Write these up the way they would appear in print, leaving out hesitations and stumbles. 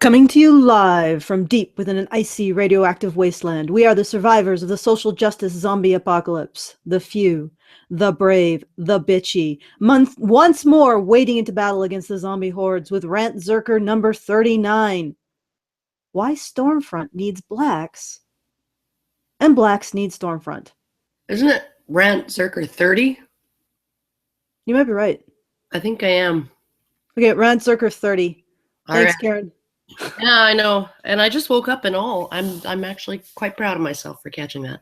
Coming to you live from deep within an icy radioactive wasteland, we are the survivors of the social justice zombie apocalypse. The few, the brave, the bitchy, once more wading into battle against the zombie hordes with Rantzerker number 39. Why Stormfront needs blacks, and blacks need Stormfront. Isn't it Rantzerker 30? You might be right. I think I am. Okay, Rantzerker 30. Thanks, right. Karen. Yeah, I know. And I just woke up and all. I'm actually quite proud of myself for catching that.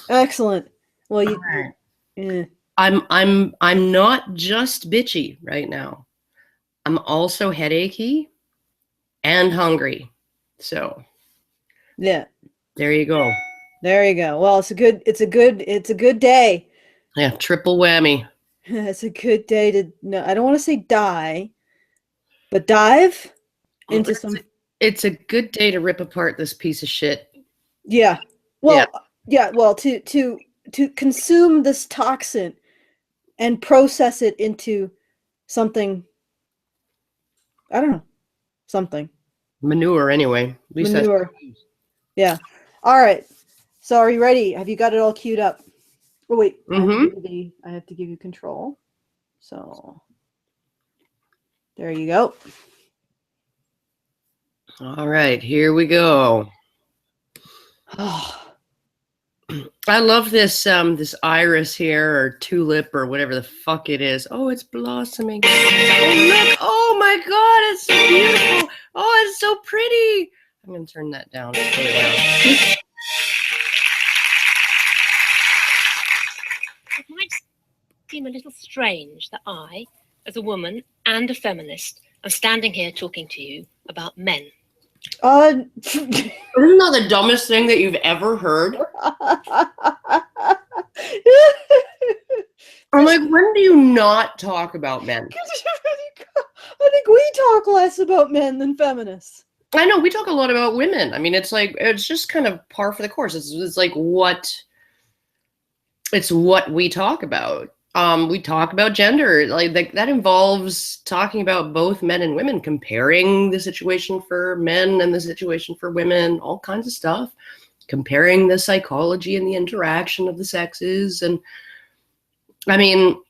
Excellent. Well, you. Right. I'm not just bitchy right now. I'm also headachy and hungry. So yeah. There you go. There you go. Well, it's a good day. Yeah, triple whammy. It's a good day to, no, I don't want to say die, but dive into some. It's a good day to rip apart this piece of shit. Yeah. Well, yeah. Well, to consume this toxin and process it into something. I don't know. Something. Manure, anyway. At least manure. Yeah. All right. So, are you ready? Have you got it all queued up? Oh wait. Mm-hmm. I have to give you control. So there you go. All right, here we go. I love this this iris here, or tulip, or whatever the fuck it is. Oh, it's blossoming. Oh, look. Oh my god, it's so beautiful. Oh, it's so pretty. I'm gonna turn that down. It might seem a little strange that I, as a woman and a feminist, am standing here talking to you about men. Isn't that the dumbest thing that you've ever heard? I'm like, when do you not talk about men? I think we talk less about men than feminists. I know, we talk a lot about women. I mean, it's like, it's just kind of par for the course. It's like what we talk about. We talk about gender, like that involves talking about both men and women, comparing the situation for men and the situation for women, all kinds of stuff, comparing the psychology and the interaction of the sexes. And I mean,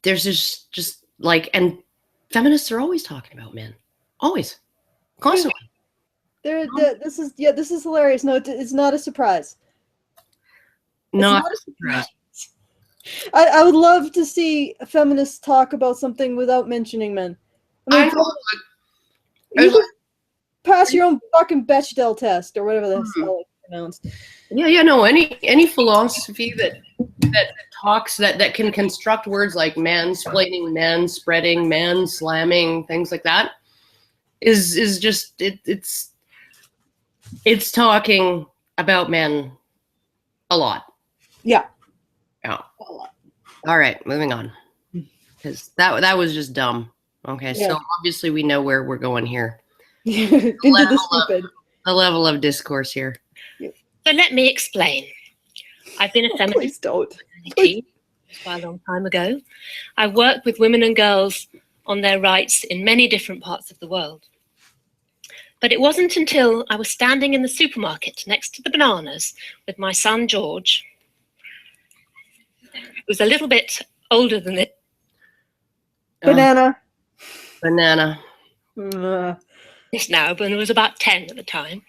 there's just like, and feminists are always talking about men, always, constantly. This is hilarious. No, it's not a surprise. Not a surprise. I would love to see feminists talk about something without mentioning men. I mean, you could pass your own fucking Bechdel test or whatever that's pronounced. Yeah, no. Any philosophy that talks that can construct words like mansplaining, man spreading, man slamming, things like that is just it's talking about men a lot. Yeah. Yeah. All right, moving on, because that was just dumb. Okay, yeah. So obviously we know where we're going here. Into the stupid. The level of discourse here. So let me explain. I've been a feminist for a long time ago. I work with women and girls on their rights in many different parts of the world. But it wasn't until I was standing in the supermarket next to the bananas with my son George, who was a little bit older than it. Banana. Yes, now, but he was about 10 at the time.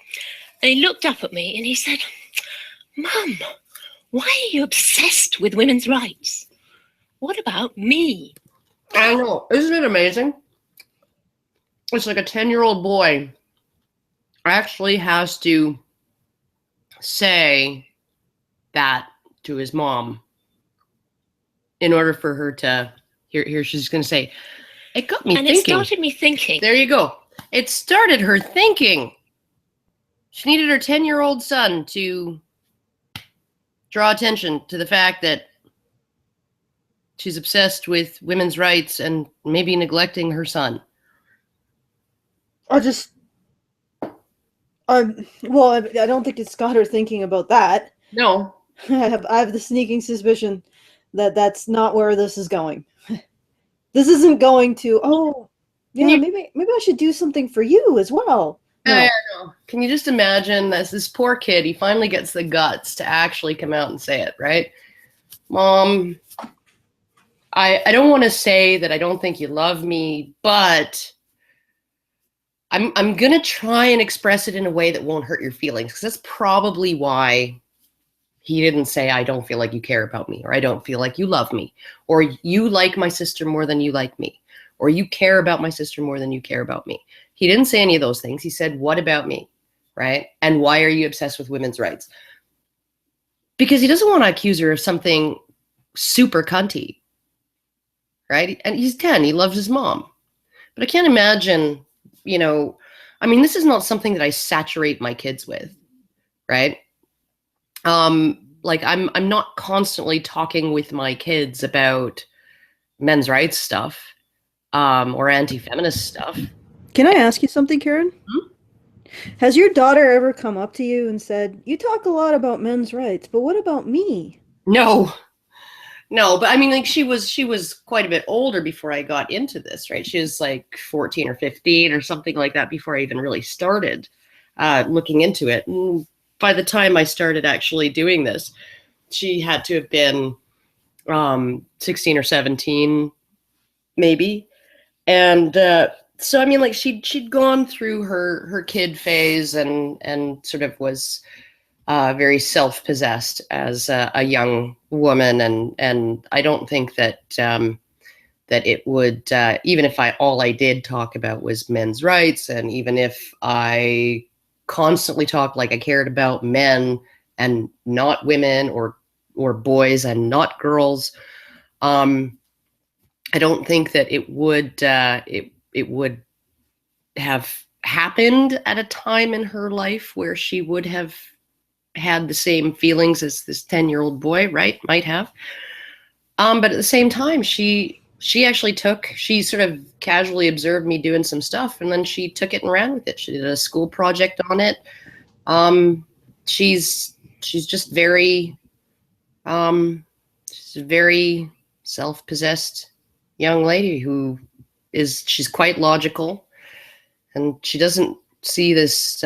And he looked up at me and he said, "Mum, why are you obsessed with women's rights? What about me?" I know. Isn't it amazing? It's like a 10-year-old boy actually has to say that to his mom in order for her to, here she's going to say, it got me thinking. And it started me thinking. There you go. It started her thinking. She needed her 10-year-old son to draw attention to the fact that she's obsessed with women's rights and maybe neglecting her son. Well, I don't think it's got her thinking about that. No. I have the sneaking suspicion that that's not where this is going. This isn't going to, Yeah, maybe I should do something for you as well. No. Yeah, no. Can you just imagine this poor kid, he finally gets the guts to actually come out and say it, right? Mom, I don't want to say that I don't think you love me, but I'm going to try and express it in a way that won't hurt your feelings, because that's probably why he didn't say, I don't feel like you care about me, or I don't feel like you love me, or you like my sister more than you like me, or you care about my sister more than you care about me. He didn't say any of those things. He said, what about me, right? And why are you obsessed with women's rights? Because he doesn't want to accuse her of something super cunty, right? And he's 10. He loves his mom. But I can't imagine, this is not something that I saturate my kids with, right? I'm not constantly talking with my kids about men's rights stuff, or anti-feminist stuff. Can I ask you something, Karen? Hmm? Has your daughter ever come up to you and said, you talk a lot about men's rights, but what about me? No, but she was quite a bit older before I got into this, right? She was like 14 or 15 or something like that before I even really started looking into it. And by the time I started actually doing this, she had to have been 16 or 17, maybe. And so she'd gone through her kid phase and sort of was very self-possessed as a young woman, and I don't think that it would, even if all I did talk about was men's rights, and even if I constantly talked like I cared about men and not women, or boys and not girls, I don't think that it would have happened at a time in her life where she would have had the same feelings as this 10-year-old boy, right, might have. But at the same time, she sort of casually observed me doing some stuff, and then she took it and ran with it. She did a school project on it. She's just very, she's a very self-possessed young lady she's quite logical, and she doesn't see this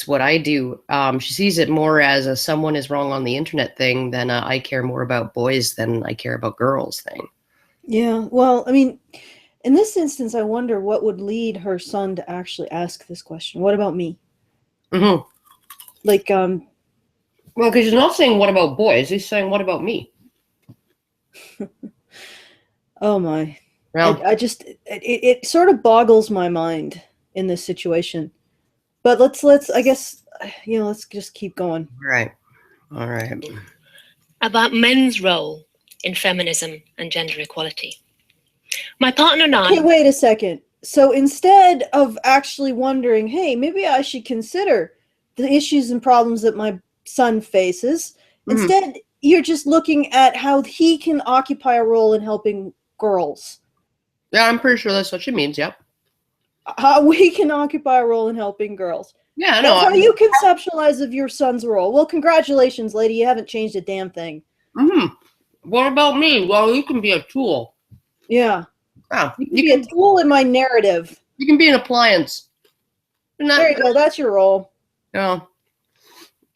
what I do. She sees it more as a someone is wrong on the internet thing than I care more about boys than I care about girls thing. Yeah, well, in this instance, I wonder what would lead her son to actually ask this question. What about me? Mm-hmm. Well, because he's not saying what about boys, he's saying what about me. Oh my. Well, it sort of boggles my mind in this situation. But let's I guess, let's just keep going. All right. About men's role in feminism and gender equality. My partner and I... Okay, wait a second. So instead of actually wondering, hey, maybe I should consider the issues and problems that my son faces, instead you're just looking at how he can occupy a role in helping girls. Yeah, I'm pretty sure that's what she means, yep. How we can occupy a role in helping girls. Yeah, That's how you conceptualize of your son's role. Well, congratulations, lady. You haven't changed a damn thing. What about me? Well, you can be a tool. Yeah. Oh, you can be a tool in my narrative. You can be an appliance. There you go. That's your role. Yeah.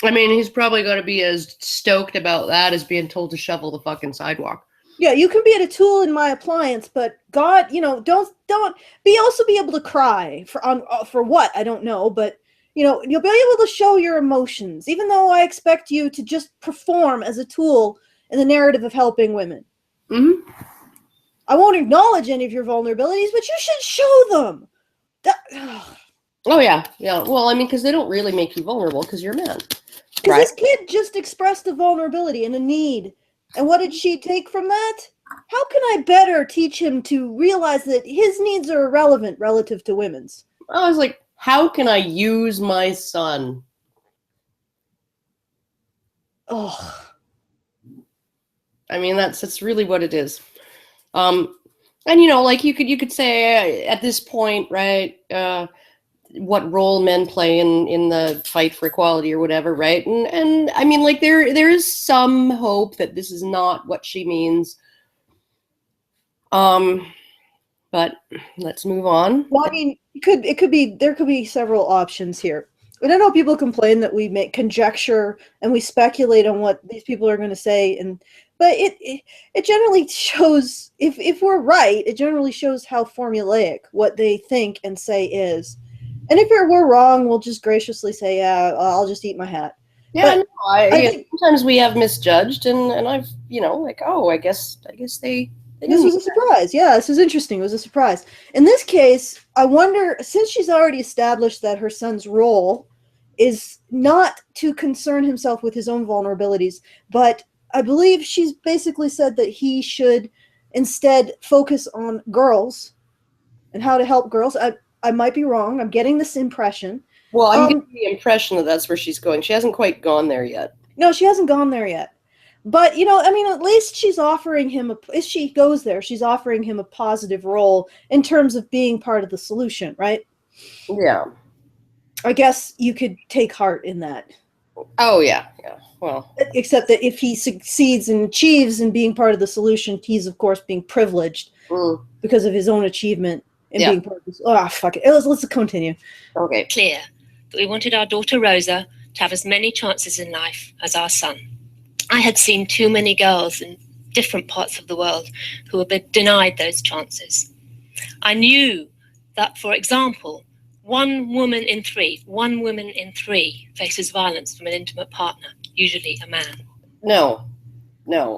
He's probably going to be as stoked about that as being told to shovel the fucking sidewalk. Yeah, you can be a tool in my appliance, but God, don't also be able to cry for what? I don't know, but you'll be able to show your emotions, even though I expect you to just perform as a tool in the narrative of helping women. I won't acknowledge any of your vulnerabilities, but you should show them. Oh, yeah. Yeah. Well, because they don't really make you vulnerable because you're a man. Because this kid just expressed a vulnerability and a need. And what did she take from that? How can I better teach him to realize that his needs are irrelevant relative to women's? I was like, how can I use my son? Oh. That's really what it is. And you could say at this point, right, what role men play in the fight for equality or whatever, right? And there is some hope that this is not what she means. But let's move on. Well, I mean, there could be several options here. And I know people complain that we make conjecture and we speculate on what these people are going to say, but it generally shows, if we're right, it generally shows how formulaic what they think and say is. And if we're wrong, we'll just graciously say, yeah, I'll just eat my hat. Yeah, but no, I think sometimes we have misjudged, and I've, like, oh, I guess they this was a surprise. Yeah, this is interesting. It was a surprise. In this case, I wonder, since she's already established that her son's role is not to concern himself with his own vulnerabilities, but I believe she's basically said that he should instead focus on girls and how to help girls. I might be wrong. I'm getting this impression. Well, I'm getting the impression that that's where she's going. She hasn't quite gone there yet. No, she hasn't gone there yet. But, I mean, at least she's offering him, if she goes there, she's offering him a positive role in terms of being part of the solution, right? Yeah. I guess you could take heart in that. Oh, yeah. Well. Except that if he succeeds and achieves in being part of the solution, he's, of course, being privileged because of his own achievement in being part of this. Oh, fuck it. Let's continue. Okay. Clear that we wanted our daughter Rosa to have as many chances in life as our son. I had seen too many girls in different parts of the world who had been denied those chances. I knew that, for example, one woman in three faces violence from an intimate partner, usually a man. No. The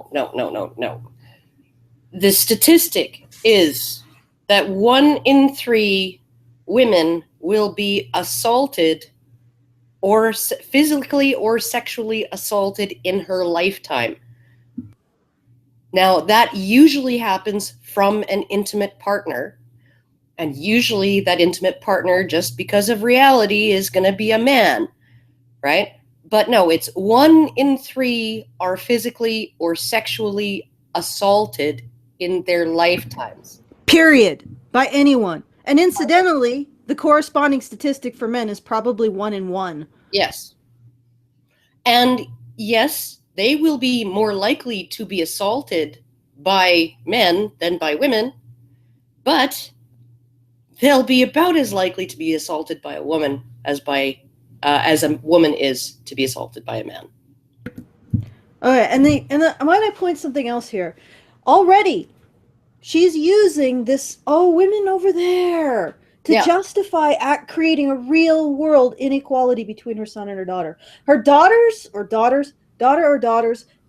statistic is that 1 in 3 women will be assaulted or physically or sexually assaulted in her lifetime. Now, that usually happens from an intimate partner. And usually that intimate partner, just because of reality, is going to be a man, right? But no, it's 1 in 3 are physically or sexually assaulted in their lifetimes. Period. By anyone. And incidentally, the corresponding statistic for men is probably 1 in 1. Yes. And yes, they will be more likely to be assaulted by men than by women, but they'll be about as likely to be assaulted by a woman as a woman is to be assaulted by a man. Okay, and might I point something else here? Already, she's using this, women over there, to justify creating a real world inequality between her son and her daughter. Her daughter or daughters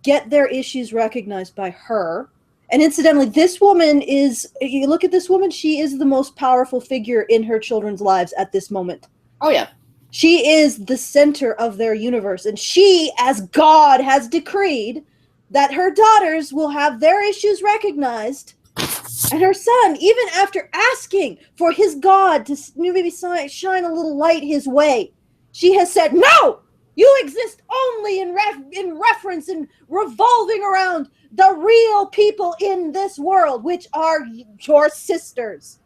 get their issues recognized by her. And incidentally, this woman you look at this woman, she is the most powerful figure in her children's lives at this moment. Oh, yeah. She is the center of their universe. And she, as God has decreed, that her daughters will have their issues recognized. And her son, even after asking for his God to maybe shine a little light his way, she has said, no, you exist only in reference and revolving around the real people in this world, which are your sisters.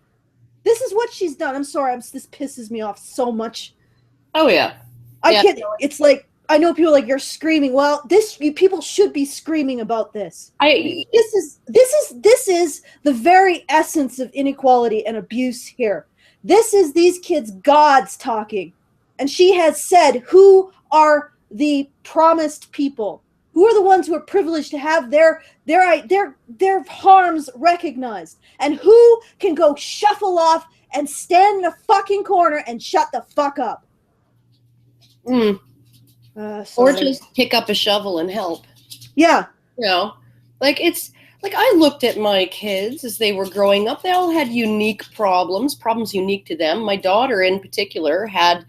This is what she's done. I'm sorry, this pisses me off so much. Oh, yeah. I can't, it's like, I know people are like, you're screaming. Well, people should be screaming about this. This is the very essence of inequality and abuse here. This is these kids' gods talking. And she has said, who are the promised people? Who are the ones who are privileged to have their harms recognized? And who can go shuffle off and stand in a fucking corner and shut the fuck up? Or just pick up a shovel and help. Yeah. I looked at my kids as they were growing up. They all had unique problems unique to them. My daughter in particular had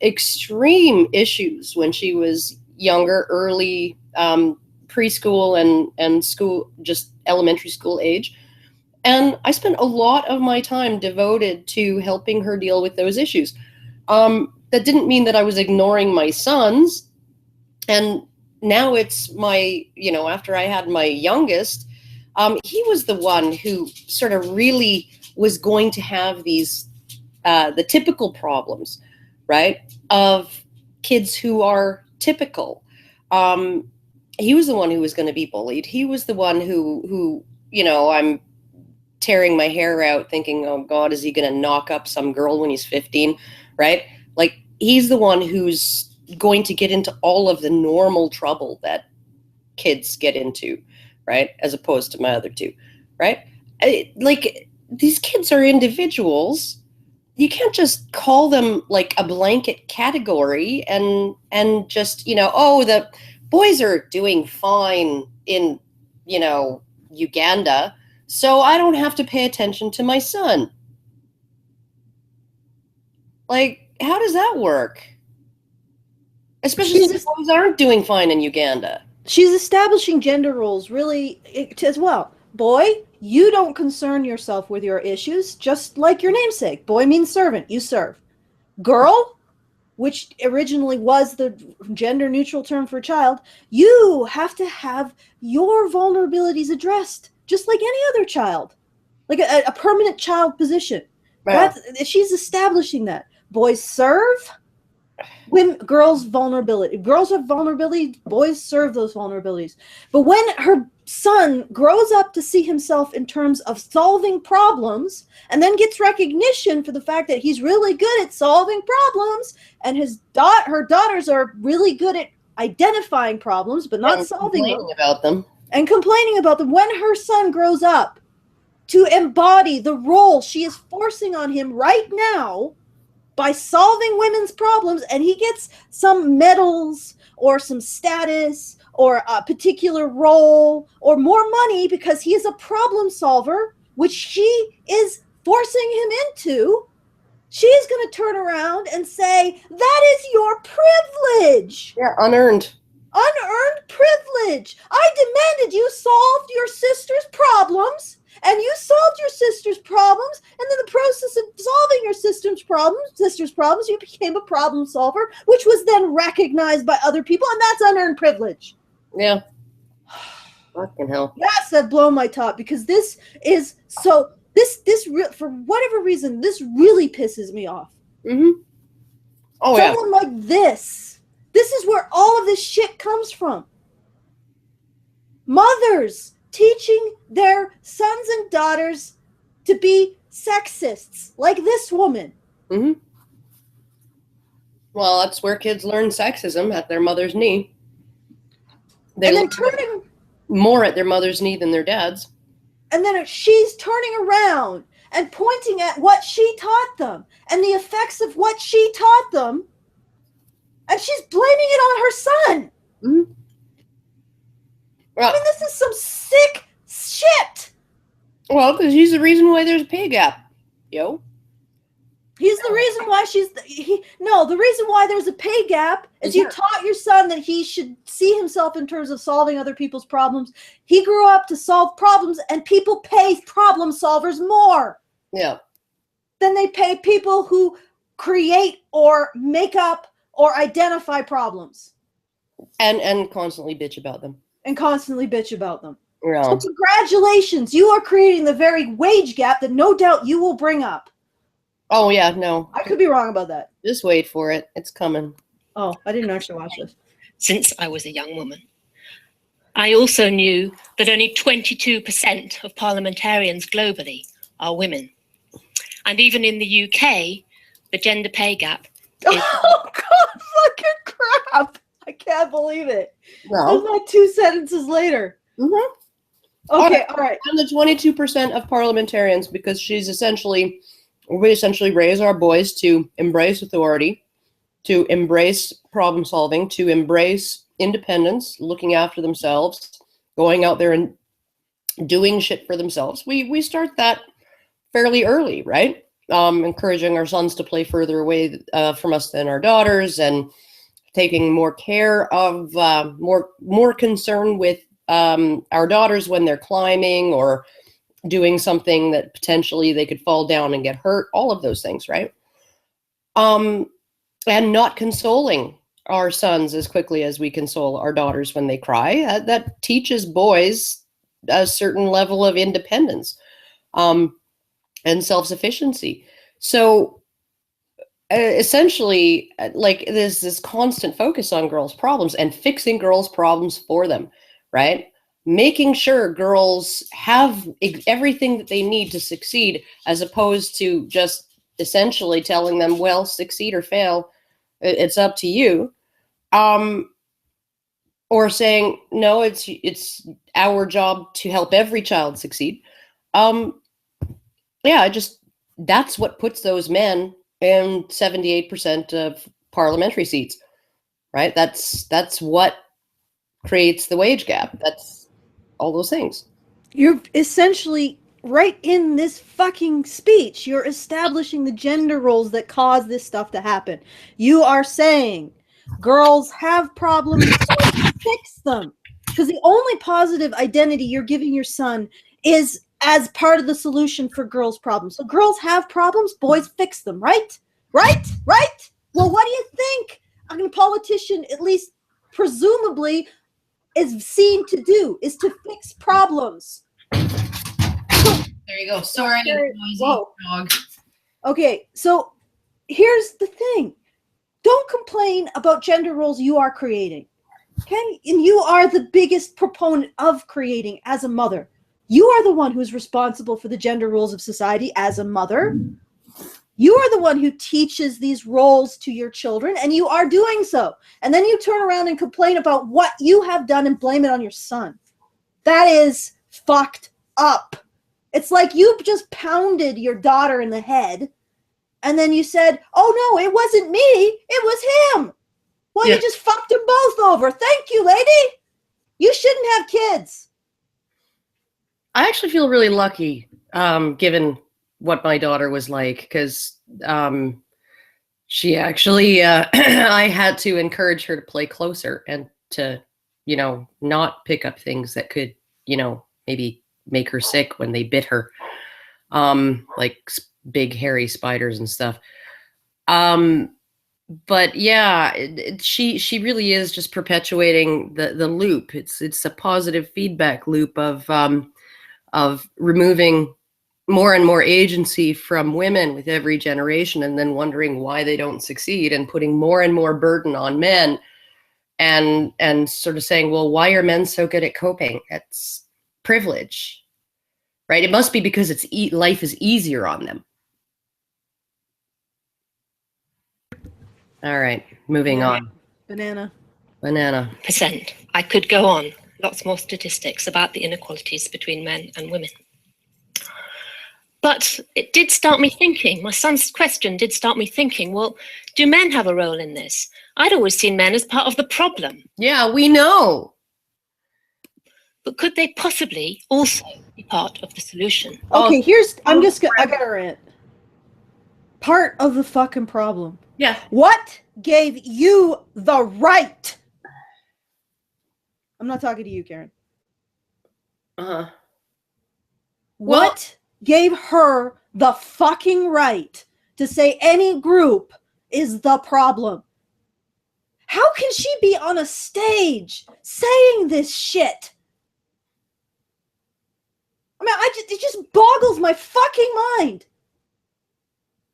extreme issues when she was younger, early preschool and school, just elementary school age. And I spent a lot of my time devoted to helping her deal with those issues. That didn't mean that I was ignoring my sons. And now it's after I had my youngest, he was the one who sort of really was going to have these, the typical problems, right, of kids who are typical. He was the one who was going to be bullied. He was the one who tearing my hair out thinking, oh God, is he going to knock up some girl when he's 15, right? Like, he's the one who's going to get into all of the normal trouble that kids get into, right? As opposed to my other two, right? Like, these kids are individuals. You can't just call them like a blanket category and just, oh, the boys are doing fine in, Uganda, so I don't have to pay attention to my son. Like, how does that work? Especially since boys aren't doing fine in Uganda. She's establishing gender roles really as well. Boy, you don't concern yourself with your issues, just like your namesake. Boy means servant, you serve. Girl, which originally was the gender-neutral term for child, you have to have your vulnerabilities addressed, just like any other child. Like a permanent child position. Wow. She's establishing that. Boys serve, girls vulnerability. Girls have vulnerability, boys serve those vulnerabilities. But when her son grows up to see himself in terms of solving problems and then gets recognition for the fact that he's really good at solving problems, and her daughters are really good at identifying problems but not solving them, and complaining about them, when her son grows up to embody the role she is forcing on him right now by solving women's problems, and he gets some medals or some status or a particular role or more money because he is a problem solver, which she is forcing him into, she's going to turn around and say, that is your privilege. Yeah, unearned privilege. I demanded you solved your sister's problems, and you solved your sister's problems, and in the process of solving your sister's problems, you became a problem solver, which was then recognized by other people, and that's unearned privilege. Yeah. Fucking hell. Yes, I've blown my top, because this is so, for whatever reason, this really pisses me off. Mm-hmm. Oh, Someone like this is where all of this shit comes from. Mothers teaching their sons and daughters to be sexists, like this woman. Mm-hmm. Well, that's where kids learn sexism, at their mother's knee. They and then turning more at their mother's knee than their dad's. And then she's turning around and pointing at what she taught them and the effects of what she taught them, and she's blaming it on her son. Mm-hmm. Well, I mean, this is some sick shit. Well, because he's the reason why there's a pay gap, yo. He's the reason why the reason why there's a pay gap is you taught your son that he should see himself in terms of solving other people's problems. He grew up to solve problems, and people pay problem solvers more. Yeah. Than they pay people who create or make up or identify problems. And constantly bitch about them. Yeah. So congratulations, you are creating the very wage gap that no doubt you will bring up. Oh, yeah, no. I could be wrong about that. Just wait for it. It's coming. Oh, I didn't actually watch this. Since I was a young woman, I also knew that only 22% of parliamentarians globally are women. And even in the UK, the gender pay gap is... Oh, God, fucking crap. I can't believe it. No. That's like 2 sentences later. Mm-hmm. Okay, all right. And the 22% of parliamentarians, because we essentially raise our boys to embrace authority, to embrace problem solving, to embrace independence, looking after themselves, going out there and doing shit for themselves. We start that fairly early, right? Encouraging our sons to play further away from us than our daughters, and taking more care of, more concern with our daughters when they're climbing or doing something that potentially they could fall down and get hurt, all of those things, right? And not consoling our sons as quickly as we console our daughters when they cry. That teaches boys a certain level of independence and self-sufficiency. So essentially, like, there's this constant focus on girls' problems and fixing girls' problems for them, right? making sure girls have everything that they need to succeed, as opposed to just essentially telling them, well, succeed or fail, it's up to you. Or saying, no, it's our job to help every child succeed. That's what puts those men in 78% of parliamentary seats, right? That's what creates the wage gap. That's all those things. You're essentially, right in this fucking speech, you're establishing the gender roles that cause this stuff to happen. You are saying girls have problems, fix them. Because the only positive identity you're giving your son is as part of the solution for girls' problems. So girls have problems, boys fix them, right? Right? Right? Well, what do you think a politician, at least presumably, is seen to do, is to fix problems. There you go. Sorry, noisy dog. Okay, so here's the thing. Don't complain about gender roles you are creating. Okay? And you are the biggest proponent of creating as a mother. You are the one who's responsible for the gender roles of society as a mother. You are the one who teaches these roles to your children, and you are doing so. And then you turn around and complain about what you have done and blame it on your son. That is fucked up. It's like you just pounded your daughter in the head, and then you said, oh no, it wasn't me, it was him. Well, You just fucked them both over. Thank you, lady. You shouldn't have kids. I actually feel really lucky, given what my daughter was like, because she actually, I had to encourage her to play closer and to, not pick up things that could, maybe make her sick when they bit her, like big hairy spiders and stuff. But yeah, she really is just perpetuating the loop. It's a positive feedback loop of removing more and more agency from women with every generation, and then wondering why they don't succeed, and putting more and more burden on men, and sort of saying, well, why are men so good at coping? It's privilege, right? It must be because life is easier on them. All right, moving on. Banana. Percent. I could go on. Lots more statistics about the inequalities between men and women. But it did start me thinking, my son's question did start me thinking, well, do men have a role in this? I'd always seen men as part of the problem. Yeah, we know. But could they possibly also be part of the solution? Okay, I got a rant. Part of the fucking problem. Yeah. What gave you the right? I'm not talking to you, Karen. Uh-huh. What gave her the fucking right to say any group is the problem? How can she be on a stage saying this shit? I mean, it just boggles my fucking mind.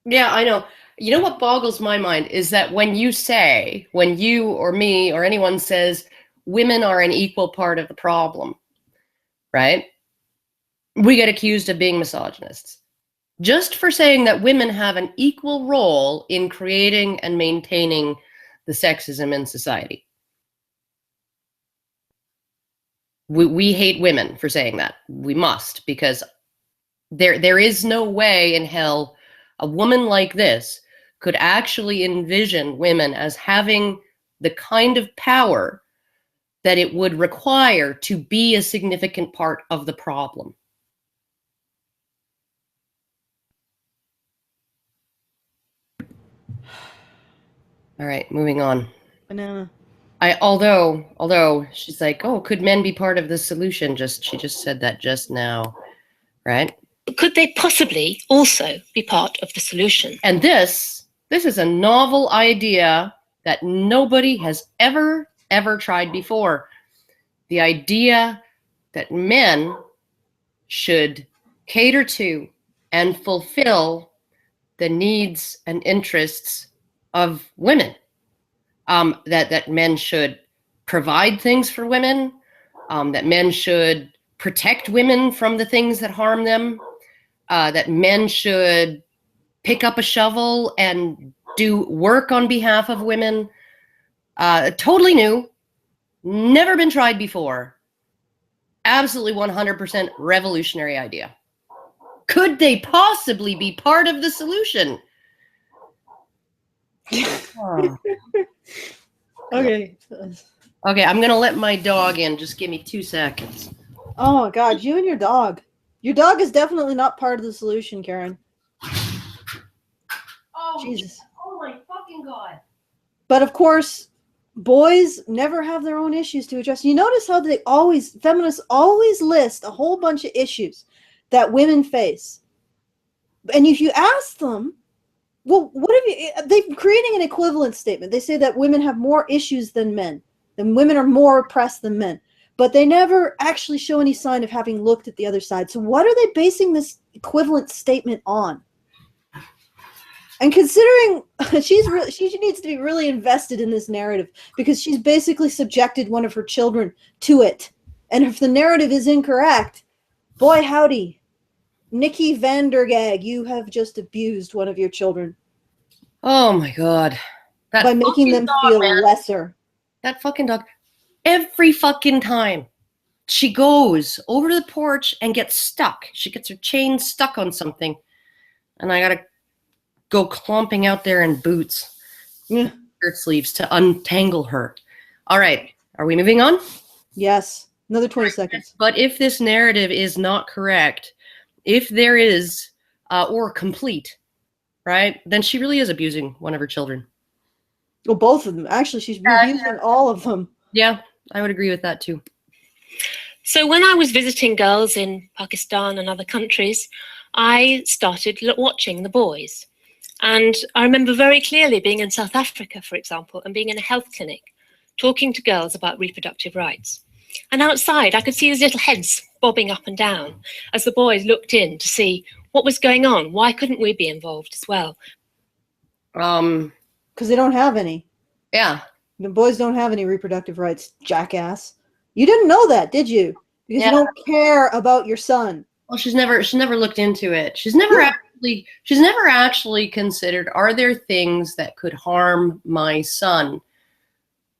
Yeah, I know. You know what boggles my mind is that when you or me or anyone says women are an equal part of the problem, right? We get accused of being misogynists. Just for saying that women have an equal role in creating and maintaining the sexism in society. We hate women for saying that. We must, because there is no way in hell a woman like this could actually envision women as having the kind of power that it would require to be a significant part of the problem. All right, moving on. Banana. Although she's like, oh, could men be part of the solution? She just said that just now, right? Could they possibly also be part of the solution? And this is a novel idea that nobody has ever tried before. The idea that men should cater to and fulfill the needs and interests of women. That men should provide things for women, that men should protect women from the things that harm them, that men should pick up a shovel and do work on behalf of women. Totally new, never been tried before. Absolutely 100% revolutionary idea. Could they possibly be part of the solution? Oh. Okay. Okay, I'm gonna let my dog in. Just give me 2 seconds. Oh God, you and your dog. Your dog is definitely not part of the solution, Karen. Oh, Jesus. Oh my fucking God. But of course, boys never have their own issues to address. You notice how feminists always list a whole bunch of issues that women face. And if you ask them, well, they're creating an equivalent statement. They say that women have more issues than men, and women are more oppressed than men. But they never actually show any sign of having looked at the other side. So what are they basing this equivalent statement on? And considering she needs to be really invested in this narrative, because she's basically subjected one of her children to it. And if the narrative is incorrect, boy howdy, Nikki Vandergag, you have just abused one of your children. Oh my God. By making them feel lesser. That fucking dog. Every fucking time she goes over to the porch and gets stuck. She gets her chain stuck on something. And I gotta go clomping out there in boots, shirt sleeves to untangle her. All right. Are we moving on? Yes. Another 20 seconds. But if this narrative is not correct, if there is, or complete, right, then she really is abusing one of her children. Well, both of them. Actually, she's abusing all of them. Yeah, I would agree with that too. So when I was visiting girls in Pakistan and other countries, I started watching the boys. And I remember very clearly being in South Africa, for example, and being in a health clinic, talking to girls about reproductive rights. And outside, I could see these little heads bobbing up and down as the boys looked in to see what was going on. Why couldn't we be involved as well? Because they don't have any. Yeah. The boys don't have any reproductive rights, jackass. You didn't know that, did you? Because you don't care about your son. Well, she's never looked into it. She's never actually considered, are there things that could harm my son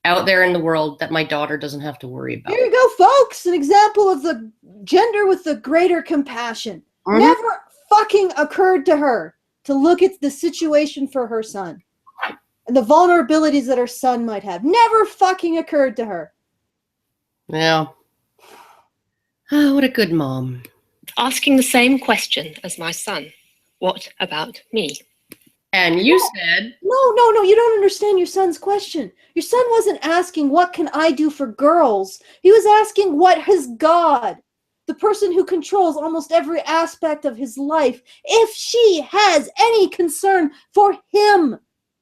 out there in the world that my daughter doesn't have to worry about? Here you go, folks. An example of the gender with the greater compassion. Mm-hmm. Never fucking occurred to her to look at the situation for her son and the vulnerabilities that her son might have. Never fucking occurred to her. Yeah. Oh, what a good mom. Asking the same question as my son. What about me? And you said... No, you don't understand your son's question. Your son wasn't asking, what can I do for girls? He was asking, what has God, the person who controls almost every aspect of his life, if she has any concern for him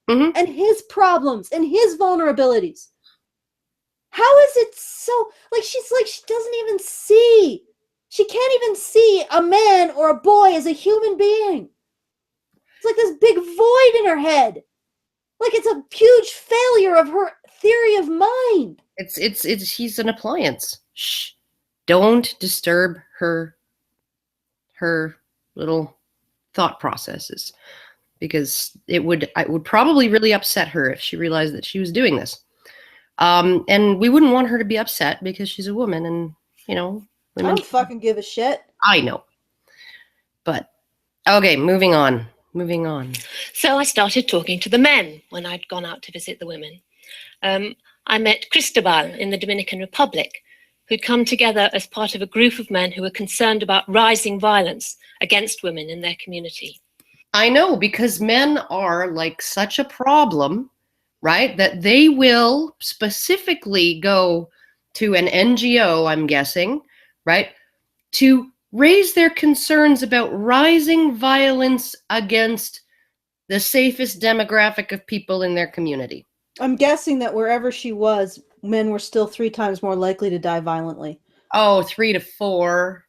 and his problems and his vulnerabilities? How is it so, she doesn't even see. She can't even see a man or a boy as a human being. It's like this big void in her head. Like it's a huge failure of her theory of mind. She's an appliance. Shh. Don't disturb her little thought processes, because it would probably really upset her if she realized that she was doing this. And we wouldn't want her to be upset because she's a woman, and women. I don't fucking give a shit. I know. But okay, moving on. So I started talking to the men when I'd gone out to visit the women. I met Cristobal in the Dominican Republic, who'd come together as part of a group of men who were concerned about rising violence against women in their community. I know, because men are like such a problem, right? That they will specifically go to an NGO, I'm guessing, right, to raise their concerns about rising violence against the safest demographic of people in their community. I'm guessing that wherever she was, men were still 3 times more likely to die violently. Oh, 3 to 4.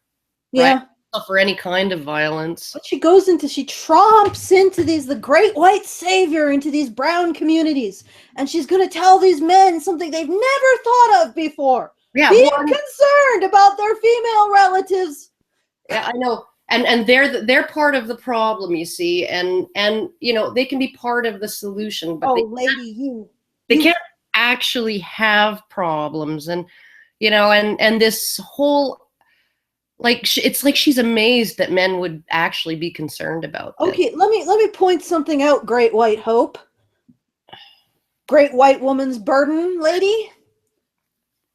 Yeah. Right? For any kind of violence. But she tromps into the great white savior into these brown communities. And she's going to tell these men something they've never thought of before. Yeah, being concerned about their female relatives. Yeah, I know. And they're part of the problem, you see, and you know, they can be part of the solution, but they can't actually have problems. And you know, and this whole, like, it's like she's amazed that men would actually be concerned about this. Okay, let me point something out, Great White Hope. Great white woman's burden, lady.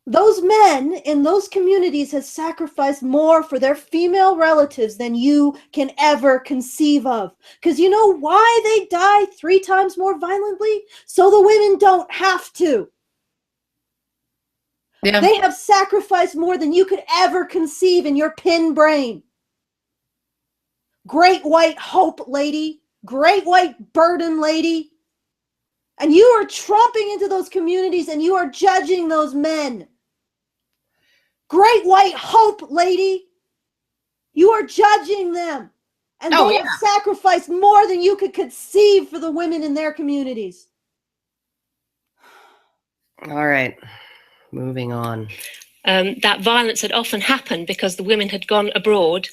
Those men in those communities have sacrificed more for their female relatives than you can ever conceive of. Because you know why they die 3 times more violently? So the women don't have to. Yeah. They have sacrificed more than you could ever conceive in your pin brain. Great white hope, lady. Great white burden, lady. And you are tromping into those communities and you are judging those men. Great white hope, lady. You are judging them. And they have sacrificed more than you could conceive for the women in their communities. All right. Moving on. That violence had often happened because the women had gone abroad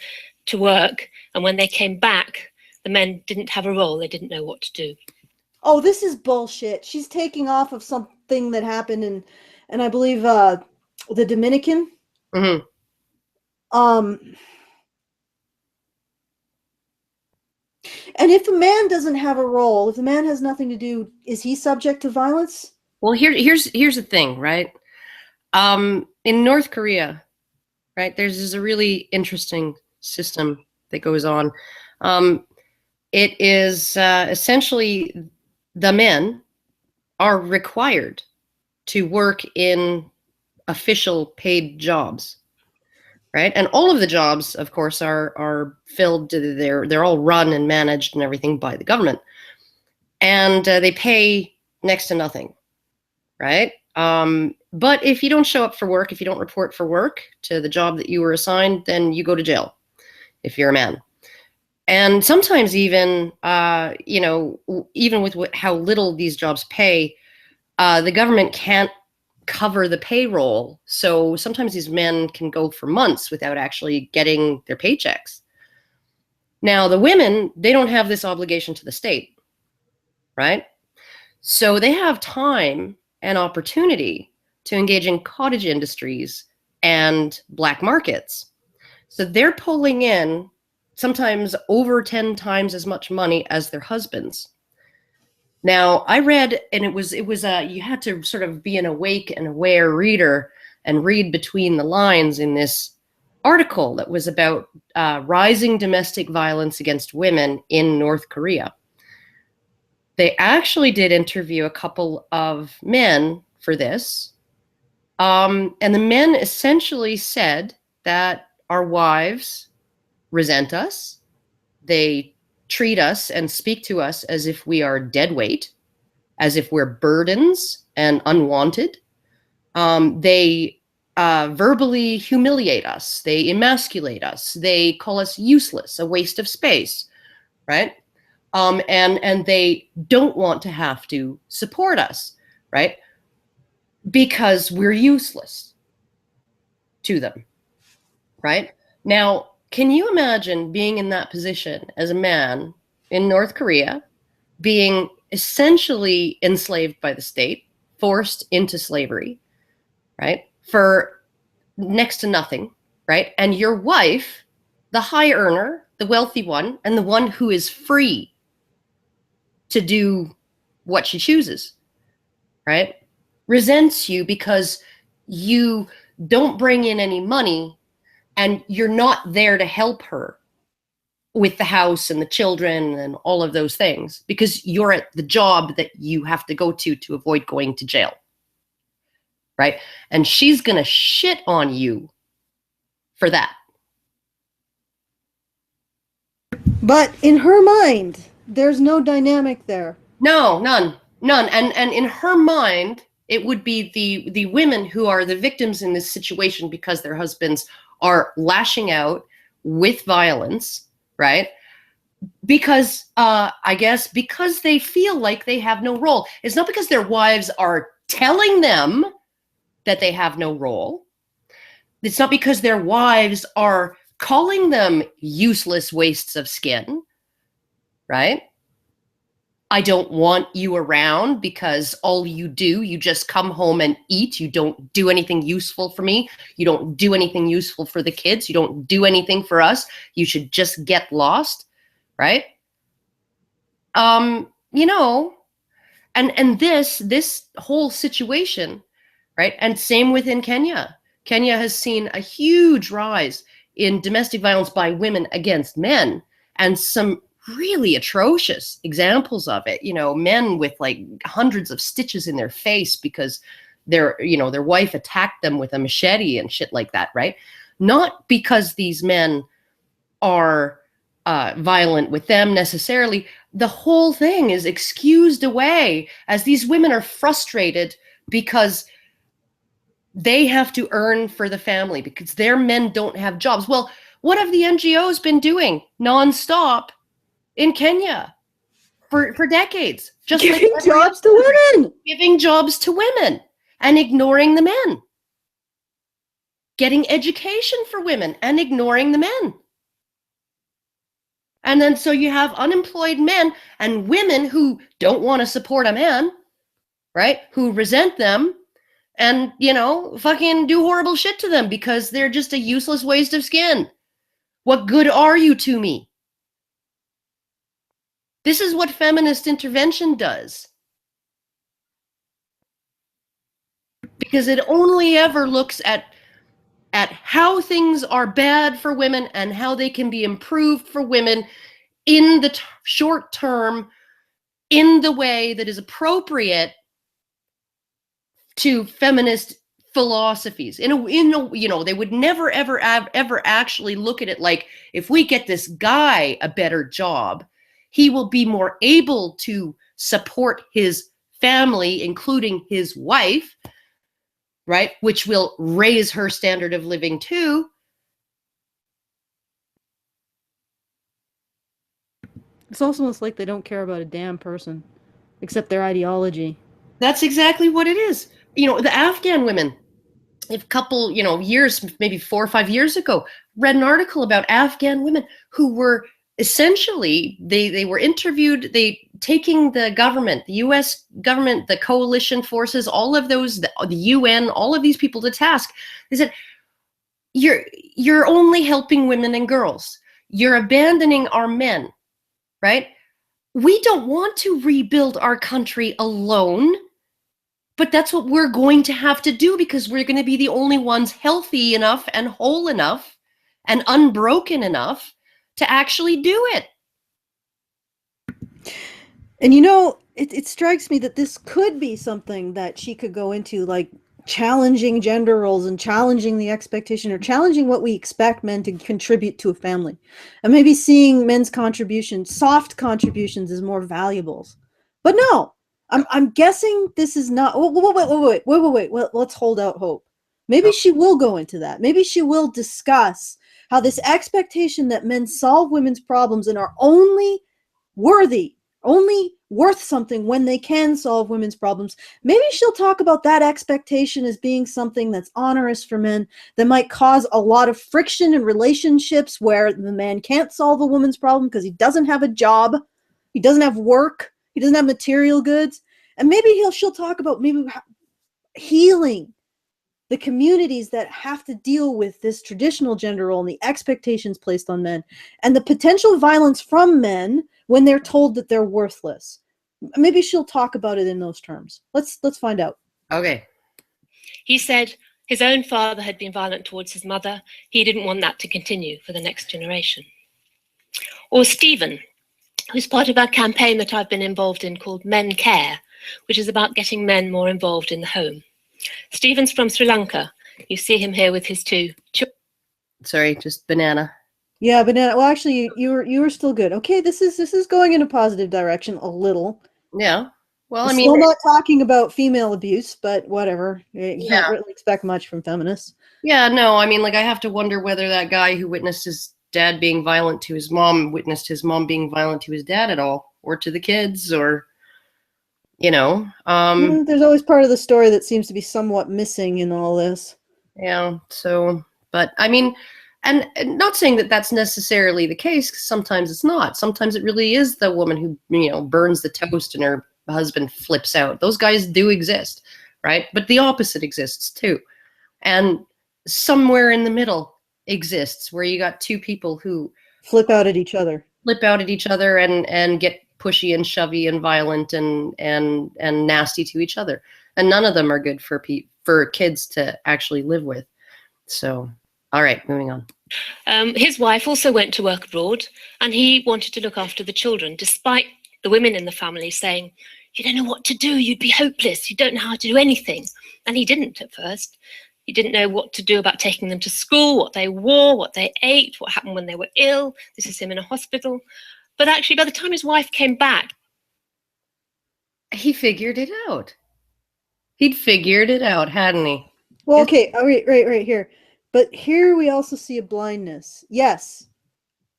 to work. And when they came back, the men didn't have a role. They didn't know what to do. Oh, this is bullshit. She's taking off of something that happened in I believe, the Dominican. Mm-hmm. And if a man doesn't have a role, if the man has nothing to do, is he subject to violence? Well, here's the thing, right? In North Korea, right, there's a really interesting system that goes on. It is essentially the men are required to work in official paid jobs, right? And all of the jobs, of course, are filled. They're all run and managed and everything by the government, and they pay next to nothing, right? But if you don't show up for work, if you don't report for work to the job that you were assigned, then you go to jail if you're a man. And sometimes even, you know, even with how little these jobs pay, the government can't cover the payroll. So sometimes these men can go for months without actually getting their paychecks. Now, the women, they don't have this obligation to the state, right? So they have time and opportunity to engage in cottage industries and black markets. So they're pulling in sometimes over 10 times as much money as their husbands. Now, I read, and it was you had to sort of be an awake and aware reader and read between the lines in this article that was about rising domestic violence against women in North Korea. They actually did interview a couple of men for this. And the men essentially said that our wives resent us. They treat us and speak to us as if we are dead weight, as if we're burdens and unwanted. They verbally humiliate us. They emasculate us. They call us useless, a waste of space, right? And they don't want to have to support us, right? Because we're useless to them, right? Now, can you imagine being in that position as a man in North Korea, being essentially enslaved by the state, forced into slavery, right? For next to nothing, right? And your wife, the high earner, the wealthy one, and the one who is free to do what she chooses, right? Resents you because you don't bring in any money and you're not there to help her with the house and the children and all of those things because you're at the job that you have to go to avoid going to jail, right? And she's going to shit on you for that. But in her mind, there's no dynamic there. No, none. And in her mind, it would be the women who are the victims in this situation because their husbands are lashing out with violence, right? Because I guess because they feel like they have no role. It's not because their wives are telling them that they have no role, It's not because their wives are calling them useless wastes of skin, right? I don't want you around because all you do, you just come home and eat. You don't do anything useful for me. You don't do anything useful for the kids. You don't do anything for us. You should just get lost, right? You know, and this whole situation, right? And same within Kenya. Kenya has seen a huge rise in domestic violence by women against men, and some really atrocious examples of it. You know, men with like hundreds of stitches in their face because their wife attacked them with a machete and shit like that, right? Not because these men are violent with them necessarily. The whole thing is excused away as these women are frustrated because they have to earn for the family because their men don't have jobs. Well, what have the NGOs been doing nonstop in Kenya for decades? Just giving jobs to women. Giving jobs to women and ignoring the men. Getting education for women and ignoring the men. And then so you have unemployed men and women who don't want to support a man, right? Who resent them and, you know, fucking do horrible shit to them because they're just a useless waste of skin. What good are you to me? This is what feminist intervention does. Because it only ever looks at how things are bad for women and how they can be improved for women in the short term, in the way that is appropriate to feminist philosophies. In a, you know, they would never ever actually look at it like, if we get this guy a better job, he will be more able to support his family, including his wife, right? Which will raise her standard of living too. It's almost like they don't care about a damn person, except their ideology. That's exactly what it is. You know, the Afghan women, a couple, you know, years, maybe 4 or 5 years ago, read an article about Afghan women who were essentially, they were interviewed, they taking the government, the US government, the coalition forces, all of those, the UN, all of these people to task. They said, you're only helping women and girls. You're abandoning our men, right? We don't want to rebuild our country alone, but that's what we're going to have to do because we're going to be the only ones healthy enough and whole enough and unbroken enough to actually do it. And you know, it strikes me that this could be something that she could go into, like challenging gender roles and challenging the expectation or challenging what we expect men to contribute to a family. And maybe seeing men's contributions, soft contributions, as more valuables. But no, I'm guessing this is not. Wait. Well, let's hold out hope. Maybe she will go into that. Maybe she will discuss how this expectation that men solve women's problems and are only worth something when they can solve women's problems. Maybe she'll talk about that expectation as being something that's onerous for men, that might cause a lot of friction in relationships where the man can't solve a woman's problem because he doesn't have a job, he doesn't have work, he doesn't have material goods. And maybe she'll talk about maybe healing the communities that have to deal with this traditional gender role and the expectations placed on men and the potential violence from men when they're told that they're worthless. Maybe she'll talk about it in those terms. Let's find out. Okay. He said his own father had been violent towards his mother. He didn't want that to continue for the next generation. Or Stephen, who's part of our campaign that I've been involved in called Men Care, which is about getting men more involved in the home. Stephen's from Sri Lanka. You see him here with his 2 children. Sorry, just banana. Yeah, banana. Well, actually, you were still good. Okay, this is going in a positive direction a little. Yeah. Well, I'm still not talking about female abuse, but whatever. You don't really expect much from feminists. Yeah, no, I mean, like, I have to wonder whether that guy who witnessed his dad being violent to his mom witnessed his mom being violent to his dad at all, or to the kids, or, you know. There's always part of the story that seems to be somewhat missing in all this. Yeah, so But I mean, and not saying that that's necessarily the case, because sometimes it's not. Sometimes it really is the woman who, burns the toast and her husband flips out. Those guys do exist, right? But the opposite exists too. And somewhere in the middle exists where you got two people who flip out at each other and get pushy and shovey and violent and nasty to each other. And none of them are good for kids to actually live with. So, all right, moving on. His wife also went to work abroad, and he wanted to look after the children, despite the women in the family saying, "You don't know what to do, you'd be hopeless, you don't know how to do anything." And he didn't at first. He didn't know what to do about taking them to school, what they wore, what they ate, what happened when they were ill. This is him in a hospital. But actually, by the time his wife came back, he figured it out. He'd figured it out, hadn't he? Well, okay, right here. But here we also see a blindness. Yes,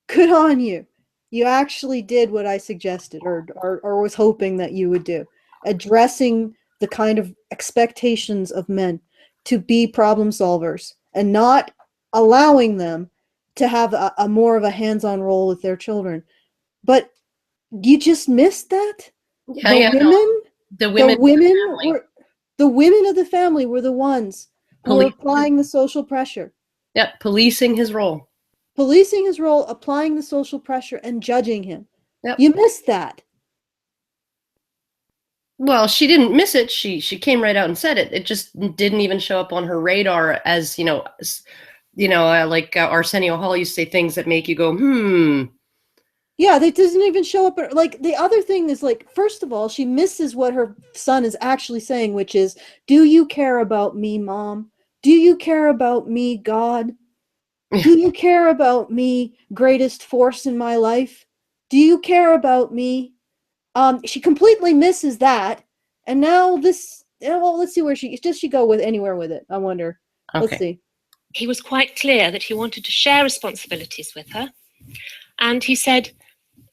good on you. You actually did what I suggested or was hoping that you would do. Addressing the kind of expectations of men to be problem solvers and not allowing them to have a more of a hands-on role with their children. But you just missed that? Yeah, the women of the family were the ones who were applying the social pressure. Yeah, policing his role, applying the social pressure and judging him. Yep. You missed that. Well, she didn't miss it. She came right out and said it. It just didn't even show up on her radar as, like Arsenio Hall used to say, things that make you go, Yeah, that doesn't even show up. Like, the other thing is, like, first of all, she misses what her son is actually saying, which is, do you care about me, Mom? Do you care about me, God? Do you care about me, greatest force in my life? Do you care about me? She completely misses that. And now this, well, let's see where does she go with anywhere with it? I wonder. Okay. Let's see. He was quite clear that he wanted to share responsibilities with her. And he said,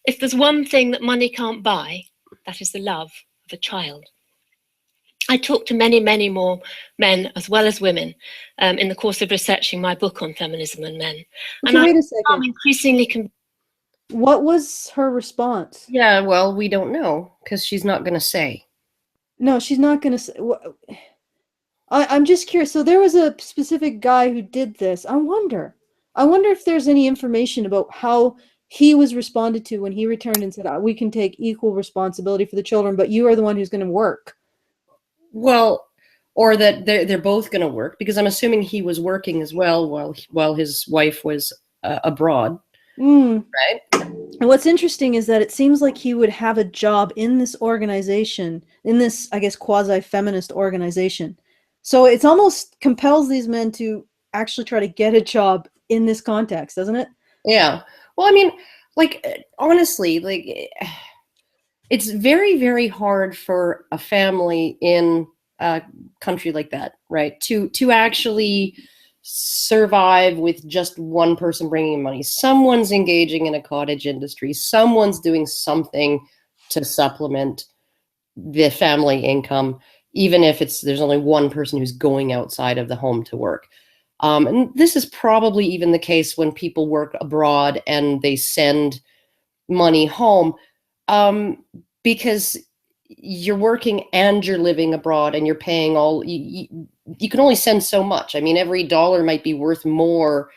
if there's one thing that money can't buy, that is the love of a child. I talked to many, many more men as well as women in the course of researching my book on feminism and men. And wait a second. I'm increasingly What was her response? Yeah, well, we don't know because she's not going to say. No, she's not going to say. I'm just curious. So there was a specific guy who did this. I wonder if there's any information about how he was responded to when he returned and said, we can take equal responsibility for the children, but you are the one who's going to work. Well, or that they're both going to work, because I'm assuming he was working as well while his wife was abroad. Right. And what's interesting is that it seems like he would have a job in this organization, in this, I guess, quasi-feminist organization. So it's almost compels these men to actually try to get a job in this context, doesn't it? Yeah. Well, I mean, like, honestly, like, it's very, very hard for a family in a country like that, right, to actually survive with just one person bringing in money. Someone's engaging in a cottage industry. Someone's doing something to supplement the family income, even if there's only one person who's going outside of the home to work. And this is probably even the case when people work abroad and they send money home, because you're working and you're living abroad and you're paying all, you can only send so much. I mean, every dollar might be worth more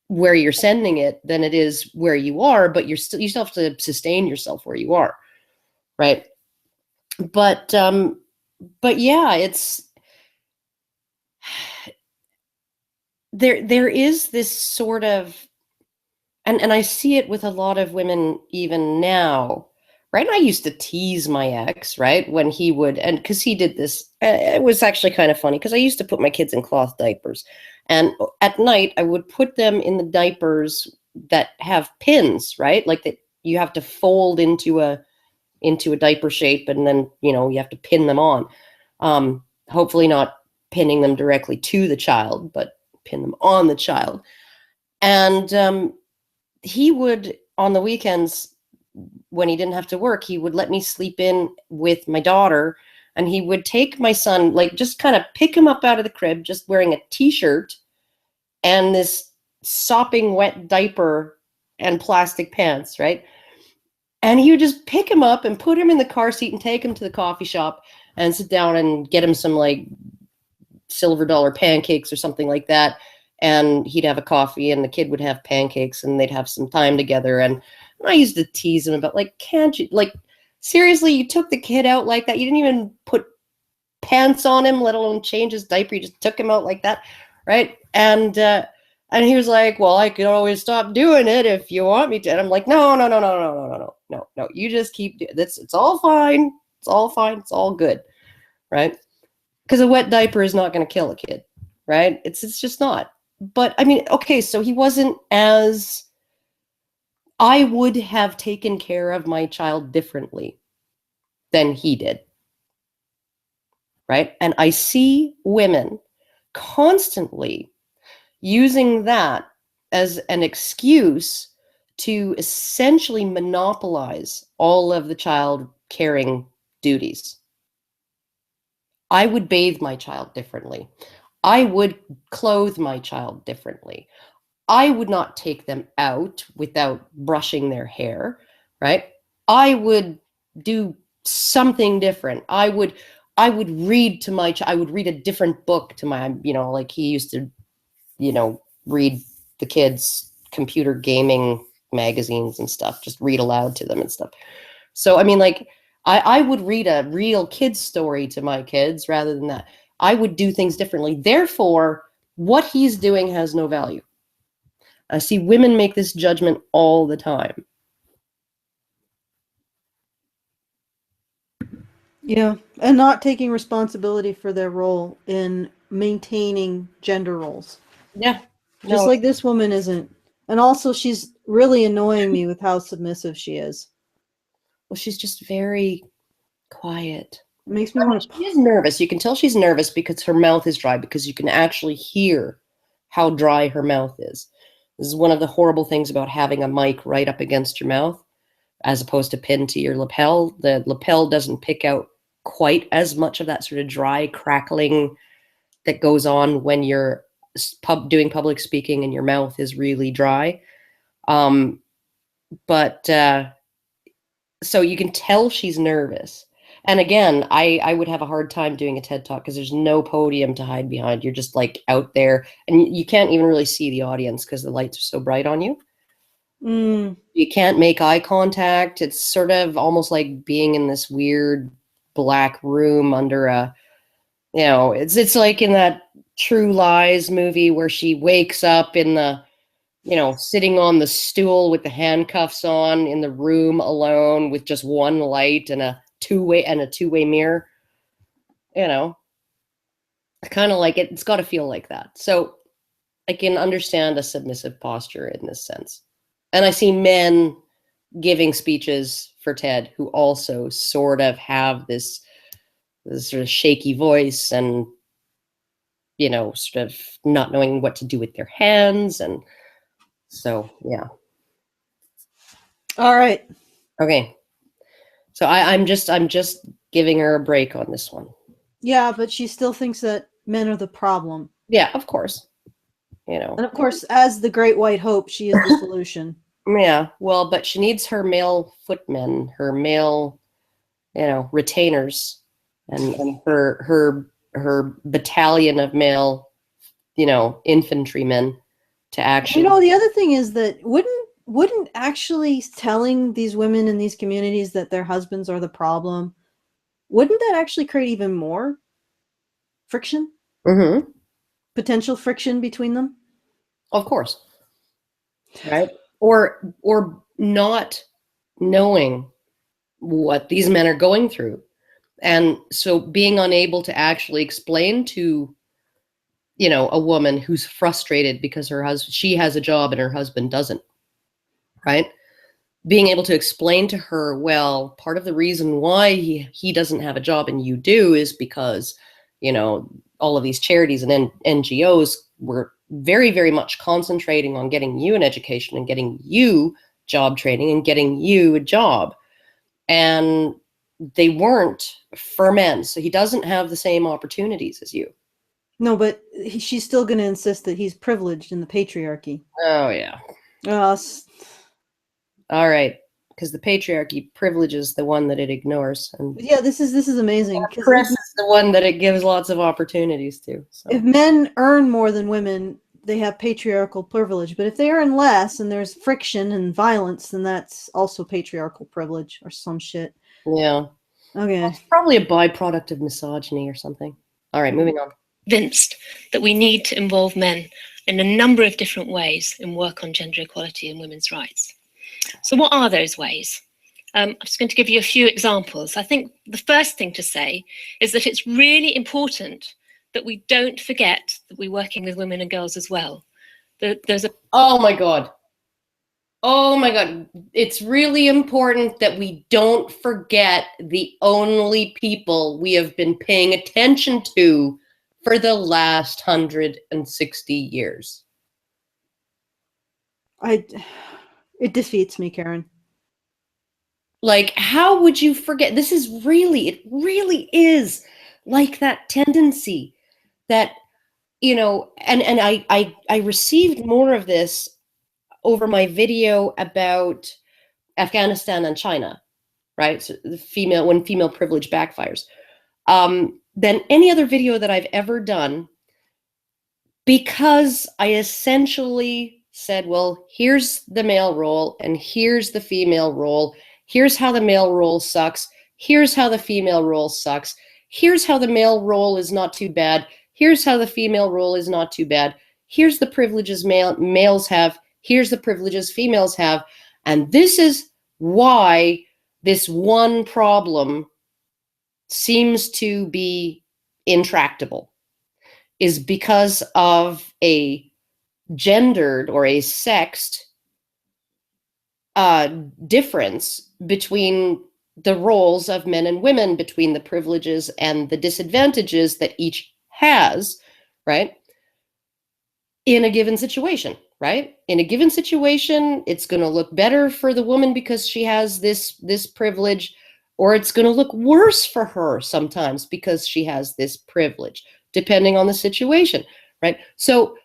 where you're sending it than it is where you are, but you still have to sustain yourself where you are, right? But yeah, it's there is this sort of, and I see it with a lot of women even now, right? And I used to tease my ex, right, when he would, and because he did this, it was actually kind of funny, because I used to put my kids in cloth diapers, and at night I would put them in the diapers that have pins, right, like that you have to fold into a diaper shape, and then you have to pin them on, hopefully not pinning them directly to the child, but pin them on the child. And he would, on the weekends when he didn't have to work, he would let me sleep in with my daughter, and he would take my son, like, just kind of pick him up out of the crib, just wearing a t-shirt and this sopping wet diaper and plastic pants, right? And he would just pick him up and put him in the car seat and take him to the coffee shop and sit down and get him some like silver dollar pancakes or something like that. And he'd have a coffee and the kid would have pancakes and they'd have some time together. And I used to tease him about like, can't you, like, seriously, you took the kid out like that? You didn't even put pants on him, let alone change his diaper. You just took him out like that, right? And he was like, well, I could always stop doing it if you want me to. And I'm like, no. You just keep doing this. It's all fine. It's all fine. It's all good, right? Because a wet diaper is not going to kill a kid, right? It's just not. But I mean, okay, so he wasn't as, I would have taken care of my child differently than he did, right? And I see women constantly using that as an excuse to essentially monopolize all of the child caring duties. I would bathe my child differently. I would clothe my child differently. I would not take them out without brushing their hair, right? I would do something different. I would read to my child. I would read a different book to my, like he used to, read the kids' computer gaming magazines and stuff, just read aloud to them and stuff. So, I mean, like, I would read a real kid's story to my kids rather than that. I would do things differently. Therefore, what he's doing has no value. I see women make this judgment all the time. Yeah, and not taking responsibility for their role in maintaining gender roles. Yeah. Just like this woman isn't. And also, she's really annoying me with how submissive she is. Well, she's just very quiet. It makes me want to... She is nervous. You can tell she's nervous because her mouth is dry, because you can actually hear how dry her mouth is. This is one of the horrible things about having a mic right up against your mouth as opposed to pinned to your lapel. The lapel doesn't pick out quite as much of that sort of dry crackling that goes on when you're doing public speaking and your mouth is really dry. So you can tell she's nervous. And again, I would have a hard time doing a TED Talk because there's no podium to hide behind. You're just like out there and you can't even really see the audience because the lights are so bright on you. You can't make eye contact. It's sort of almost like being in this weird black room under a, it's like in that True Lies movie where she wakes up in the, sitting on the stool with the handcuffs on in the room alone with just one light and a two-way mirror. Kind of like it. It's got to feel like that. So I can understand a submissive posture in this sense. And I see men giving speeches for TED who also sort of have this sort of shaky voice and, sort of not knowing what to do with their hands. And so, yeah. All right. Okay. So I'm just giving her a break on this one. Yeah, but she still thinks that men are the problem. Yeah, of course. And of course, as the great white hope, she is the solution. Yeah, well, but she needs her male footmen, her male, retainers, and her battalion of male, infantrymen to actually. The other thing is that wouldn't actually telling these women in these communities that their husbands are the problem, wouldn't that actually create even more friction? Mm-hmm. Potential friction between them? Of course. Right? Or not knowing what these men are going through. And so being unable to actually explain to, a woman who's frustrated because she has a job and her husband doesn't, right? Being able to explain to her, well, part of the reason why he doesn't have a job and you do is because, all of these charities and NGOs were very, very much concentrating on getting you an education and getting you job training and getting you a job. And they weren't for men. So he doesn't have the same opportunities as you, No, but she's still going to insist that he's privileged in the patriarchy. Oh, yeah. All right. Because the patriarchy privileges the one that it ignores. And yeah, this is amazing. Because press is the one that it gives lots of opportunities to. So. If men earn more than women, they have patriarchal privilege. But if they earn less and there's friction and violence, then that's also patriarchal privilege or some shit. Yeah. Okay. Well, it's probably a byproduct of misogyny or something. All right, moving on. Convinced that we need to involve men in a number of different ways in work on gender equality and women's rights. So what are those ways? I'm just going to give you a few examples. I think the first thing to say is that it's really important that we don't forget that we're working with women and girls as well. There's a... Oh my God. Oh my God. It's really important that we don't forget the only people we have been paying attention to for the last 160 years. It defeats me, Karen. Like, how would you forget? This is really, it really is like that tendency that, you know, and I received more of this over my video about Afghanistan and China, right? So the when female privilege backfires, than any other video that I've ever done, because I essentially said, well, here's the male role and here's the female role. Here's how the male role sucks. Here's how the female role sucks. Here's how the male role is not too bad. Here's how the female role is not too bad. Here's the privileges males have. Here's the privileges females have. And this is why this one problem seems to be intractable, is because of a gendered or a sexed difference between the roles of men and women, between the privileges and the disadvantages that each has, right? In a given situation, right? In a given situation, it's going to look better for the woman because she has this privilege, or it's going to look worse for her sometimes because she has this privilege, depending on the situation, right? So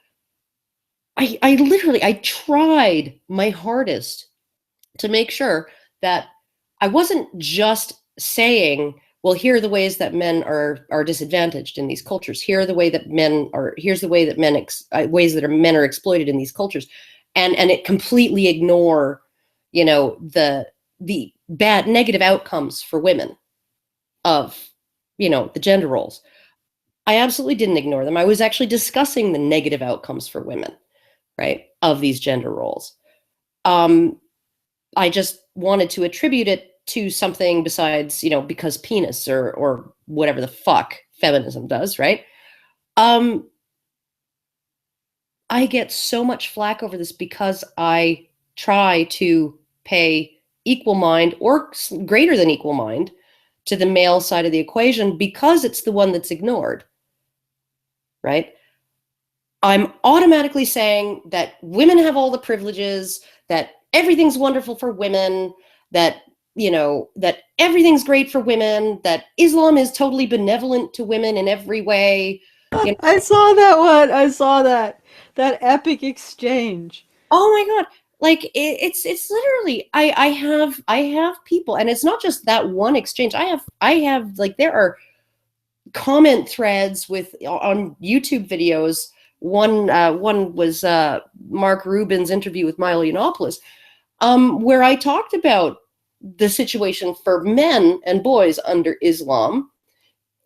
I tried my hardest to make sure that I wasn't just saying, well, here are the ways that men are disadvantaged in these cultures. Here are the way that men are. Here's the way that ways that men are exploited in these cultures, and it completely ignore, you know, the bad negative outcomes for women of, you know, the gender roles. I absolutely didn't ignore them. I was actually discussing the negative outcomes for women, right, of these gender roles. I just wanted to attribute it to something besides, you know, because penis or whatever the fuck feminism does, right? I get so much flack over this because I try to pay equal mind or greater than equal mind to the male side of the equation because it's the one that's ignored, right? I'm automatically saying that women have all the privileges, that everything's wonderful for women, that, you know, that everything's great for women, that Islam is totally benevolent to women in every way. You know? I saw that one. I saw that epic exchange. Oh my God. Like it's literally, I have people, and it's not just that one exchange. I have like, there are comment threads on YouTube videos. One was Mark Rubin's interview with Milo Yiannopoulos, where I talked about the situation for men and boys under Islam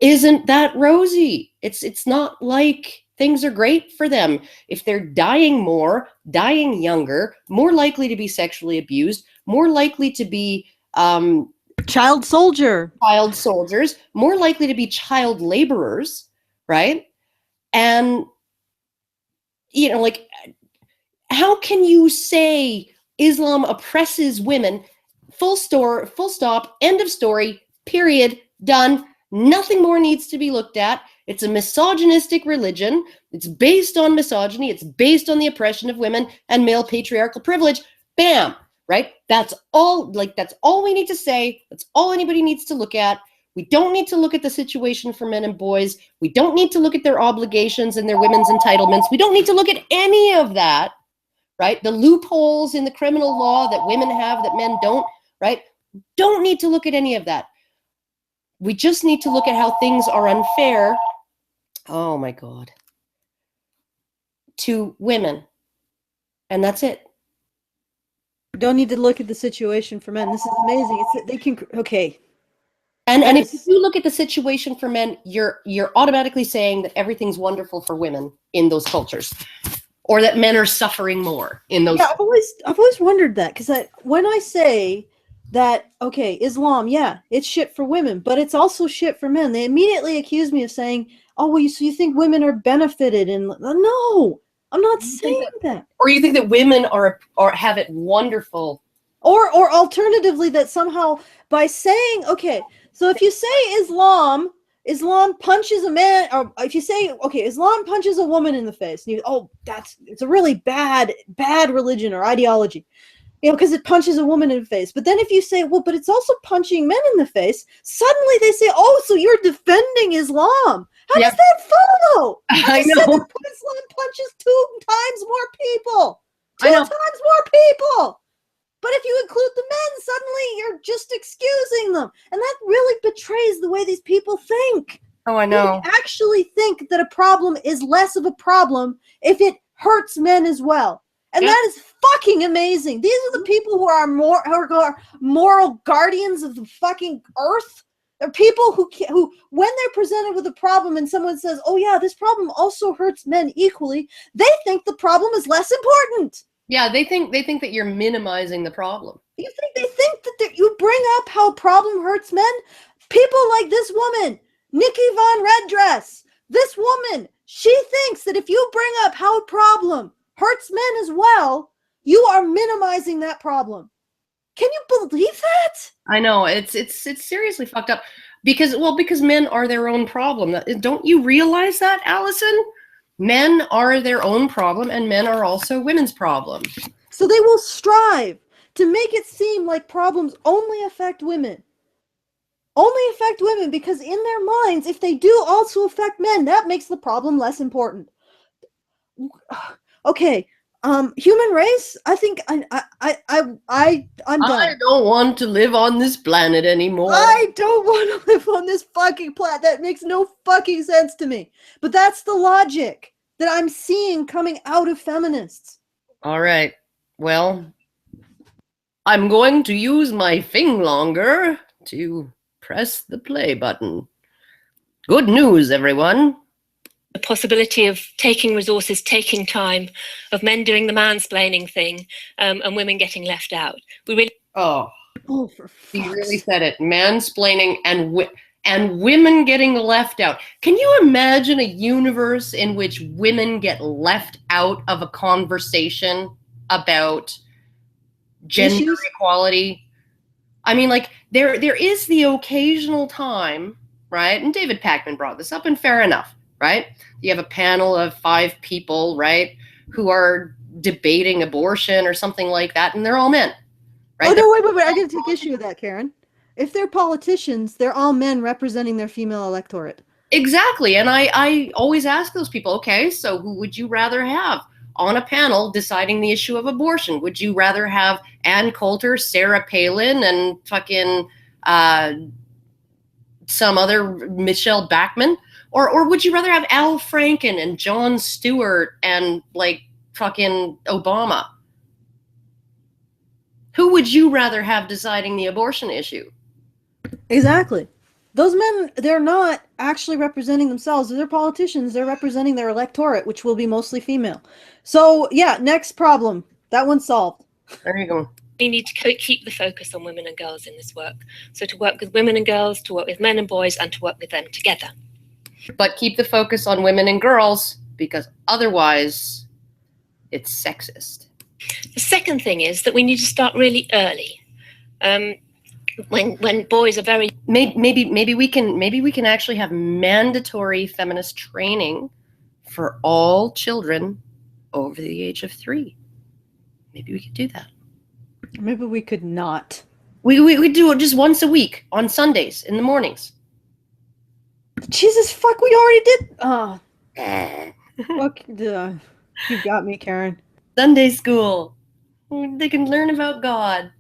isn't that rosy. It's not like things are great for them. If they're dying more, dying younger, more likely to be sexually abused, more likely to be child soldiers, more likely to be child laborers, right? And, you know, like, how can you say Islam oppresses women? Full stop, end of story, period, done. Nothing more needs to be looked at. It's a misogynistic religion. It's based on misogyny. It's based on the oppression of women and male patriarchal privilege. Bam, right? That's all we need to say. That's all anybody needs to look at. We don't need to look at the situation for men and boys. We don't need to look at their obligations and their women's entitlements. We don't need to look at any of that, right? The loopholes in the criminal law that women have that men don't, right? Don't need to look at any of that. We just need to look at how things are unfair, oh my God, to women. And that's it. Don't need to look at the situation for men. This is amazing. They can, okay. And if you look at the situation for men, you're automatically saying that everything's wonderful for women in those cultures, or that men are suffering more in those. Yeah, I've always wondered that, because when I say that, okay, Islam, yeah, it's shit for women, but it's also shit for men, they immediately accuse me of saying, oh, well, so you think women are benefited? And no, I'm not saying that. Or you think that women are have it wonderful. Or alternatively, that somehow by saying, okay, so if you say Islam punches a man, or if you say, okay, Islam punches a woman in the face, and it's a really bad religion or ideology, because it punches a woman in the face. But then if you say, well, but it's also punching men in the face, suddenly they say, oh, so you're defending Islam. How does that follow? I know. Said that Islam punches 2 times more people. 2 I know. times more people. But if you include the men, suddenly you're just excusing them. And that really betrays the way these people think. Oh, I know. They actually think that a problem is less of a problem if it hurts men as well. And that is fucking amazing. These are the people who are moral guardians of the fucking earth. They're people who, when they're presented with a problem and someone says, oh yeah, this problem also hurts men equally, they think the problem is less important. Yeah, they think that you're minimizing the problem. They think that you bring up how a problem hurts men. People like this woman, Nikki Von Reddress, this woman, she thinks that if you bring up how a problem hurts men as well, you are minimizing that problem. Can you believe that? I know, it's seriously fucked up because men are their own problem. Don't you realize that, Alison? Men are their own problem, and men are also women's problem. So they will strive to make it seem like problems only affect women. Only affect women, because in their minds, if they do also affect men, that makes the problem less important. Okay, human race, I think I'm done. I don't want to live on this planet anymore. I don't want to live on this fucking planet. That makes no fucking sense to me. But that's the logic that I'm seeing coming out of feminists. All right. Well, I'm going to use my finger to press the play button. Good news, everyone. The possibility of taking resources, taking time, of men doing the mansplaining thing, and women getting left out. We really. Oh, for he really said it. Mansplaining and women getting left out. Can you imagine a universe in which women get left out of a conversation about gender equality? I mean, like, there is the occasional time, right? And David Pakman brought this up, and fair enough, right? You have a panel of 5 people, right, who are debating abortion or something like that, and they're all men, right? Oh, no, wait. I gotta take issue with that, Karen. If they're politicians, they're all men representing their female electorate. Exactly. And I always ask those people, okay, so who would you rather have on a panel deciding the issue of abortion? Would you rather have Ann Coulter, Sarah Palin, and fucking some other Michelle Bachmann? Or would you rather have Al Franken and Jon Stewart and like fucking Obama? Who would you rather have deciding the abortion issue? Exactly. Those men, they're not actually representing themselves. They're politicians. They're representing their electorate, which will be mostly female. So, yeah, next problem. That one's solved. There you go. We need to keep the focus on women and girls in this work. So to work with women and girls, to work with men and boys, and to work with them together. But keep the focus on women and girls, because otherwise it's sexist. The second thing is that we need to start really early. When boys are very maybe we can actually have mandatory feminist training for all children over the age of 3. Maybe we could do that. Maybe we could not. We do it just once a week on Sundays in the mornings. Jesus fuck, we already did. Oh, fuck. You got me, Karen. Sunday school. They can learn about God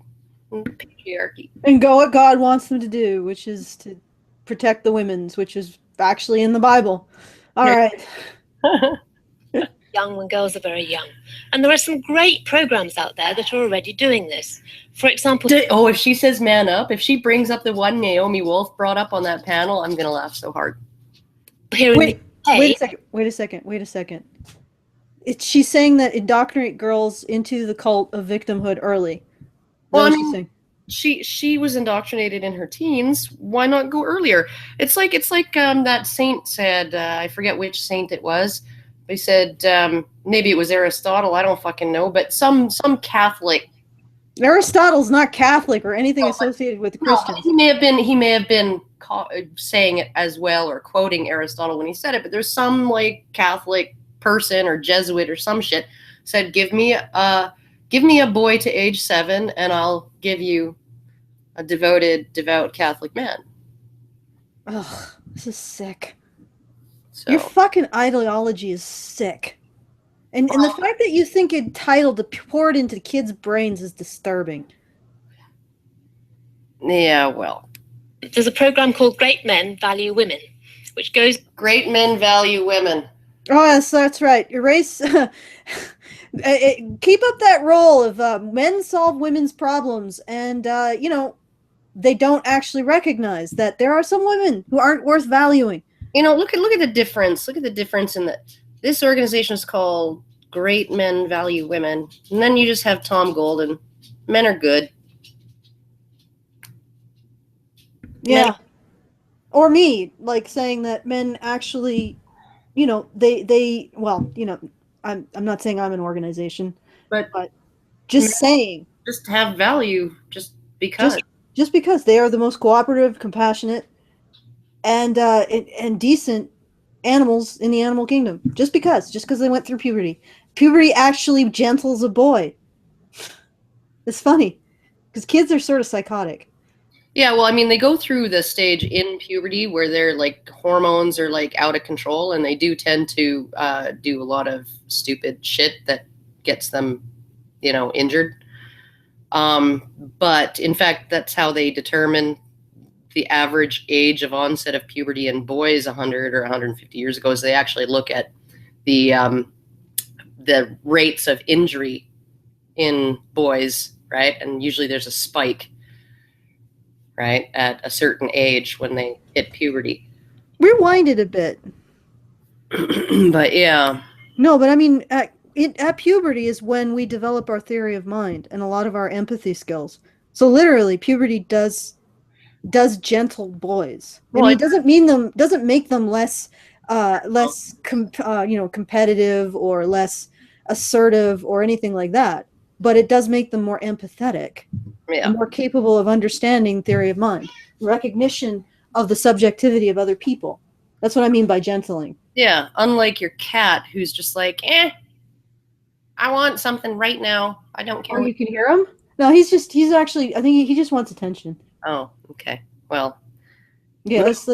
and patriarchy. And go what God wants them to do, which is to protect the women's, which is actually in the Bible. All right. Young when girls are very young. And there are some great programs out there that are already doing this. For example... if she says man up, if she brings up the one Naomi Wolf brought up on that panel, I'm going to laugh so hard. Wait a second. She's saying that indoctrinate girls into the cult of victimhood early. Well, I mean, she was indoctrinated in her teens. Why not go earlier? It's like that saint said, I forget which saint it was. They said maybe it was Aristotle. I don't fucking know, but some Catholic. Aristotle's not Catholic or anything associated with the Christians. He may have been saying it as well or quoting Aristotle when he said it. But there's some like Catholic person or Jesuit or some shit said, give me a boy to age 7 and I'll give you a devout Catholic man. Ugh, this is sick. So. Your fucking ideology is sick. And the fact that you think entitled to pour it into kids' brains is disturbing. Yeah, well. There's a program called Great Men Value Women, which goes... Great Men Value Women. Oh, yes, that's right. Erase... keep up that role of men solve women's problems and, they don't actually recognize that there are some women who aren't worth valuing. Look at the difference. Look at the difference in that. This organization is called Great Men Value Women. And then you just have Tom Golden. Men are good. Yeah. Or me, like saying that men actually, I'm not saying I'm an organization, but just saying. Just have value just because. Just because they are the most cooperative, compassionate, and decent animals in the animal kingdom. Just because they went through puberty. Puberty actually gentles a boy. It's funny because kids are sort of psychotic. Yeah, well, I mean, they go through the stage in puberty where their like hormones are like out of control, and they do tend to do a lot of stupid shit that gets them, injured. But in fact, that's how they determine the average age of onset of puberty in boys 100 or 150 years ago. Is they actually look at the rates of injury in boys, right? And usually there's a spike, right, at a certain age when they hit puberty. Rewind it a bit. But yeah. No, but I mean, at puberty is when we develop our theory of mind and a lot of our empathy skills. So literally, puberty does gentle boys. Well, I mean, doesn't make them less competitive or less assertive or anything like that. But it does make them more empathetic, and more capable of understanding theory of mind, recognition of the subjectivity of other people. That's what I mean by gentling. Yeah, unlike your cat, who's just like, I want something right now. I don't care. Oh, you can hear him? No, he's actually, I think he just wants attention. Oh, okay. Well. Yeah, let's.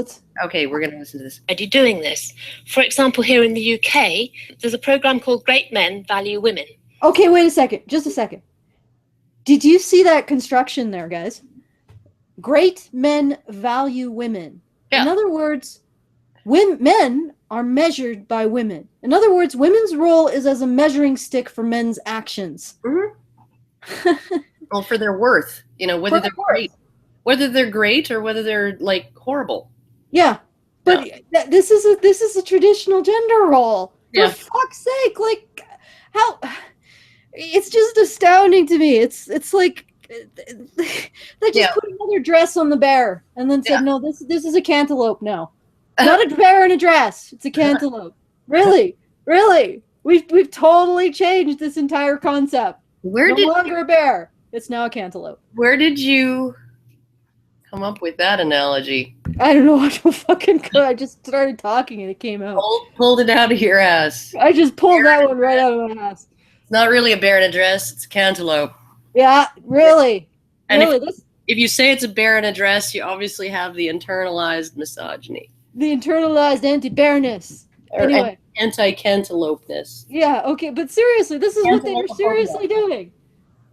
Okay, we're going to listen to this. Are you doing this? For example, here in the UK, there's a program called Great Men Value Women. Okay, wait a second. Just a second. Did you see that construction there, guys? Great men value women. Yeah. In other words, men are measured by women. In other words, women's role is as a measuring stick for men's actions. Mm-hmm. Well, for their worth, whether they're great or whether they're like horrible. Yeah, but this is a traditional gender role. For fuck's sake, like how? It's just astounding to me. It's like they just put another dress on the bear and then said, no, this is a cantaloupe now. Not a bear in a dress. It's a cantaloupe. Really? We've totally changed this entire concept. No longer a bear. It's now a cantaloupe. Where did you come up with that analogy? I don't know. I just started talking and it came out. Pulled it out of your ass. I just pulled that one right out of my ass. It's not really a bear in a dress. It's a cantaloupe. Yeah, really. And if you say it's a bear in a dress, you obviously have the internalized misogyny. The internalized anti-bearness. Anyway. Anti-cantaloupeness. Yeah, okay, but seriously, this is what they are seriously doing.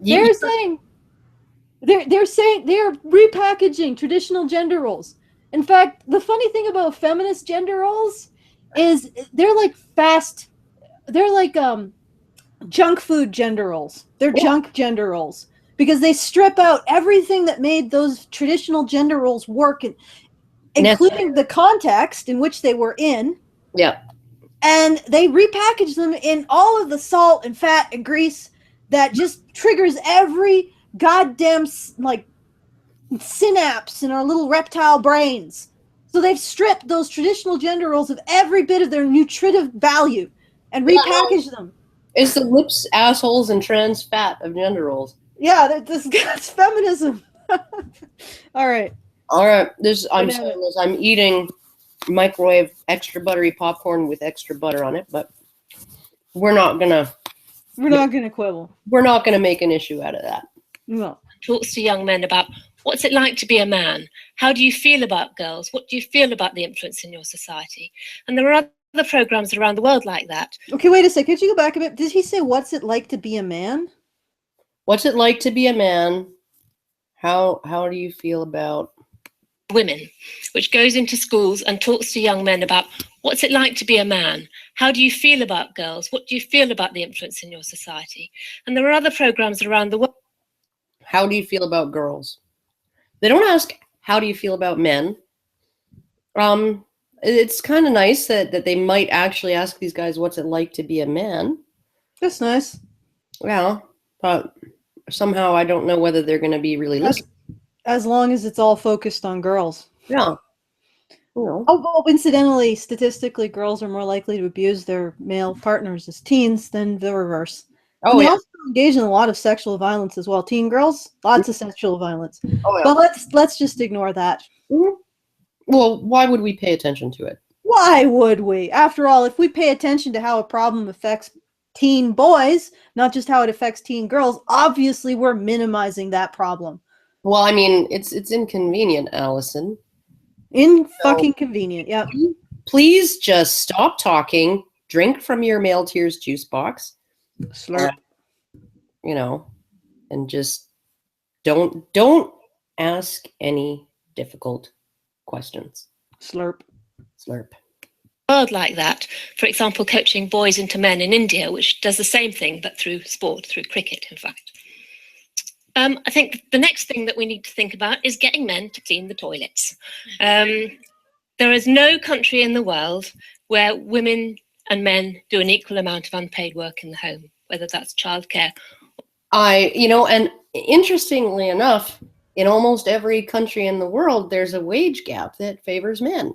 They're saying they're repackaging traditional gender roles. In fact, the funny thing about feminist gender roles is they're like junk food gender roles. They're junk gender roles because they strip out everything that made those traditional gender roles work, including the context in which they were in. Yeah. And they repackage them in all of the salt and fat and grease that just triggers every goddamn like synapse in our little reptile brains. So they've stripped those traditional gender roles of every bit of their nutritive value and repackaged them. It's the lips, assholes, and trans fat of gender roles. Yeah, that's feminism. All right. I'm saying this. I'm eating microwave extra buttery popcorn with extra butter on it, but we're not gonna quibble. We're not gonna make an issue out of that. No. Talks to young men about what's it like to be a man? How do you feel about girls? What do you feel about the influence in your society? And there are other programs around the world like that. Okay, wait a sec. Could you go back a bit? Did he say what's it like to be a man? What's it like to be a man? How do you feel about women, which goes into schools and talks to young men about what's it like to be a man? How do you feel about girls? What do you feel about the influence in your society? And there are other programs around the world. How do you feel about girls? They don't ask, how do you feel about men? It's kind of nice that they might actually ask these guys, what's it like to be a man? That's nice. Yeah, but somehow I don't know whether they're going to be really listening. As long as it's all focused on girls. Yeah. Oh, well, incidentally, statistically, girls are more likely to abuse their male partners as teens than the reverse. Oh, they also engage in a lot of sexual violence as well. Teen girls, lots of sexual violence. Oh, yeah. But let's just ignore that. Mm-hmm. Well, why would we pay attention to it? Why would we? After all, if we pay attention to how a problem affects teen boys, not just how it affects teen girls, obviously we're minimizing that problem. Well, I mean, it's inconvenient, Alison. Fucking convenient, yeah. Please just stop talking, drink from your male tears juice box. Slurp. And just don't ask any difficult questions. Slurp. World like that. For example, coaching boys into men in India, which does the same thing, but through sport, through cricket, in fact. I think the next thing that we need to think about is getting men to clean the toilets. There is no country in the world where women and men do an equal amount of unpaid work in the home, whether that's childcare. And interestingly enough, in almost every country in the world, there's a wage gap that favors men.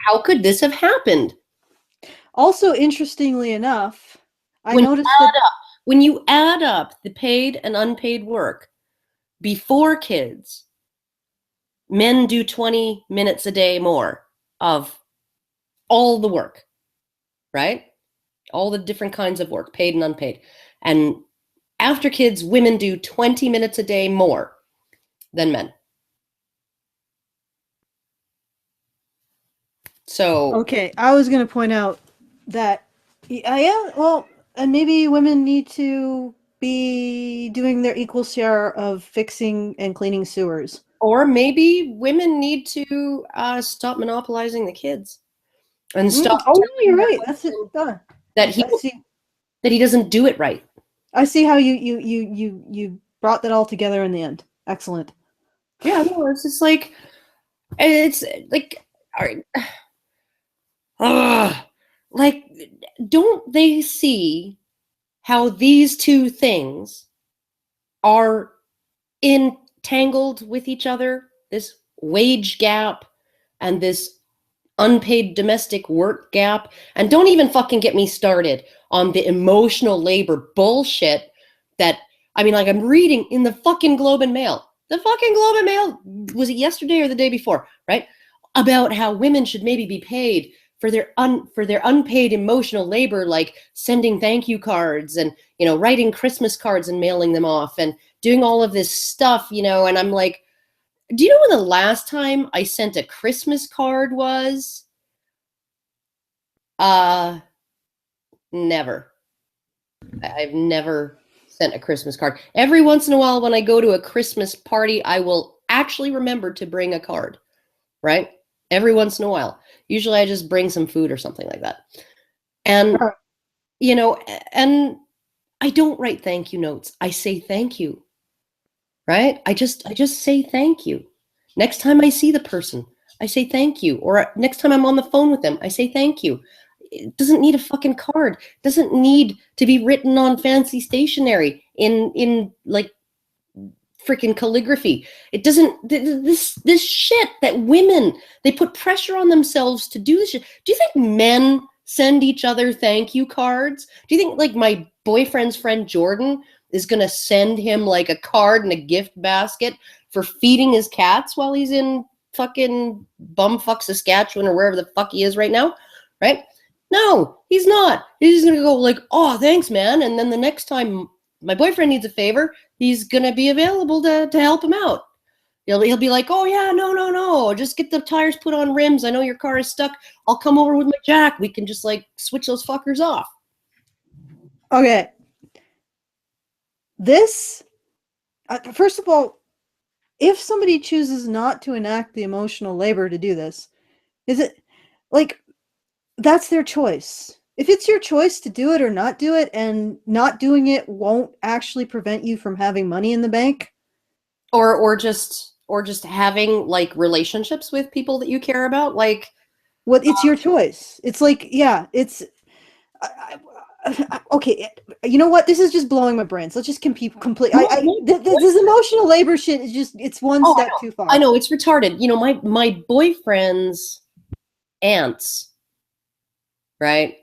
How could this have happened? Also, interestingly enough, when you add up the paid and unpaid work before kids, men do 20 minutes a day more of all the work, right? All the different kinds of work, paid and unpaid. And after kids, women do 20 minutes a day more than men. So okay, I was going to point out that and maybe women need to be doing their equal share of fixing and cleaning sewers. Or maybe women need to stop monopolizing the kids and stop. Oh, you're right. That's it. That he doesn't do it right. I see how you brought that all together in the end. Excellent. Yeah, no, it's like, all right. Like, don't they see how these two things are entangled with each other? This wage gap and this unpaid domestic work gap. And don't even fucking get me started on the emotional labor bullshit that, I'm reading in the fucking Globe and Mail. The fucking Globe and Mail, was it yesterday or the day before, right? About how women should maybe be paid for their unpaid emotional labor, like sending thank you cards and, writing Christmas cards and mailing them off and doing all of this stuff, and I'm like, Do you know when the last time I sent a Christmas card was? Never. I've never sent a Christmas card. Every once in a while when I go to a Christmas party, I will actually remember to bring a card, right? Every once in a while. Usually I just bring some food or something like that. And, you know, and I don't write thank you notes. I say thank you, right? I just say thank you. Next time I see the person, I say thank you. Or next time I'm on the phone with them, I say thank you. It doesn't need a fucking card. It doesn't need to be written on fancy stationery in like freaking calligraphy. It doesn't, this shit that women, they put pressure on themselves to do this shit. Do you think men send each other thank you cards? Do you think like my boyfriend's friend Jordan is going to send him like a card and a gift basket for feeding his cats while he's in fucking bumfuck Saskatchewan or wherever the fuck he is right now, right? No, he's not. He's going to go like, oh, thanks, man. And then the next time my boyfriend needs a favor, he's going to be available to help him out. He'll be like, oh, yeah, no. Just get the tires put on rims. I know your car is stuck. I'll come over with my jack. We can just like switch those fuckers off. Okay. This, first of all, if somebody chooses not to enact the emotional labor to do this, is it like, that's their choice. If it's your choice to do it or not do it, and not doing it won't actually prevent you from having money in the bank, or just having like relationships with people that you care about, like what, it's your choice. It's like, yeah, it's okay. You know what? This is just blowing my brains. Let's just compete complete. This emotional labor shit is just, it's one step too far. I know, it's retarded. You know, my boyfriend's aunts, right,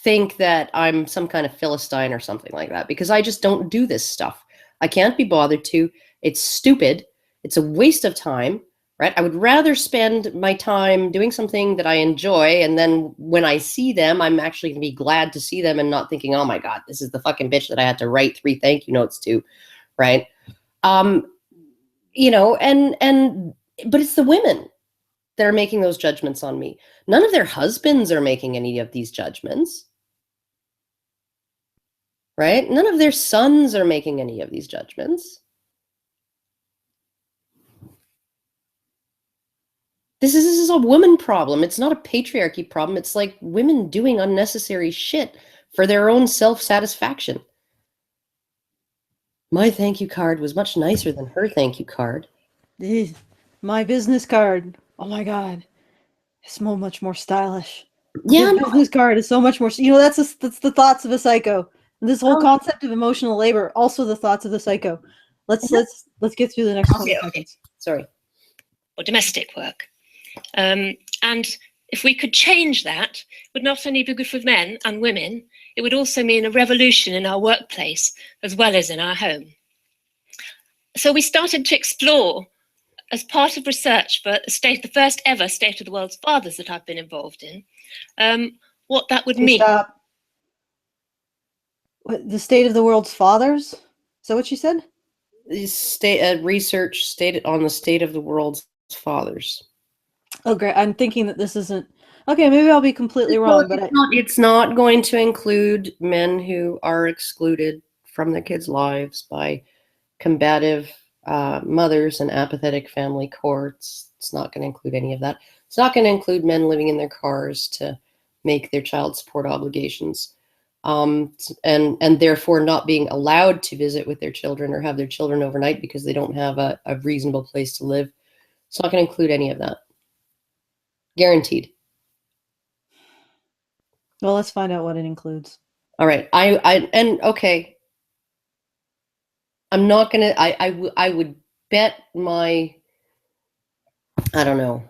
think that I'm some kind of Philistine or something like that because I just don't do this stuff. I can't be bothered to. It's stupid. It's a waste of time, right? I would rather spend my time doing something that I enjoy, and then when I see them, I'm actually going to be glad to see them and not thinking, oh my God, this is the fucking bitch that I had to write 3 thank you notes to, right? You know, but it's the women that are making those judgments on me. None of their husbands are making any of these judgments, right? None of their sons are making any of these judgments. This is a woman problem. It's not a patriarchy problem. It's like women doing unnecessary shit for their own self-satisfaction. My thank you card was much nicer than her thank you card. My business card. Oh my God. It's so much more stylish. Yeah, His business card is so much more. You know, that's the thoughts of a psycho. And this whole concept of emotional labor, also the thoughts of the psycho. Let's get through the next 20 seconds. Sorry. Or domestic work. And if we could change that, it would not only be good for men and women, it would also mean a revolution in our workplace as well as in our home. So we started to explore, as part of research for the first ever State of the World's Fathers that I've been involved in, what that would mean. Stop. What, the State of the World's Fathers? Is that what you said? Research stated on the State of the World's Fathers. Oh, great. I'm thinking that this isn't... Okay, maybe I'll be completely wrong, but it's not going to include men who are excluded from their kids' lives by combative mothers and apathetic family courts. It's not going to include any of that. It's not going to include men living in their cars to make their child support obligations, and therefore not being allowed to visit with their children or have their children overnight because they don't have a reasonable place to live. It's not going to include any of that. Guaranteed. Well, let's find out what it includes. All right. Okay. I'm not gonna. I would bet my. I don't know.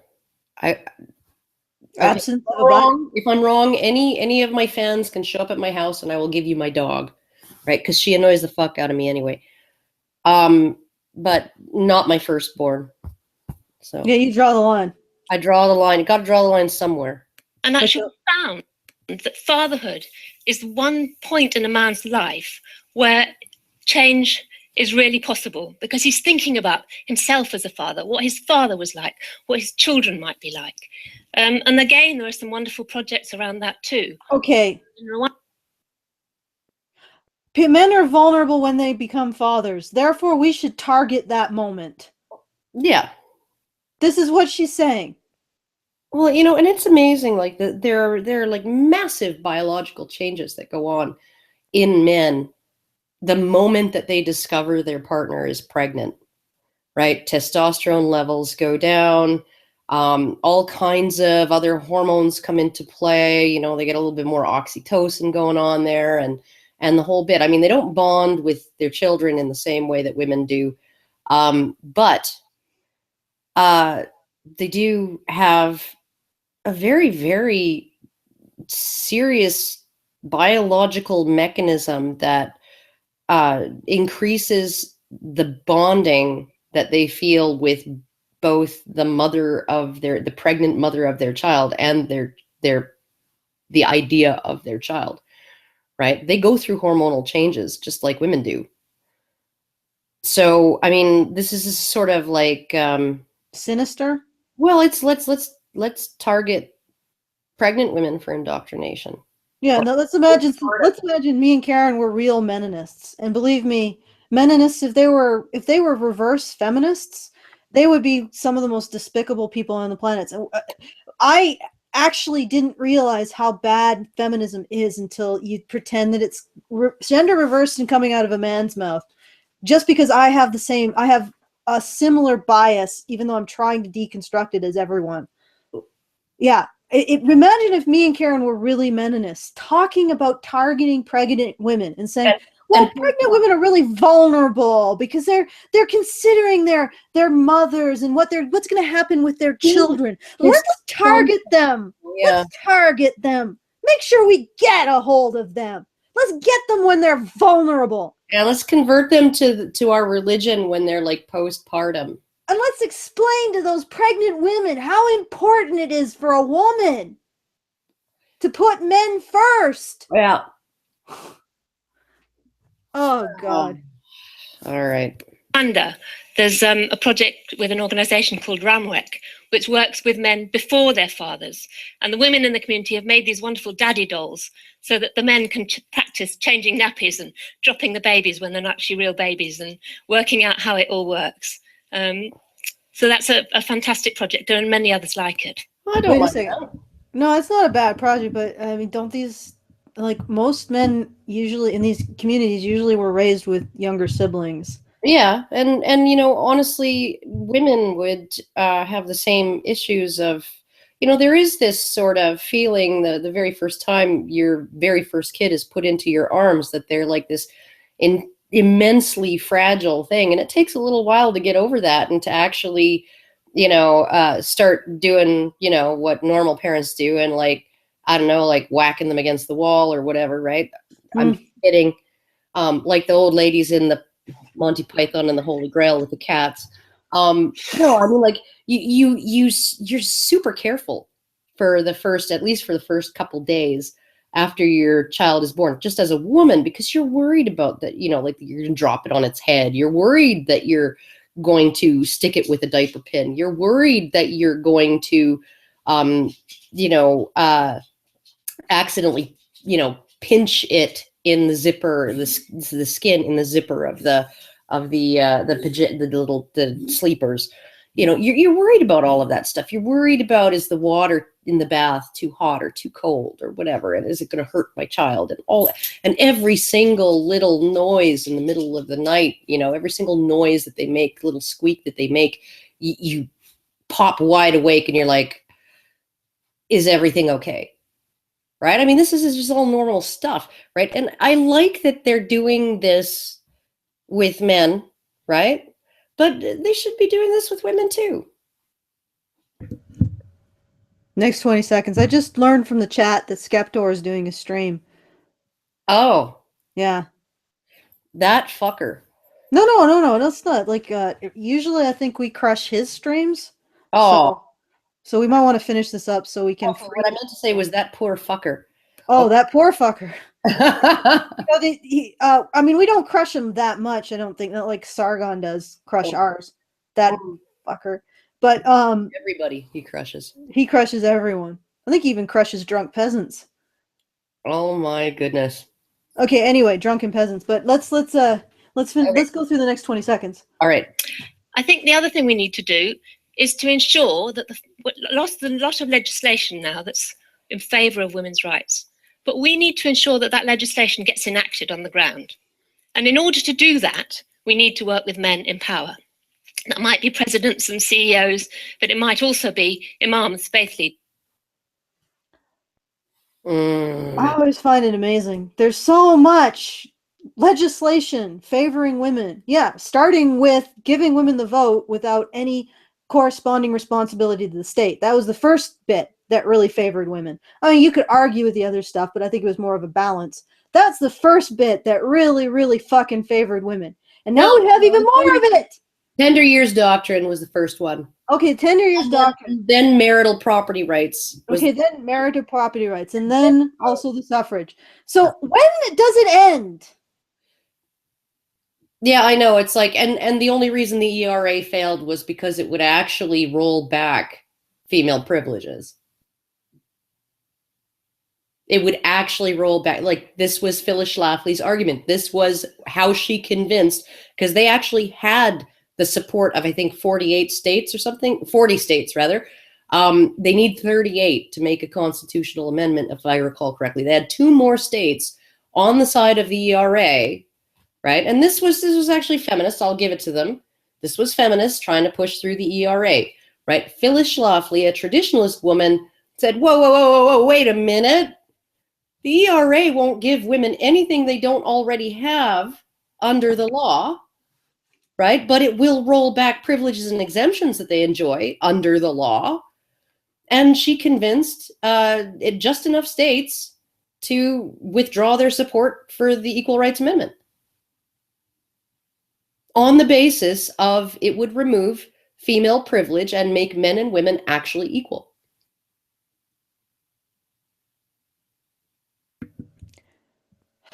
Absent if I'm wrong, if I'm wrong, any of my fans can show up at my house and I will give you my dog, right? Because she annoys the fuck out of me anyway. But not my firstborn. So yeah, you draw the line. I draw the line. You got to draw the line somewhere. And actually found that fatherhood is the one point in a man's life where change is really possible, because he's thinking about himself as a father, what his father was like, what his children might be like. And again, there are some wonderful projects around that too. Okay. Men are vulnerable when they become fathers. Therefore, we should target that moment. Yeah. This is what she's saying. Well, and it's amazing, like there are like massive biological changes that go on in men the moment that they discover their partner is pregnant, right? Testosterone levels go down, all kinds of other hormones come into play. They get a little bit more oxytocin going on there, and the whole bit. I mean, they don't bond with their children in the same way that women do, but they do have a very, very serious biological mechanism that increases the bonding that they feel with both the pregnant mother of their child and the idea of their child, right? They go through hormonal changes just like women do. So, I mean, this is sort of like sinister. Well, let's target pregnant women for indoctrination. Yeah, no, let's imagine me and Karen were real Menonists. And believe me, Menonists, if they were reverse feminists, they would be some of the most despicable people on the planet. So, I actually didn't realize how bad feminism is until you pretend that it's gender reversed and coming out of a man's mouth. Just because I have a similar bias, even though I'm trying to deconstruct it as everyone. Yeah. Imagine if me and Karen were really Menonists talking about targeting pregnant women and saying, pregnant women are really vulnerable because they're considering their mothers and what's going to happen with their children. Let's target them. Yeah. Let's target them. Make sure we get a hold of them. Let's get them when they're vulnerable. Yeah, let's convert them to our religion when they're like postpartum. And let's explain to those pregnant women how important it is for a woman to put men first. Yeah. Oh, God. All right. There's a project with an organization called Rantzerker, which works with men before their fathers. And the women in the community have made these wonderful daddy dolls so that the men can practice changing nappies and dropping the babies when they're not actually real babies and working out how it all works. So that's a fantastic project. There are many others like it. I don't like that. No, it's not a bad project, but I mean, don't these, like most men usually in these communities usually were raised with younger siblings. Yeah, and honestly, women would have the same issues of, there is this sort of feeling the very first time your very first kid is put into your arms that they're like this immensely fragile thing, and it takes a little while to get over that and to actually, start doing, what normal parents do and like, I don't know, like whacking them against the wall or whatever, right? I'm kidding. Like the old ladies in the Monty Python and the Holy Grail with the cats. No, I mean, like you're super careful for at least for the first couple days after your child is born, just as a woman, because you're worried about that, like you're going to drop it on its head. You're worried that you're going to stick it with a diaper pin. You're worried that you're going to, accidentally, pinch it in the zipper, the skin in the zipper of the sleepers. You're worried about all of that stuff. You're worried about, is the water in the bath too hot or too cold or whatever, and is it going to hurt my child, and all that. And every single little noise in the middle of the night, every single noise that they make, little squeak that they make, you pop wide awake and you're like, is everything okay? Right? I mean, this is just all normal stuff, right? And I like that they're doing this with men, right? But they should be doing this with women too. Next 20 seconds. I just learned from the chat that Skeptor is doing a stream. Oh. Yeah. That fucker. No, that's not. Like, usually I think we crush his streams. Oh. So we might want to finish this up so we can... What I meant to say was that poor fucker. Oh, that poor fucker. I mean, we don't crush him that much. I don't think, not like Sargon does crush ours. That fucker. But everybody he crushes. He crushes everyone. I think he even crushes drunk peasants. Oh my goodness. Okay, anyway, drunken peasants. But let's go through the next 20 seconds. All right. I think the other thing we need to do is to ensure that there's a lot of legislation now that's in favour of women's rights. But we need to ensure that that legislation gets enacted on the ground. And in order to do that, we need to work with men in power. That might be presidents and CEOs, but it might also be imams, faith leaders. I always find it amazing. There's so much legislation favoring women. Yeah, starting with giving women the vote without any corresponding responsibility to the state. That was the first bit that really favored women. I mean, you could argue with the other stuff, but I think it was more of a balance. That's the first bit that really, really fucking favored women. And now we have even more of it. Tender years doctrine was the first one. Okay, tender years doctrine. Then marital property rights. Okay, then marital property rights. And then also the suffrage. So when does it end? Yeah, I know. It's like, and the only reason the ERA failed was because it would actually roll back female privileges. It would actually roll back. Like, this was Phyllis Schlafly's argument. This was how she convinced, because they actually had the support of, I think, 48 states or something, 40 states rather. They need 38 to make a constitutional amendment, if I recall correctly. They had 2 more states on the side of the ERA, right? And this was actually feminists. I'll give it to them. This was feminists trying to push through the ERA, right? Phyllis Schlafly, a traditionalist woman, said, whoa, wait a minute. The ERA won't give women anything they don't already have under the law, right? But it will roll back privileges and exemptions that they enjoy under the law. And she convinced just enough states to withdraw their support for the Equal Rights Amendment on the basis of it would remove female privilege and make men and women actually equal.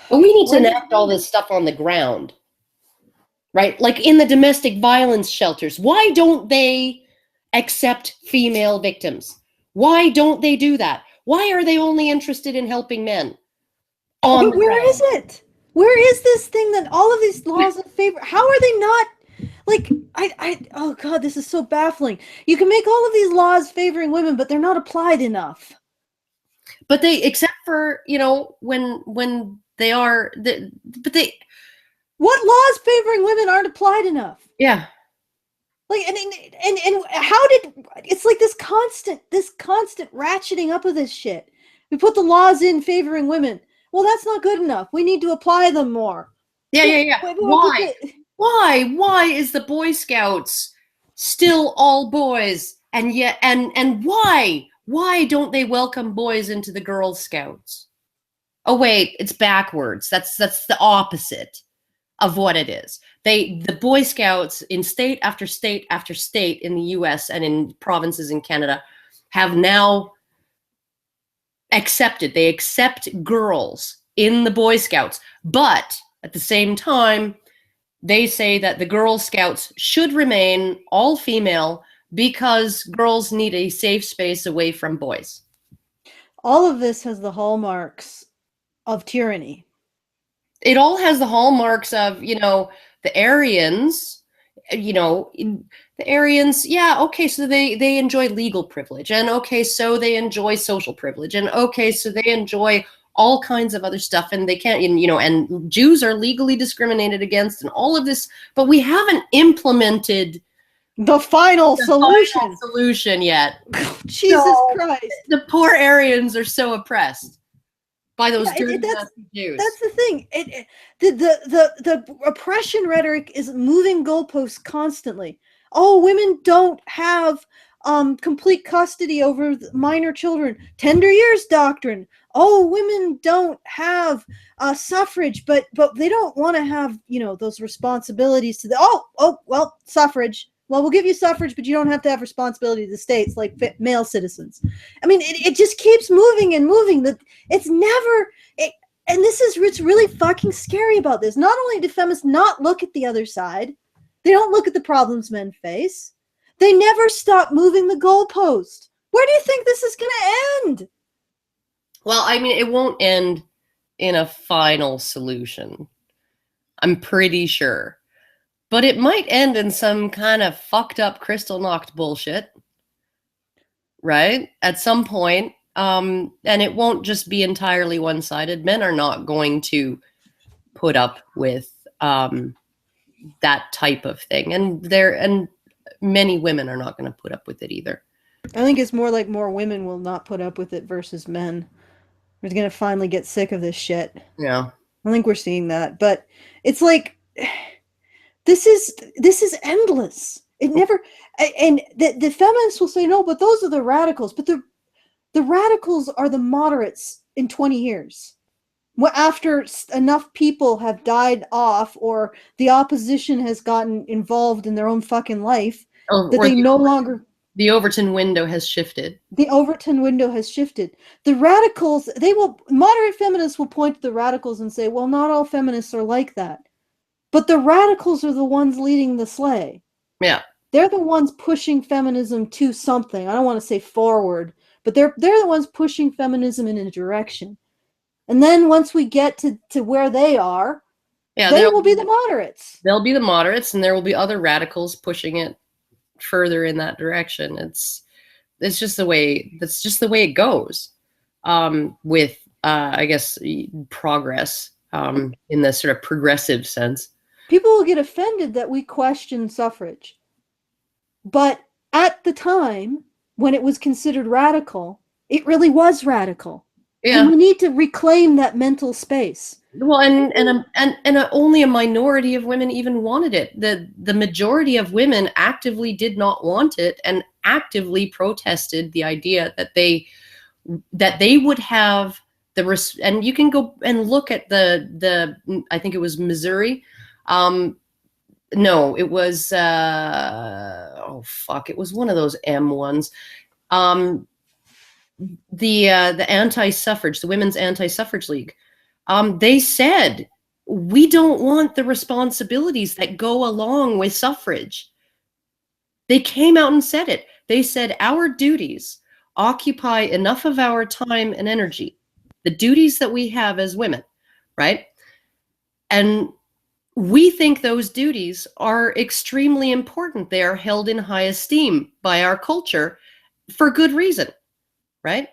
But we need to enact all this stuff on the ground, right? Like in the domestic violence shelters. Why don't they accept female victims? Why don't they do that? Why are they only interested in helping men? But where is it? Where is this thing that all of these laws in favor? How are they not? Like, oh God, this is so baffling. You can make all of these laws favoring women, but they're not applied enough. But they, except for, when they are, what laws favoring women aren't applied enough? Yeah. Like, and how did, it's like this constant ratcheting up of this shit. We put the laws in favoring women. Well, that's not good enough. We need to apply them more. Yeah. Why is the Boy Scouts still all boys? And yet, and why don't they welcome boys into the Girl Scouts? Oh wait, it's backwards. That's the opposite of what it is. The Boy Scouts in state after state after state in the US and in provinces in Canada have now they accept girls in the Boy Scouts, but at the same time, they say that the Girl Scouts should remain all female because girls need a safe space away from boys. All of this has the hallmarks of tyranny. It all has the hallmarks of, the Aryans, yeah, okay, so they enjoy legal privilege, and okay, so they enjoy social privilege, and okay, so they enjoy all kinds of other stuff, and they can't, and Jews are legally discriminated against, and all of this, but we haven't implemented the final solution yet. Jesus Christ. The poor Aryans are so oppressed by those dirty Jews. That's the thing. The oppression rhetoric is moving goalposts constantly. Oh, women don't have complete custody over minor children. Tender years doctrine. Oh, women don't have suffrage, but they don't want to have those responsibilities to the suffrage. Well, we'll give you suffrage, but you don't have to have responsibility to the states like male citizens. I mean, it just keeps moving and moving. It's never And this is what's really fucking scary about this. Not only do feminists not look at the other side, they don't look at the problems men face. They never stop moving the goalpost. Where do you think this is going to end? Well, I mean, it won't end in a final solution. I'm pretty sure. But it might end in some kind of fucked up crystal knocked bullshit. Right? At some point. And it won't just be entirely one-sided. Men are not going to put up with that type of thing. And many women are not going to put up with it either. I think it's more like more women will not put up with it versus men. We're going to finally get sick of this shit. Yeah. I think we're seeing that. But it's like, this is endless. It never, and the feminists will say, no, but those are the radicals. But the radicals are the moderates in 20 years. After enough people have died off or the opposition has gotten involved in their own fucking life that they no longer... The Overton window has shifted. The Overton window has shifted. The radicals, moderate feminists will point to the radicals and say, well, not all feminists are like that. But the radicals are the ones leading the sleigh. Yeah. They're the ones pushing feminism to something. I don't want to say forward, but they're the ones pushing feminism in a direction. And then once we get to where they are, they will be the moderates. They'll be the moderates, and there will be other radicals pushing it further in that direction. It's just the way it goes with I guess progress in the sort of progressive sense. People will get offended that we question suffrage. But at the time when it was considered radical, it really was radical. Yeah. And we need to reclaim that mental space. Well, and only a minority of women even wanted it. The majority of women actively did not want it and actively protested the idea that they would have and you can go and look at the I think it was Missouri. No, it was it was one of those M ones. The anti-suffrage, the Women's Anti-Suffrage League, they said, we don't want the responsibilities that go along with suffrage. They came out and said it. They said, our duties occupy enough of our time and energy, the duties that we have as women, right? And we think those duties are extremely important. They are held in high esteem by our culture for good reason. Right?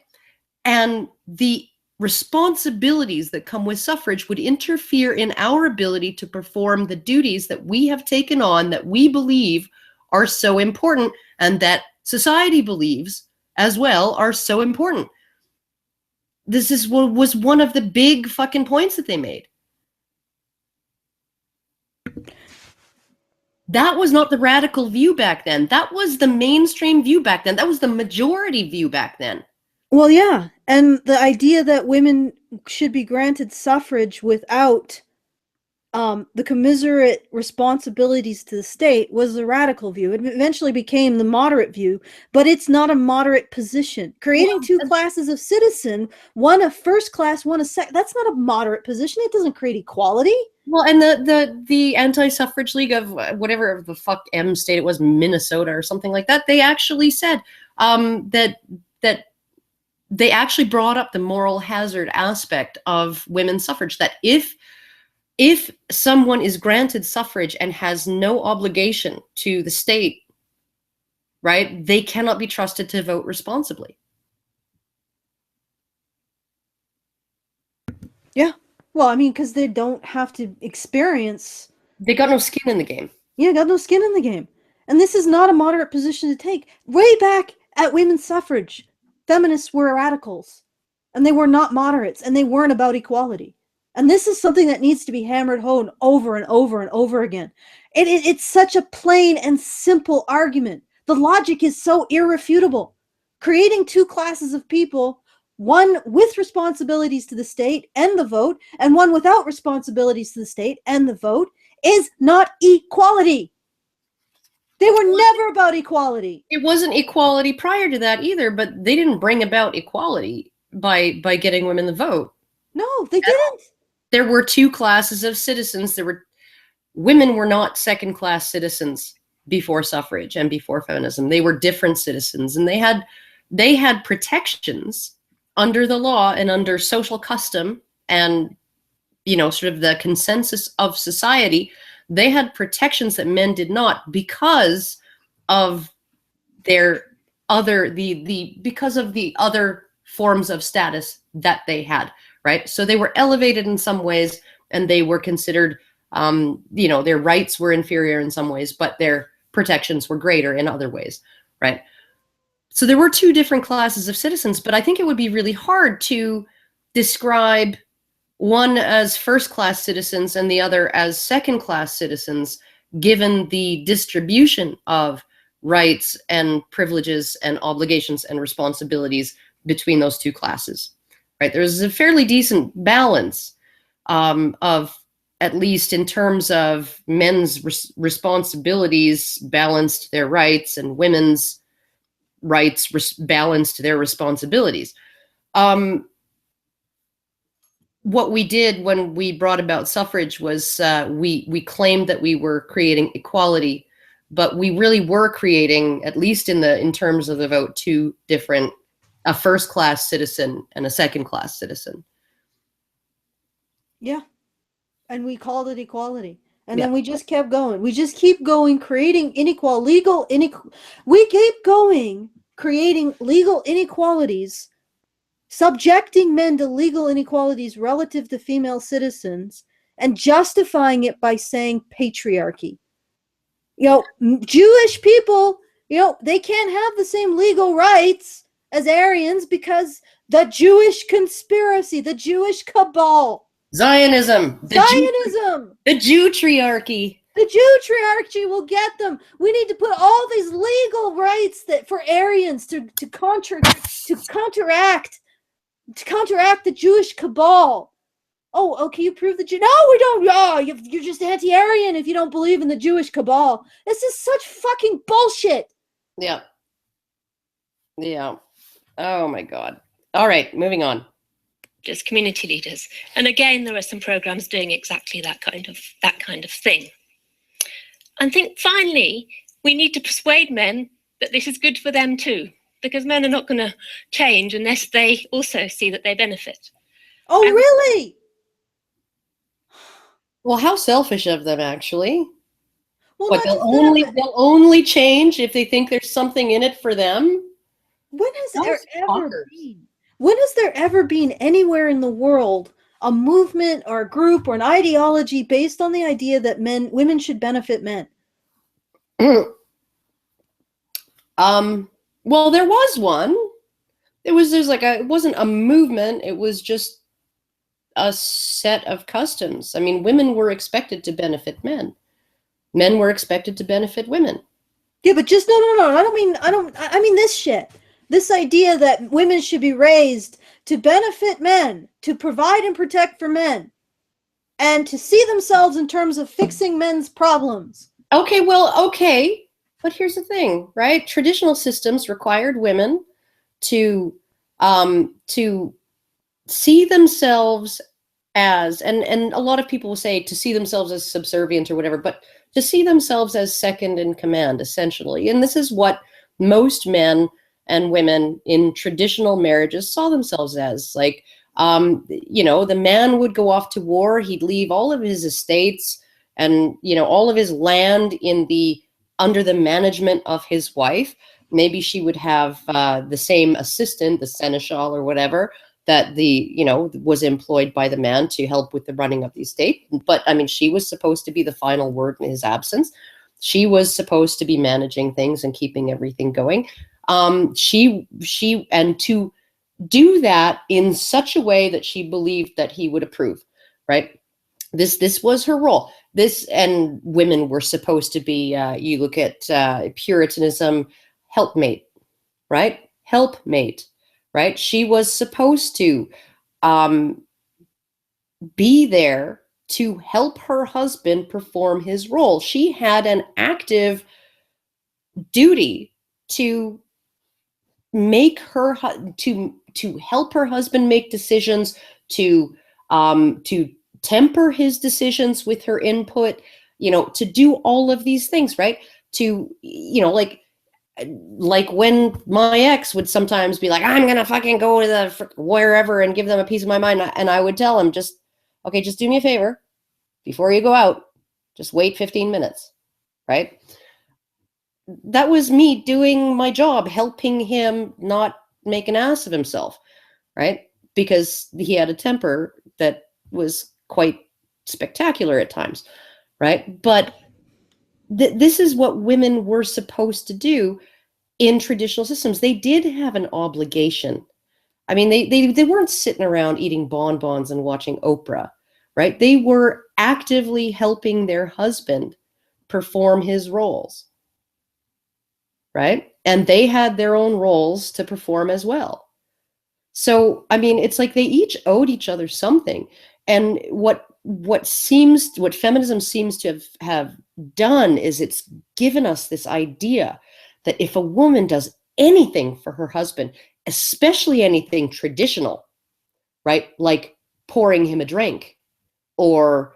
And the responsibilities that come with suffrage would interfere in our ability to perform the duties that we have taken on that we believe are so important and that society believes as well are so important. This was one of the big fucking points that they made. That was not the radical view back then. That was the mainstream view back then. That was the majority view back then. Well, yeah. And the idea that women should be granted suffrage without the commiserate responsibilities to the state was the radical view. It eventually became the moderate view, but it's not a moderate position. Creating two classes of citizen, one a first class, one a second, that's not a moderate position. It doesn't create equality. Well, and the Anti-Suffrage League of whatever the fuck M state it was, Minnesota or something like that, they actually said that they actually brought up the moral hazard aspect of women's suffrage, that if someone is granted suffrage and has no obligation to the state, right, they cannot be trusted to vote responsibly. Yeah. Well, I mean, because they don't have to experience... They got no skin in the game. Yeah, got no skin in the game. And this is not a moderate position to take. Way back at women's suffrage, feminists were radicals. And they were not moderates. And they weren't about equality. And this is something that needs to be hammered home over and over and over again. It's such a plain and simple argument. The logic is so irrefutable. Creating two classes of people, one with responsibilities to the state and the vote, and one without responsibilities to the state and the vote, is not equality. They were never about equality. It wasn't equality prior to that either, but they didn't bring about equality by getting women the vote. No, they didn't. There were two classes of citizens. Women were not second-class citizens before suffrage and before feminism. They were different citizens, and they had protections under the law and under social custom and, sort of the consensus of society. They had protections that men did not because of because of the other forms of status that they had, right? So they were elevated in some ways, and they were considered, their rights were inferior in some ways, but their protections were greater in other ways, right? So there were two different classes of citizens, but I think it would be really hard to describe one as first-class citizens and the other as second-class citizens, given the distribution of rights and privileges and obligations and responsibilities between those two classes, right? There's a fairly decent balance of, at least in terms of men's responsibilities, balanced their rights, and women's rights balanced their responsibilities. What we did when we brought about suffrage was we claimed that we were creating equality, but we really were creating, at least in terms of the vote, two different, a first-class citizen and a second-class citizen. Yeah. And we called it equality. And then we just kept going. We just keep going, creating we keep going, creating legal inequalities, subjecting men to legal inequalities relative to female citizens, and justifying it by saying patriarchy. Jewish people, they can't have the same legal rights as Aryans because the Jewish conspiracy, the Jewish cabal, Zionism. The Jew-triarchy. The Jew-triarchy will get them. We need to put all these legal rights that for Aryans to counteract the Jewish cabal. Oh, can you prove the Jew? No, we don't. Oh, you're just anti-Aryan if you don't believe in the Jewish cabal. This is such fucking bullshit. Yeah. Oh my God. All right, moving on. Just community leaders, and again, there are some programs doing exactly that kind of thing. I think finally, we need to persuade men that this is good for them too, because men are not going to change unless they also see that they benefit. Oh, really? Well, how selfish of them, actually. Well, but they'll only change if they think there's something in it for them. When has there ever been anywhere in the world a movement or a group or an ideology based on the idea that women should benefit men? Well, there was one. It wasn't a movement. It was just a set of customs. I mean, women were expected to benefit men. Men were expected to benefit women. Yeah, but just no. I mean this shit. This idea that women should be raised to benefit men, to provide and protect for men, and to see themselves in terms of fixing men's problems. Okay. But here's the thing, right? Traditional systems required women to see themselves as, and a lot of people will say to see themselves as subservient or whatever, but to see themselves as second in command, essentially. And this is what most men and women in traditional marriages saw themselves as. Like, the man would go off to war. He'd leave all of his estates and, all of his land under the management of his wife. Maybe she would have the same assistant, the seneschal or whatever, that was employed by the man to help with the running of the estate. But I mean, she was supposed to be the final word in his absence. She was supposed to be managing things and keeping everything going. And to do that in such a way that she believed that he would approve, right? This was her role. And women were supposed to be, you look at Puritanism, helpmate, right? Helpmate, right? She was supposed to be there to help her husband perform his role. She had an active duty to make to help her husband make decisions, to to temper his decisions with her input, to do all of these things, right? To, like when my ex would sometimes be like, I'm gonna fucking go to the wherever and give them a piece of my mind, and I would tell him, just do me a favor before you go out, just wait 15 minutes, right? That was me doing my job, helping him not make an ass of himself, right? Because he had a temper that was quite spectacular at times, right? But this is what women were supposed to do in traditional systems. They did have an obligation. I mean, they weren't sitting around eating bonbons and watching Oprah, right? They were actively helping their husband perform his roles, right? And they had their own roles to perform as well. So, I mean, it's like they each owed each other something. And what feminism seems to have done is it's given us this idea that if a woman does anything for her husband, especially anything traditional, right? Like pouring him a drink or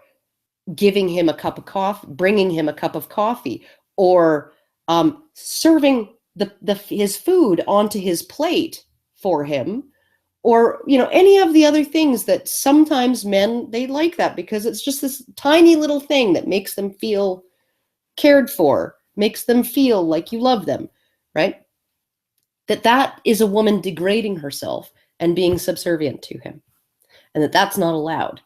giving him a cup of coffee, bringing him a cup of coffee, or serving his food onto his plate for him, or any of the other things that sometimes men, they like that because it's just this tiny little thing that makes them feel cared for, makes them feel like you love them, right? That is a woman degrading herself and being subservient to him, and that's not allowed.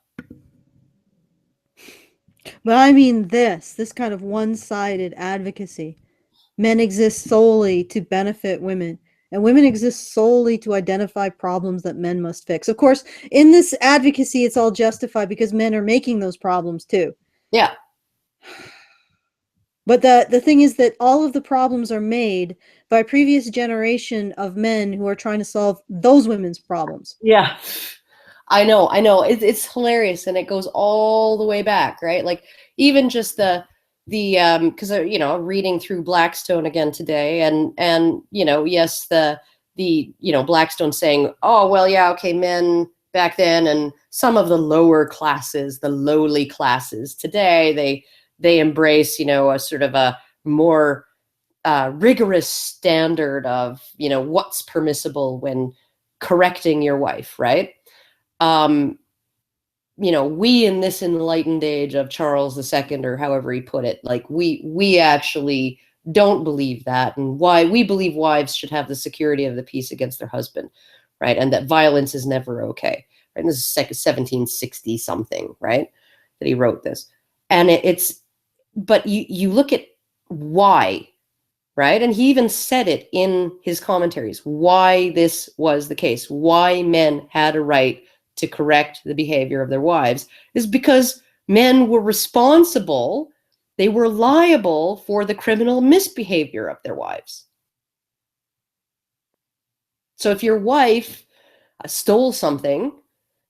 But I mean this kind of one-sided advocacy. Men exist solely to benefit women, and women exist solely to identify problems that men must fix. Of course, in this advocacy, it's all justified because men are making those problems too. Yeah. But the thing is that all of the problems are made by a previous generation of men who are trying to solve those women's problems. Yeah. I know. It's hilarious, and it goes all the way back, right? Like even just the because reading through Blackstone again today, and yes, the Blackstone saying, oh well, yeah, okay, men back then and some of the lower classes, the lowly classes today, they embrace a sort of a more rigorous standard of what's permissible when correcting your wife, right? We in this enlightened age of Charles II, or however he put it, like we actually don't believe that, and why we believe wives should have the security of the peace against their husband, right? And that violence is never okay. Right? And this is 1760 something, right? That he wrote this, and but you look at why, right? And he even said it in his commentaries, why this was the case, why men had a right to correct the behavior of their wives, is because men were responsible, they were liable for the criminal misbehavior of their wives. So if your wife stole something,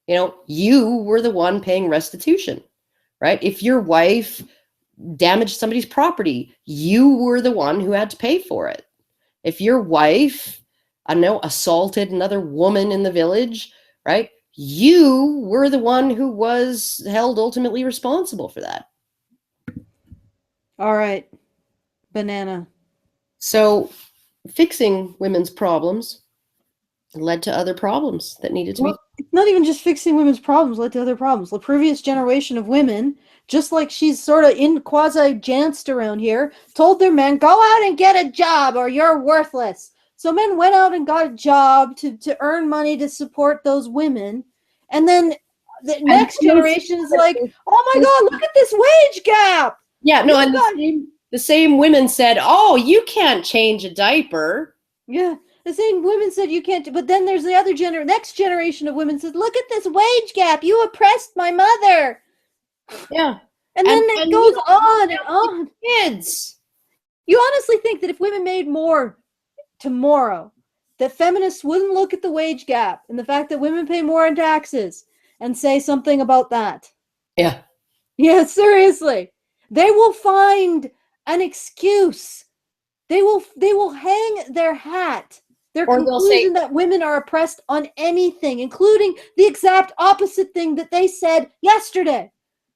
you were the one paying restitution, right? If your wife damaged somebody's property, you were the one who had to pay for it. If your wife, assaulted another woman in the village, right? You were the one who was held ultimately responsible for that. All right. Banana. So fixing women's problems led to other problems that needed to be. It's not even just fixing women's problems led to other problems. The previous generation of women, just like she's sort of in quasi-janced around here, told their men, go out and get a job or you're worthless. So men went out and got a job to earn money to support those women. And then the next generation is like, oh my God, look at this wage gap. Yeah, no, and the same women said, oh, you can't change a diaper. Yeah, the same women said you can't. But then there's the other next generation of women said, look at this wage gap. You oppressed my mother. Yeah. And then it goes on and on. Kids. You honestly think that if women made more tomorrow, that feminists wouldn't look at the wage gap and the fact that women pay more in taxes and say something about that? Yeah. Yeah, seriously. They will find an excuse. They will hang their hat Their Or they'll conclusion say that women are oppressed on anything, including the exact opposite thing that they said yesterday.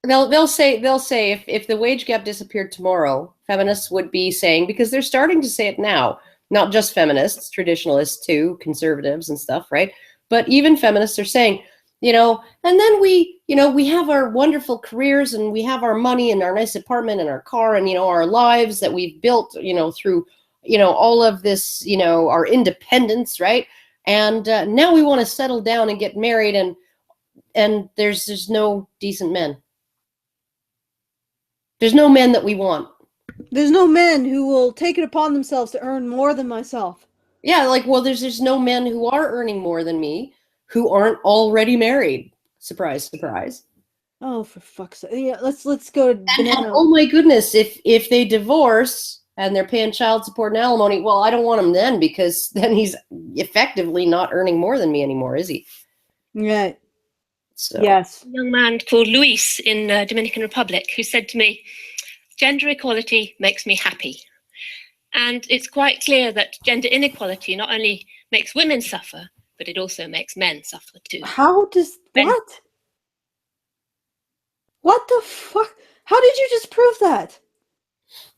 they'll say if the wage gap disappeared tomorrow, feminists would be saying, because they're starting to say it now, not just feminists, traditionalists too, conservatives and stuff, right? But even feminists are saying, and then we have our wonderful careers and we have our money and our nice apartment and our car and, our lives that we've built, through, all of this, our independence, right? And now we want to settle down and get married, and there's no decent men. There's no men that we want. There's no men who will take it upon themselves to earn more than myself. Yeah, there's no men who are earning more than me who aren't already married. Surprise, surprise. Oh, for fuck's sake. Yeah, let's go to Banana. And, oh my goodness, if they divorce and they're paying child support and alimony, well, I don't want him then, because then he's effectively not earning more than me anymore, is he? Right. So. Yes. A young man called Luis in Dominican Republic who said to me, "Gender equality makes me happy." And it's quite clear that gender inequality not only makes women suffer, but it also makes men suffer too. How does what? What the fuck? How did you just prove that?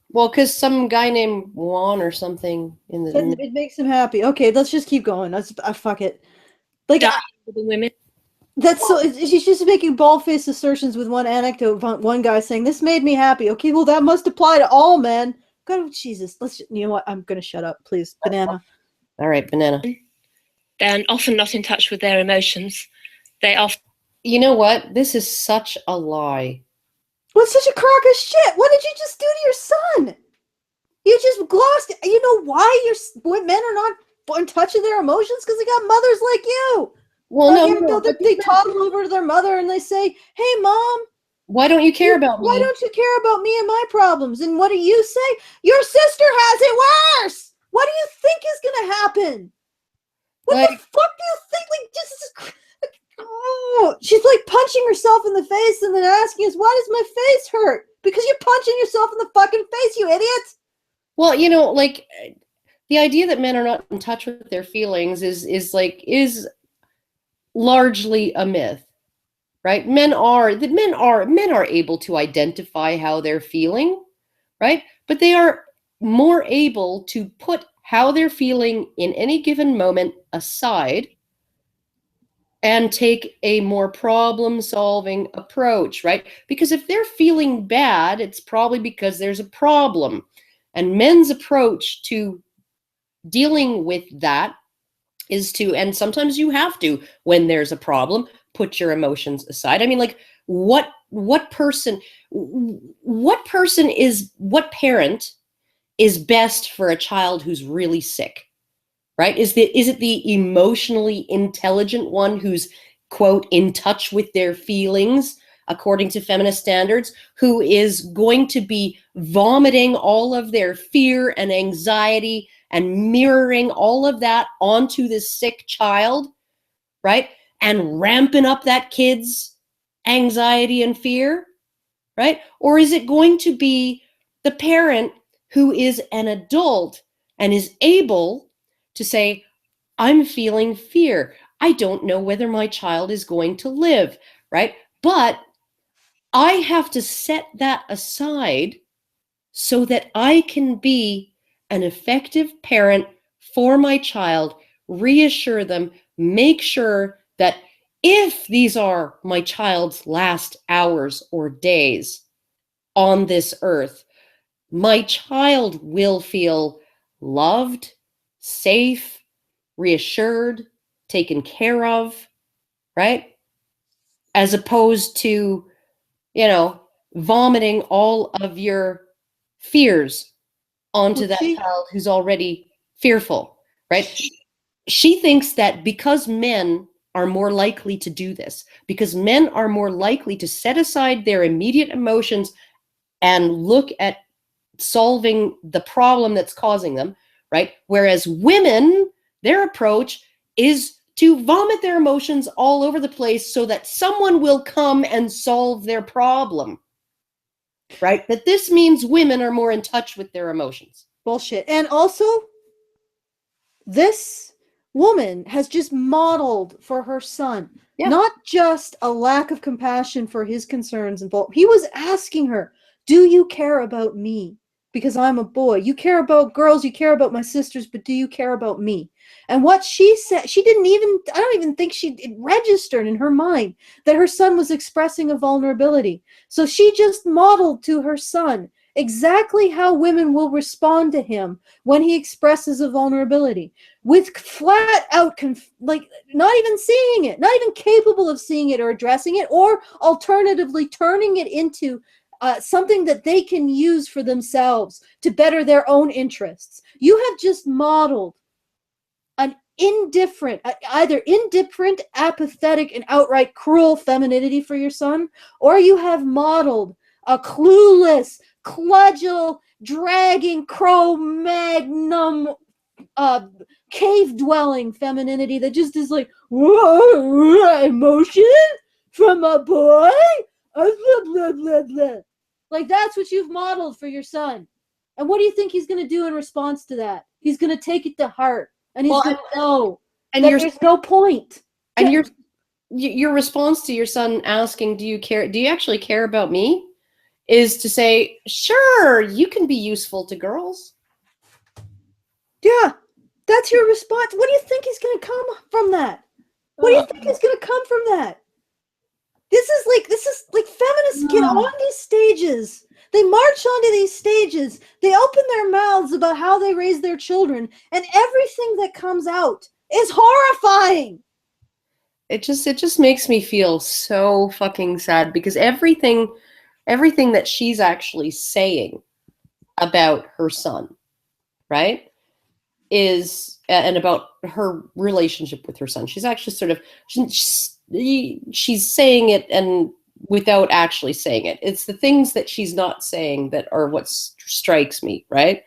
Well, because some guy named Juan or something It makes him happy. Okay, let's just keep going. Fuck it. Like for the women. That's so. She's just making bald-faced assertions with one anecdote. One guy saying this made me happy. Okay, well that must apply to all men. God, Jesus. You know what? I'm gonna shut up, please. Banana. All right, Banana. They're often not in touch with their emotions. They often. You know what? This is such a lie. What's such a crock of shit? What did you just do to your son? You just glossed. You know why men are not in touch with their emotions? Because they got mothers like you. Well, no, they toddle over to their mother and they say, "Hey, Mom, why don't you care about me? Why don't you care about me and my problems?" And what do you say? Your sister has it worse. What do you think is going to happen? What the fuck do you think? Oh, she's like punching herself in the face and then asking us, "Why does my face hurt?" Because you're punching yourself in the fucking face, you idiot. Well, the idea that men are not in touch with their feelings is largely a myth, right? Men are able to identify how they're feeling, right? But they are more able to put how they're feeling in any given moment aside and take a more problem-solving approach, right? Because if they're feeling bad, it's probably because there's a problem. And men's approach to dealing with that is to, and sometimes you have to, when there's a problem, put your emotions aside. I mean, what parent is best for a child who's really sick, right? Is it the emotionally intelligent one who's, quote, in touch with their feelings, according to feminist standards, who is going to be vomiting all of their fear and anxiety and mirroring all of that onto this sick child, right? And ramping up that kid's anxiety and fear, right? Or is it going to be the parent who is an adult and is able to say, "I'm feeling fear. I don't know whether my child is going to live," right? But I have to set that aside so that I can be an effective parent for my child, reassure them, make sure that if these are my child's last hours or days on this earth, my child will feel loved, safe, reassured, taken care of, right? As opposed to, vomiting all of your fears onto that child who's already fearful, right? She thinks that because men are more likely to do this, because men are more likely to set aside their immediate emotions and look at solving the problem that's causing them, right? Whereas women, their approach is to vomit their emotions all over the place so that someone will come and solve their problem, right? That this means women are more in touch with their emotions. Bullshit. And also, this woman has just modeled for her son, not just a lack of compassion for his concerns and he was asking her, do you care about me? Because I'm a boy. You care about girls, you care about my sisters, but do you care about me? And what she said, I don't even think it registered in her mind that her son was expressing a vulnerability. So she just modeled to her son exactly how women will respond to him when he expresses a vulnerability, with flat out, not even seeing it, not even capable of seeing it or addressing it, or alternatively turning it into something that they can use for themselves to better their own interests. You have just modeled an either indifferent, apathetic, and outright cruel femininity for your son, or you have modeled a clueless, cudgel, dragging, Cro-Magnon, cave-dwelling femininity that just is like, whoa, emotion from a boy? Blah, blah, blah, blah. Like, that's what you've modeled for your son. And what do you think he's going to do in response to that? He's going to take it to heart. And he's going to know that there's no point. And your response to your son asking, do you actually care about me? Is to say, sure, you can be useful to girls. Yeah, that's your response. What do you think is going to come from that? What do you think is going to come from that? This is like feminists get on these stages. They march onto these stages. They open their mouths about how they raise their children, and everything that comes out is horrifying. It just makes me feel so fucking sad, because everything that she's actually saying about her son, right, is, and about her relationship with her son, she's actually sort of, she's saying it and without actually saying it. It's the things that she's not saying that are what strikes me, right?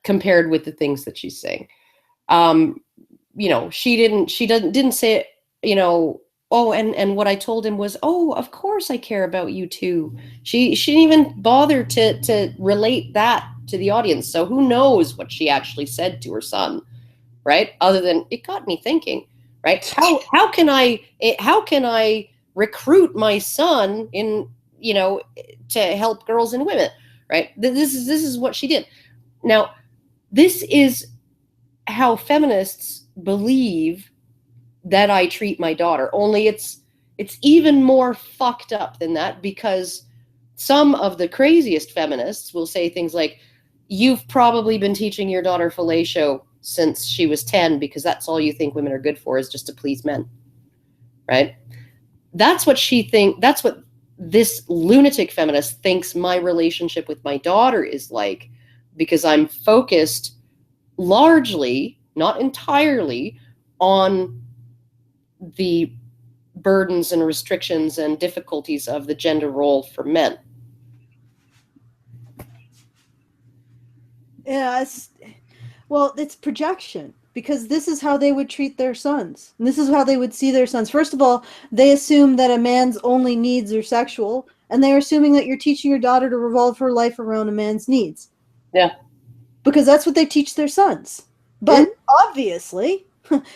Compared with the things that she's saying. She didn't say it, oh, and what I told him was, oh, of course I care about you too. She didn't even bother to relate that to the audience. So who knows what she actually said to her son, right? Other than, it got me thinking, right? How can I recruit my son in, to help girls and women, right? This is what she did. Now, this is how feminists believe that I treat my daughter. Only it's even more fucked up than that, because some of the craziest feminists will say things like, you've probably been teaching your daughter fellatio since she was 10 because that's all you think women are good for, is just to please men, right? That's what that's what this lunatic feminist thinks my relationship with my daughter is like, because I'm focused largely, not entirely, on the burdens and restrictions and difficulties of the gender role for men. Yeah, it's projection, because this is how they would treat their sons. And this is how they would see their sons. First of all, they assume that a man's only needs are sexual, and they're assuming that you're teaching your daughter to revolve her life around a man's needs. Yeah. Because that's what they teach their sons. But obviously,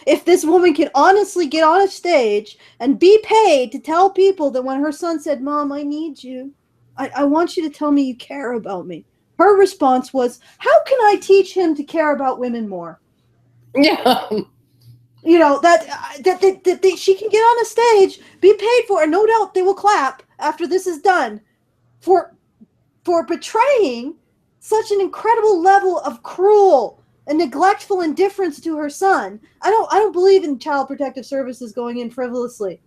if this woman can honestly get on a stage and be paid to tell people that when her son said, Mom, I need you, I want you to tell me you care about me, her response was, how can I teach him to care about women more? Yeah. That she can get on a stage, be paid for, and no doubt they will clap after this is done, for betraying such an incredible level of cruel and neglectful indifference to her son. I don't believe in Child Protective Services going in frivolously.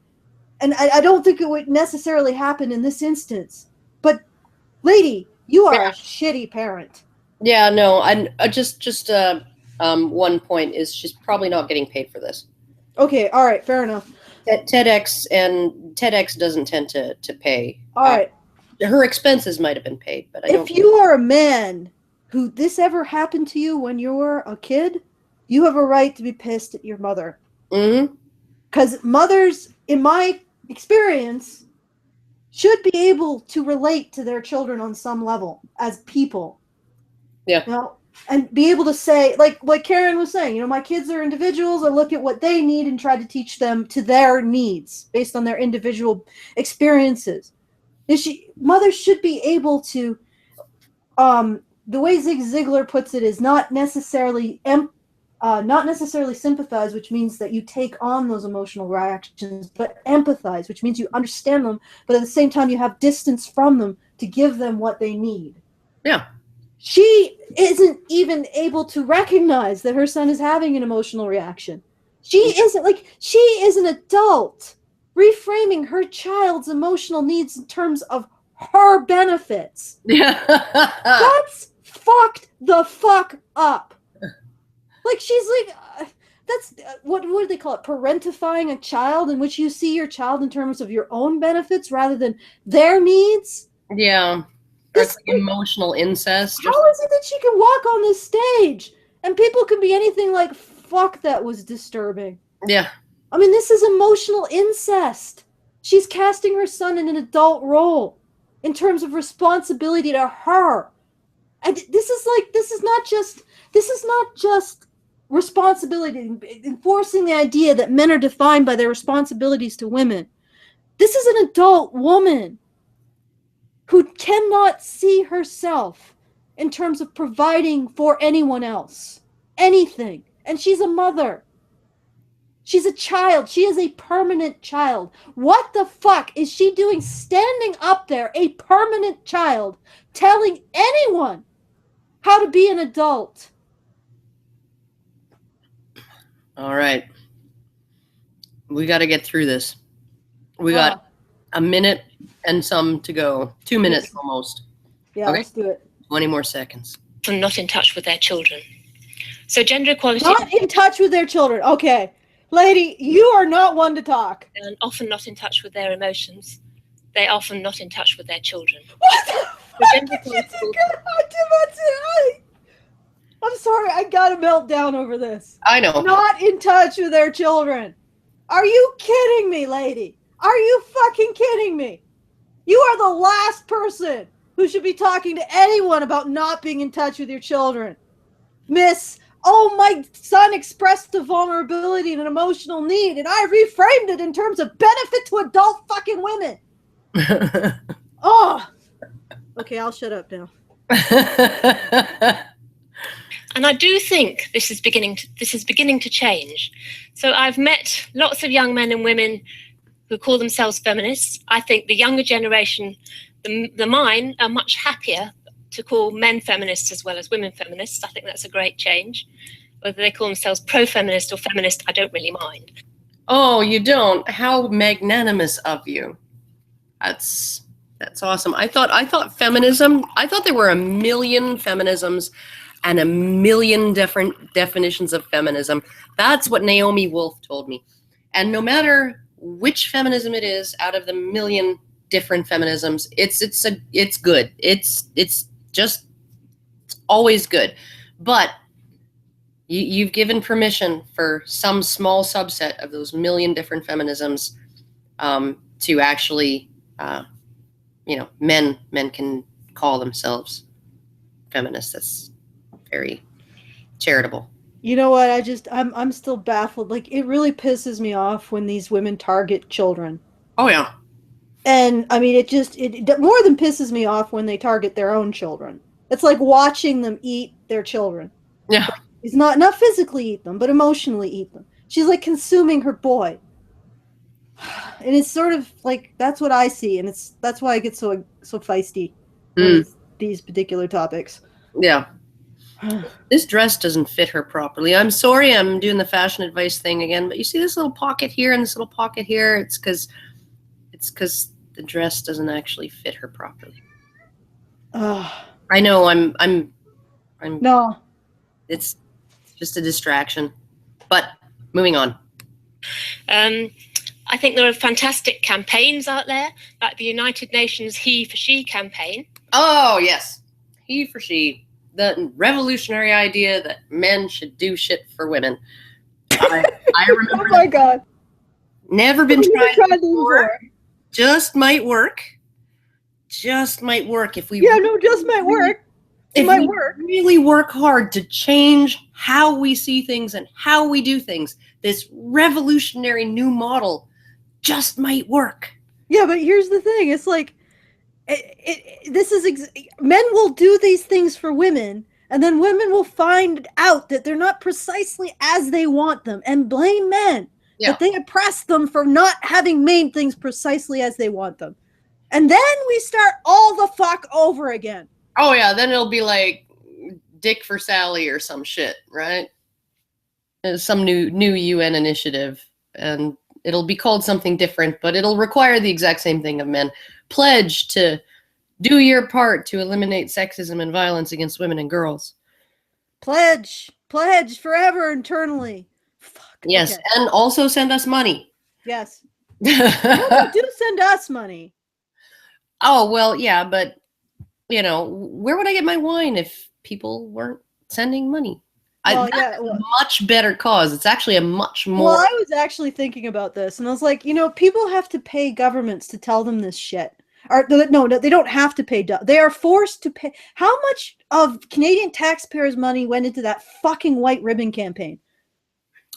And I don't think it would necessarily happen in this instance. But, lady, you are a shitty parent. Yeah, no, I just one point is, she's probably not getting paid for this. Okay, all right, fair enough. TEDx doesn't tend to pay. All right. Her expenses might have been paid, but if you are a man who this ever happened to you when you were a kid, you have a right to be pissed at your mother. Mm-hmm. Because mothers, in my experience, should be able to relate to their children on some level as people. Yeah. Now, and be able to say, like Karen was saying, you know, my kids are individuals. I look at what they need and try to teach them to their needs based on their individual experiences. Mothers should be able to, the way Zig Ziglar puts it is not necessarily sympathize, which means that you take on those emotional reactions, but empathize, which means you understand them, but at the same time you have distance from them to give them what they need. Yeah. She isn't even able to recognize that her son is having an emotional reaction. She is an adult reframing her child's emotional needs in terms of her benefits. Yeah. That's fucked the fuck up. Like, she's like, that's, what do they call it? Parentifying a child, in which you see your child in terms of your own benefits rather than their needs? Yeah. It's like emotional incest. How is it that she can walk on this stage and people can be anything like, fuck, that was disturbing? Yeah. I mean, this is emotional incest. She's casting her son in an adult role in terms of responsibility to her. And this is not just responsibility, enforcing the idea that men are defined by their responsibilities to women. This is an adult woman who cannot see herself in terms of providing for anyone else, anything. And she's a mother. She's a child. She is a permanent child. What the fuck is she doing standing up there, a permanent child, telling anyone how to be an adult? All right. We got to get through this. We got a minute and some to go. 2 minutes almost. Yeah, okay. Let's do it. 20 more seconds. And not in touch with their children. So gender equality... Not in touch with their children. Okay. Lady, you are not one to talk. And often not in touch with their emotions. They're often not in touch with their children. What the fuck? I'm sorry, I got a meltdown over this. I know. Not in touch with their children. Are you kidding me, lady? Are you fucking kidding me? You are the last person who should be talking to anyone about not being in touch with your children. Miss, oh, my son expressed a vulnerability and an emotional need, and I reframed it in terms of benefit to adult fucking women. Oh. Okay, I'll shut up now. And I do think this is beginning to change. So I've met lots of young men and women who call themselves feminists. I think the younger generation, the mine, are much happier to call men feminists as well as women feminists. I think that's a great change. Whether they call themselves pro-feminist or feminist, I don't really mind. Oh, you don't? How magnanimous of you. That's awesome. I thought feminism, I thought there were a million feminisms and a million different definitions of feminism. That's what Naomi Wolf told me. And no matter which feminism it is out of the million different feminisms, it's good. It's always good. But you've given permission for some small subset of those million different feminisms to actually, men can call themselves feminists. That's very charitable. You know what? I'm still baffled. Like, it really pisses me off when these women target children. Oh yeah. And I mean, it more than pisses me off when they target their own children. It's like watching them eat their children. Yeah. It's not physically eat them, but emotionally eat them. She's like consuming her boy. And it's sort of like, that's what I see, and that's why I get so feisty with these particular topics. Yeah. This dress doesn't fit her properly. I'm sorry I'm doing the fashion advice thing again, but you see this little pocket here and this little pocket here? It's because the dress doesn't actually fit her properly. I know I'm No. It's just a distraction. But moving on. I think there are fantastic campaigns out there, like the United Nations He for She campaign. Oh, yes. He for she. The revolutionary idea that men should do shit for women. I remember. Oh my God. Never been tried before. Just might work. Just might work if we. Yeah, no, just might work. If we really work hard to change how we see things and how we do things, this revolutionary new model just might work. Yeah, but here's the thing. It's like, men will do these things for women, and then women will find out that they're not precisely as they want them and blame men that they oppress them for not having made things precisely as they want them. And then we start all the fuck over again. Oh, yeah. Then it'll be like Dick for Sally or some shit, right? Some new UN initiative. And it'll be called something different, but it'll require the exact same thing of men. Pledge to do your part to eliminate sexism and violence against women and girls. Pledge forever internally. Fuck. Yes, okay. And also send us money. Yes. No, do send us money. Oh, well, yeah, but, where would I get my wine if people weren't sending money? That's a much better cause. It's actually a much more... Well, I was actually thinking about this, and I was like, people have to pay governments to tell them this shit. Or, no, they don't have to pay. They are forced to pay. How much of Canadian taxpayers' money went into that fucking white ribbon campaign?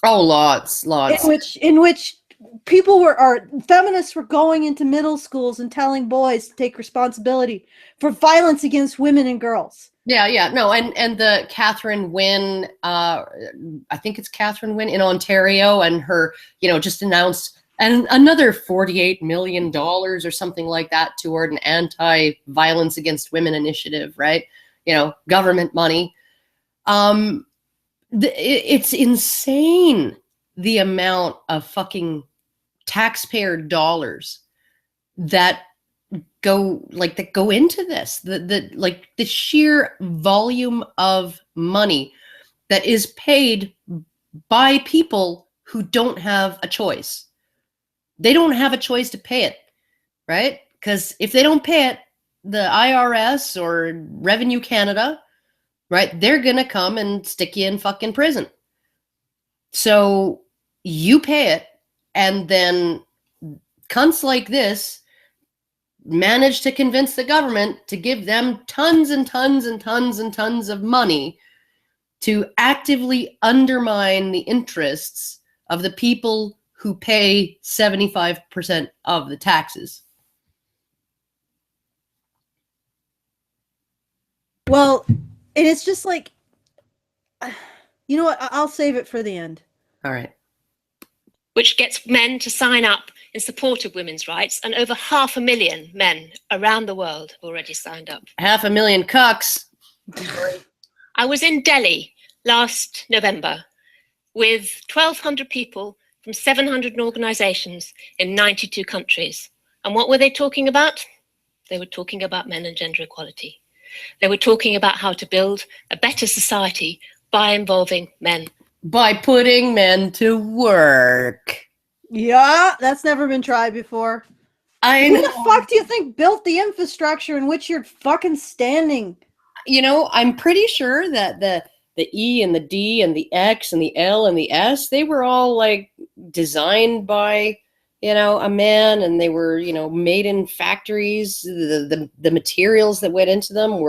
Oh, lots. In which feminists were going into middle schools and telling boys to take responsibility for violence against women and girls. Yeah, no, and the Catherine Wynne, I think it's Catherine Wynne in Ontario, and her, just announced another $48 million or something like that toward an anti-violence against women initiative, right? Government money. It's insane the amount of fucking taxpayer dollars that go into this, the sheer volume of money that is paid by people who don't have a choice. They don't have a choice to pay it, right? Because if they don't pay it, the IRS or Revenue Canada, right, they're gonna come and stick you in fucking prison. So you pay it, and then cunts like this manage to convince the government to give them tons and tons and tons and tons of money to actively undermine the interests of the people who pay 75% of the taxes. Well, and it's just like, you know what? I'll save it for the end. All right. Which gets men to sign up in support of women's rights, and over 500,000 men around the world have already signed up. 500,000 cucks. I was in Delhi last November with 1,200 people from 700 organizations in 92 countries. And what were they talking about? They were talking about men and gender equality. They were talking about how to build a better society by involving men. By putting men to work. Yeah, that's never been tried before. I know. Who the fuck do you think built the infrastructure in which you're fucking standing? I'm pretty sure that the E and the D and the X and the L and the S, they were all designed by, a man, and they were, made in factories. The materials that went into them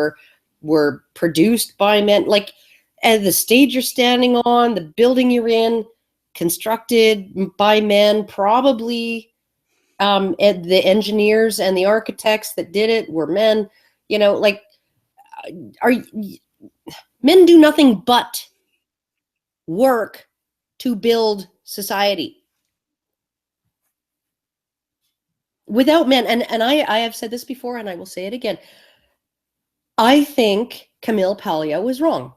were produced by men. And the stage you're standing on, the building you're in, constructed by men, probably the engineers and the architects that did it were men. Men do nothing but work to build society. Without men, and I have said this before, and I will say it again, I think Camille Paglia was wrong.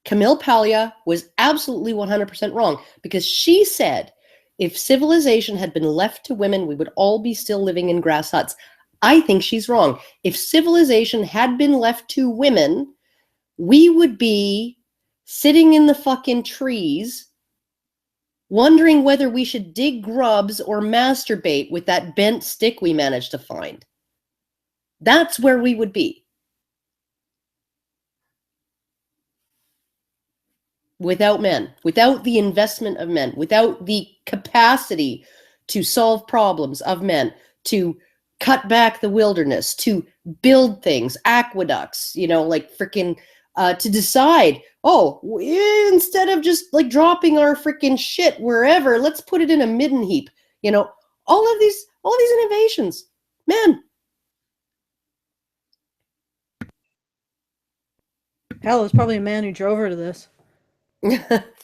Camille Paglia was absolutely 100% wrong, because she said if civilization had been left to women, we would all be still living in grass huts. I think she's wrong. If civilization had been left to women, we would be sitting in the fucking trees wondering whether we should dig grubs or masturbate with that bent stick we managed to find. That's where we would be. Without men, without the investment of men, without the capacity to solve problems of men, to cut back the wilderness, to build things, aqueducts, like freaking to decide, instead of just like dropping our freaking shit wherever, let's put it in a midden heap. All of these innovations, man. Hell, it was probably a man who drove her to this.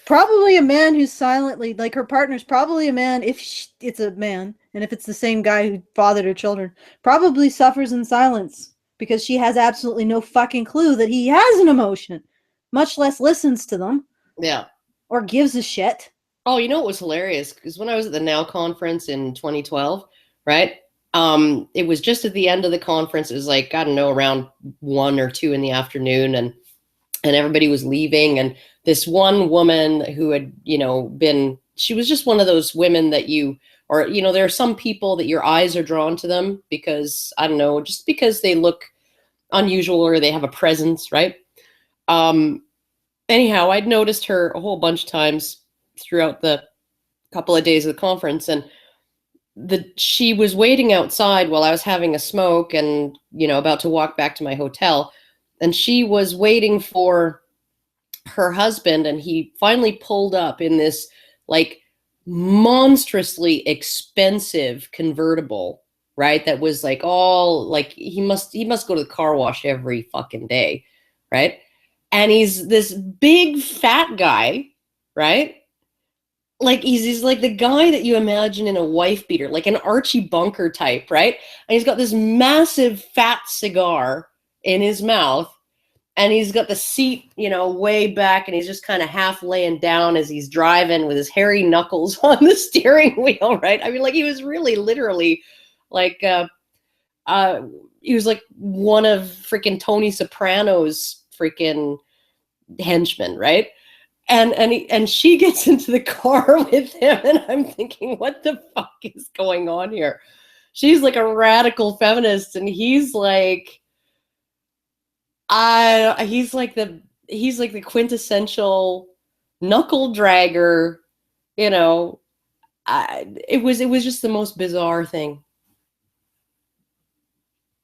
Probably a man who's silently, like her partner's probably a man, if it's a man, and if it's the same guy who fathered her children, probably suffers in silence because she has absolutely no fucking clue that he has an emotion, much less listens to them. Yeah. Or gives a shit. Oh, you know what was hilarious? Because when I was at the NOW conference in 2012, right? It was just at the end of the conference. It was like, I don't know, around 1 or 2 in the afternoon, and everybody was leaving, and this one woman who had, she was just one of those women that there are some people that your eyes are drawn to them because, I don't know, just because they look unusual or they have a presence, right? Anyhow, I'd noticed her a whole bunch of times throughout the couple of days of the conference, and she was waiting outside while I was having a smoke and, about to walk back to my hotel. And she was waiting for her husband, and he finally pulled up in this like monstrously expensive convertible, right? That was like all like he must go to the car wash every fucking day, right? And he's this big fat guy, right? Like he's like the guy that you imagine in a wife beater, like an Archie Bunker type, right? And he's got this massive fat cigar in his mouth, and he's got the seat, way back, and he's just kind of half laying down as he's driving with his hairy knuckles on the steering wheel, right? I mean, like he was really literally like he was like one of freaking Tony Soprano's freaking henchmen, right? And she gets into the car with him, and I'm thinking, what the fuck is going on here? She's like a radical feminist, and he's like the quintessential knuckle dragger, it was just the most bizarre thing.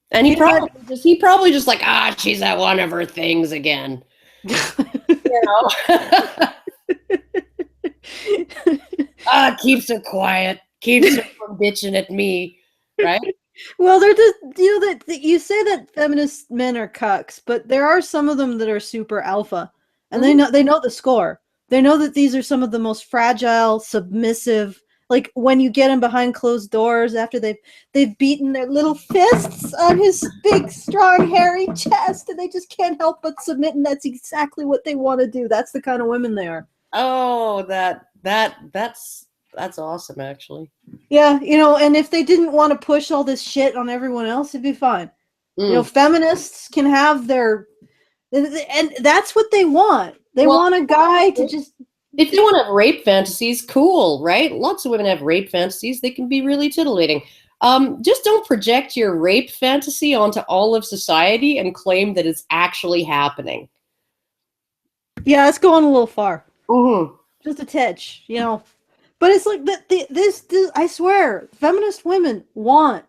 And he probably just like, she's at one of her things again. Keeps her quiet, keeps her from bitching at me, right? Well, they're just, that you say that feminist men are cucks, but there are some of them that are super alpha, and they know the score. They know that these are some of the most fragile, submissive. Like when you get them behind closed doors after they've beaten their little fists on his big, strong, hairy chest, and they just can't help but submit, and that's exactly what they want to do. That's the kind of women they are. Oh, that's awesome, actually. Yeah, and if they didn't want to push all this shit on everyone else, it'd be fine. Feminists can have and that's what they want. They want a guy to just... If they want to have rape fantasies, cool, right? Lots of women have rape fantasies. They can be really titillating. Just don't project your rape fantasy onto all of society and claim that it's actually happening. Yeah, it's going a little far. Mm-hmm. Just a titch, But it's like this. I swear, feminist women want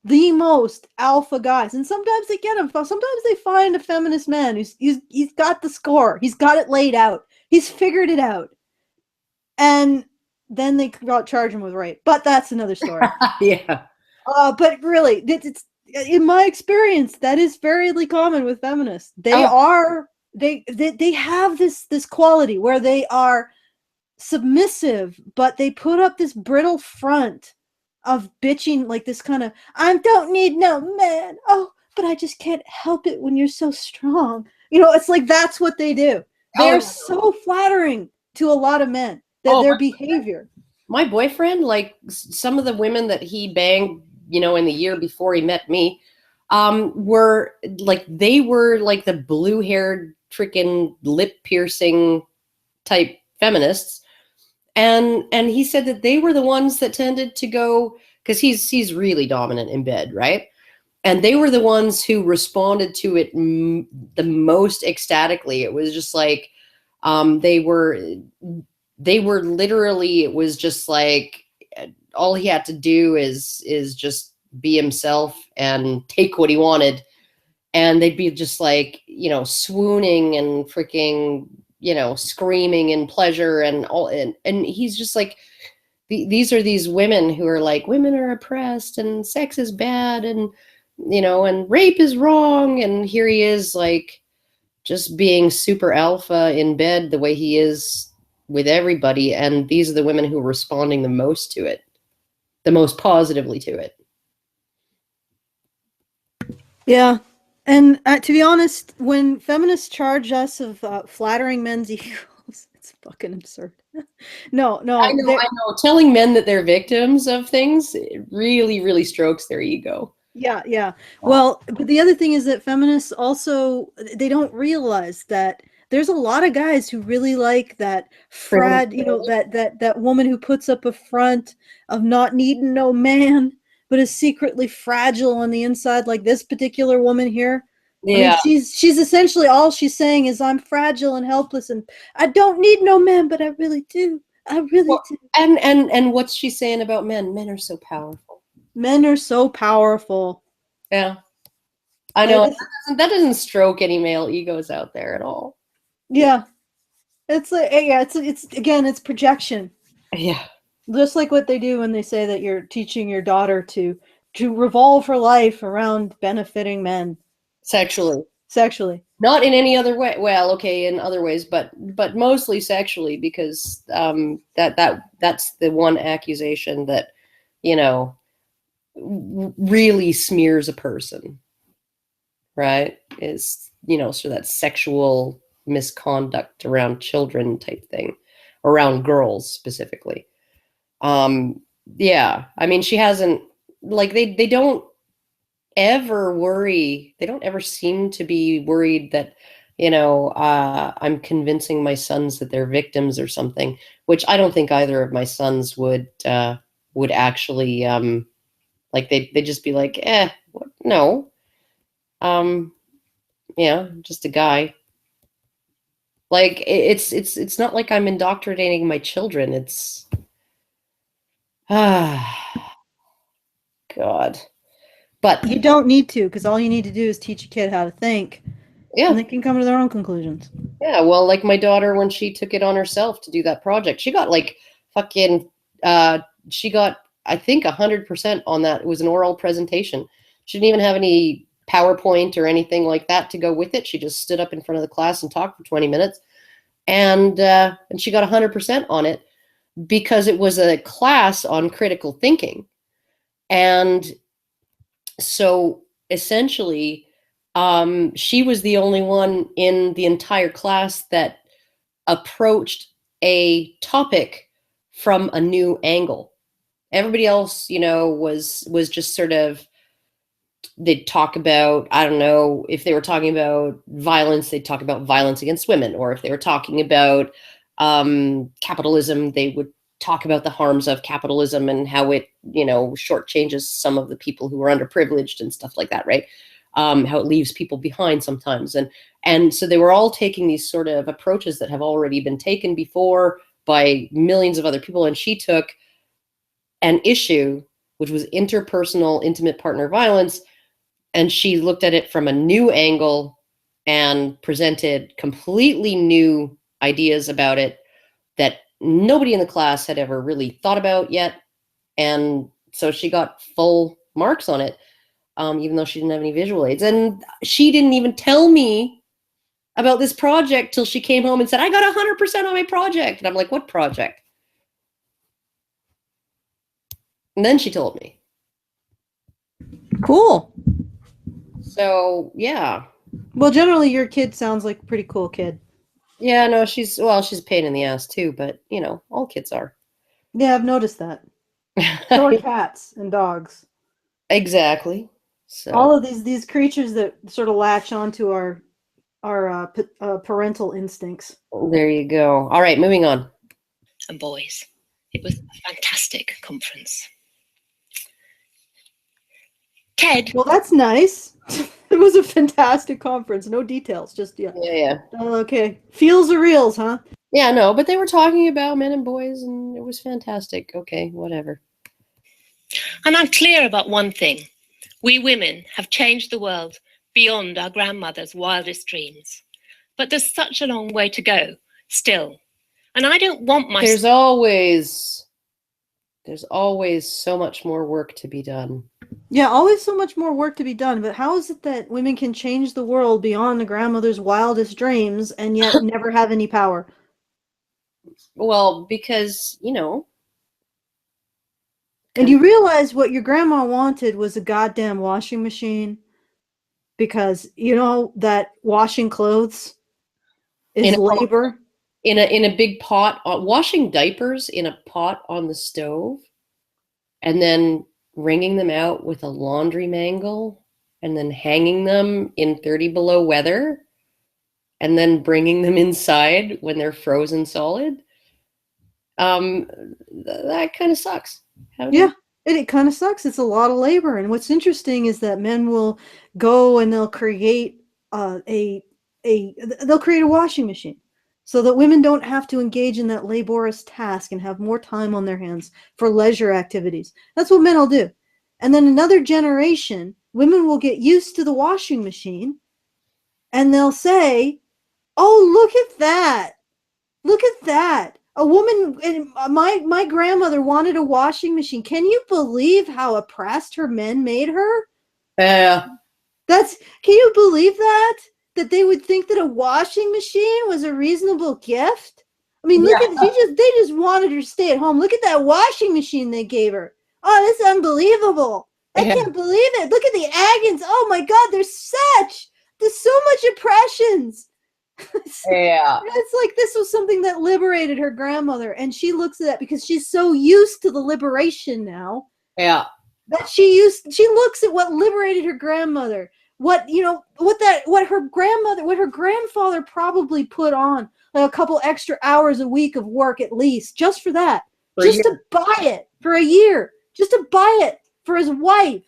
the most alpha guys, and sometimes they get them. Sometimes they find a feminist man he's got the score. He's got it laid out. He's figured it out, and then they charge him with rape. But that's another story. Yeah. But really, it's in my experience that is very common with feminists. They have this quality where they are submissive, but they put up this brittle front of bitching, like this kind of, I don't need no man. Oh, but I just can't help it when you're so strong. It's like that's what they do. They're so flattering to a lot of men that their behavior. My boyfriend, like some of the women that he banged, in the year before he met me, were like the blue-haired freaking lip piercing type feminists. And he said that they were the ones that tended to go, because he's really dominant in bed, right? And they were the ones who responded to it the most ecstatically. It was just like they were literally, it was just like all he had to do is just be himself and take what he wanted. And they'd be just like, you know, swooning and freaking, you know, screaming in pleasure and all. And he's just like, these are these women who are like, women are oppressed and sex is bad and, you know, and rape is wrong. And here he is like just being super alpha in bed the way he is with everybody. And these are the women who are responding the most to it, the most positively to it. Yeah. And to be honest, when feminists charge us of flattering men's egos, it's fucking absurd. No. I know. Telling men that they're victims of things, it really, really strokes their ego. Yeah. Well, but the other thing is that feminists also, they don't realize that there's a lot of guys who really like that you know, that woman who puts up a front of not needing no man, but is secretly fragile on the inside, like this particular woman here. Yeah. I mean, she's essentially, all she's saying is, I'm fragile and helpless and I don't need no man, but I really do. I really do. And what's she saying about men? Men are so powerful. Men are so powerful. Yeah. I know. That doesn't stroke any male egos out there at all. Yeah. It's like, yeah, it's again, it's projection. Yeah. Just like what they do when they say that you're teaching your daughter to revolve her life around benefiting men. Sexually. Not in any other way. Well, okay, in other ways, but mostly sexually, because that's the one accusation that, you know, really smears a person, right? Is, you know, so that sexual misconduct around children type thing, around girls specifically. Yeah, I mean, she hasn't, like, they don't ever worry, they don't ever seem to be worried that, you know, I'm convincing my sons that they're victims or something, which I don't think either of my sons would actually, like, they'd just be like, what? No. Yeah, just a guy. Like, it's not like I'm indoctrinating my children. It's, God. But you don't need to, because all you need to do is teach a kid how to think. Yeah. And they can come to their own conclusions. Yeah, well, like my daughter, when she took it on herself to do that project, she got like fucking, she got, I think, 100% on that. It was an oral presentation. She didn't even have any PowerPoint or anything like that to go with it. She just stood up in front of the class and talked for 20 minutes. And she got 100% on it because it was a class on critical thinking. And so essentially, she was the only one in the entire class that approached a topic from a new angle. Everybody else, you know, was just sort of, they'd talk about, I don't know, if they were talking about violence, they'd talk about violence against women, or if they were talking about capitalism, they would talk about the harms of capitalism and how it, you know, shortchanges some of the people who are underprivileged and stuff like that, right? How it leaves people behind sometimes. And so they were all taking these sort of approaches that have already been taken before by millions of other people. And she took an issue, which was interpersonal, intimate partner violence, and she looked at it from a new angle and presented completely new ideas about it that nobody in the class had ever really thought about yet. And so she got full marks on it, even though she didn't have any visual aids. And she didn't even tell me about this project till she came home and said, I got 100% on my project. And I'm like, what project? And then she told me. Cool. So, yeah. Well, generally your kid sounds like a pretty cool kid. Yeah, no, she's a pain in the ass too, but, you know, all kids are. Yeah, I've noticed that. So are cats and dogs. Exactly. So all of these creatures that sort of latch onto our parental instincts. There you go. All right, moving on. And boys. It was a fantastic conference. Ted. Well, that's nice. It was a fantastic conference. No details, just yeah. Yeah. Okay. Feels or reels, huh? Yeah, no, but they were talking about men and boys, and it was fantastic. Okay, whatever. And I'm clear about one thing. We women have changed the world beyond our grandmother's wildest dreams. But there's such a long way to go still. And I don't want my... There's always so much more work to be done. Yeah, always so much more work to be done. But how is it that women can change the world beyond a grandmother's wildest dreams and yet never have any power? Well, because, And you realize what your grandma wanted was a goddamn washing machine, because that washing clothes is labor. In a big pot, washing diapers in a pot on the stove, and then wringing them out with a laundry mangle, and then hanging them in 30 below weather, and then bringing them inside when they're frozen solid. That kind of sucks. Yeah, it kind of sucks. It's a lot of labor. And what's interesting is that men will go and they'll create a washing machine so that women don't have to engage in that laborious task and have more time on their hands for leisure activities. That's what men will do. And then another generation, women will get used to the washing machine and they'll say, "Oh, look at that. Look at that. A woman," and my grandmother wanted a washing machine. Can you believe how oppressed her men made her? Yeah. Can you believe that? That they would think that a washing machine was a reasonable gift? I mean, look at they just wanted her to stay at home. Look at that washing machine they gave her. Oh, that's unbelievable. I can't believe it. Look at the Agons. Oh my God, there's so much oppressions. Yeah. It's like this was something that liberated her grandmother, and she looks at that because she's so used to the liberation now. Yeah. That she looks at what liberated her grandmother. What her grandfather probably put on like a couple extra hours a week of work at least just for that. To buy it for a year. Just to buy it for his wife.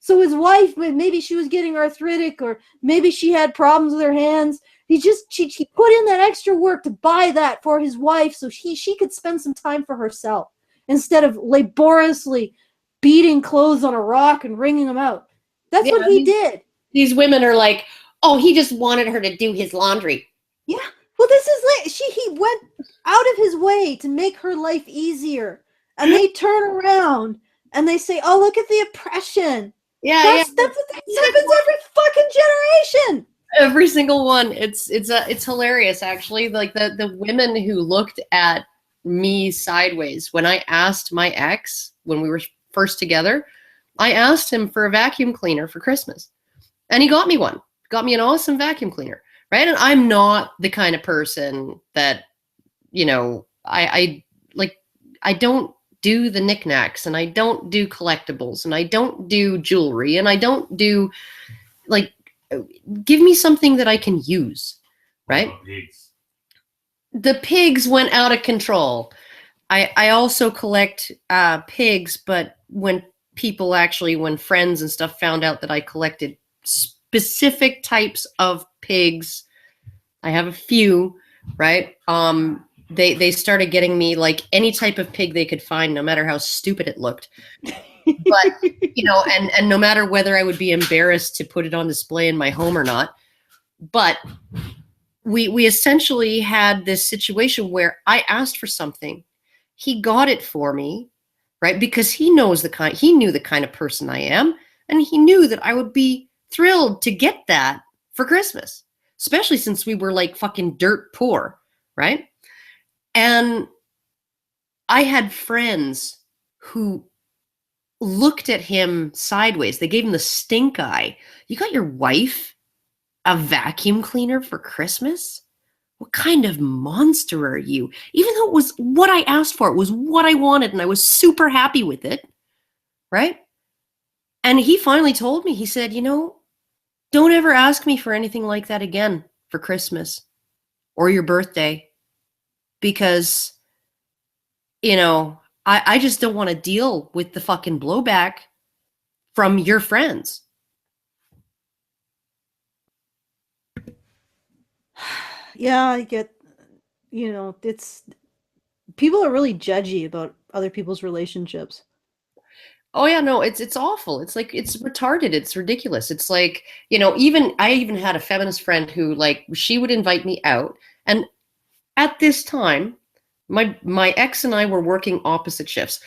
So his wife, maybe she was getting arthritic, or maybe she had problems with her hands. He put in that extra work to buy that for his wife so she could spend some time for herself instead of laboriously beating clothes on a rock and wringing them out. That's what he did. These women are like, "Oh, he just wanted her to do his laundry." Yeah. Well, this is like he went out of his way to make her life easier. And they turn around and they say, "Oh, look at the oppression." That's what happens every fucking generation. Every single one. It's hilarious, actually. Like the women who looked at me sideways when I asked my ex, when we were first together, I asked him for a vacuum cleaner for Christmas, and he got me one. Got me an awesome vacuum cleaner, right? And I'm not the kind of person that, I don't do the knickknacks, and I don't do collectibles, and I don't do jewelry, and I don't do give me something that I can use, right? The pigs went out of control. I also collect pigs, but when friends and stuff found out that I collected specific types of pigs, I have a few, right? They started getting me like any type of pig they could find, no matter how stupid it looked. But, and no matter whether I would be embarrassed to put it on display in my home or not. But we essentially had this situation where I asked for something. He got it for me, right? Because he knew the kind of person I am. And he knew that I would be thrilled to get that for Christmas, especially since we were like fucking dirt poor, right? And I had friends who looked at him sideways. They gave him the stink eye. "You got your wife a vacuum cleaner for Christmas? What kind of monster are you?" Even though it was what I asked for, it was what I wanted, and I was super happy with it, right? And he finally told me, he said, "Don't ever ask me for anything like that again for Christmas or your birthday, because, I just don't want to deal with the fucking blowback from your friends." Yeah, I get, it's people are really judgy about other people's relationships. Oh yeah, no, it's awful. It's like it's retarded. It's ridiculous. It's like, I even had a feminist friend who like she would invite me out, and at this time, my ex and I were working opposite shifts.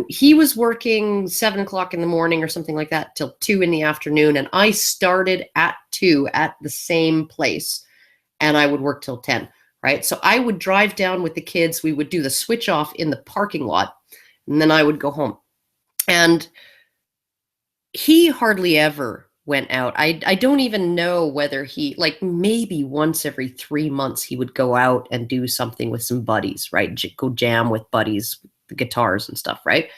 He was working 7 o'clock in the morning or something like that till 2 in the afternoon, and I started at 2 at the same place, and I would work till 10. Right, so I would drive down with the kids. We would do the switch off in the parking lot, and then I would go home. And he hardly ever went out. I don't even know whether he, like, maybe once every 3 months he would go out and do something with some buddies, right? Go jam with buddies, the guitars and stuff, right?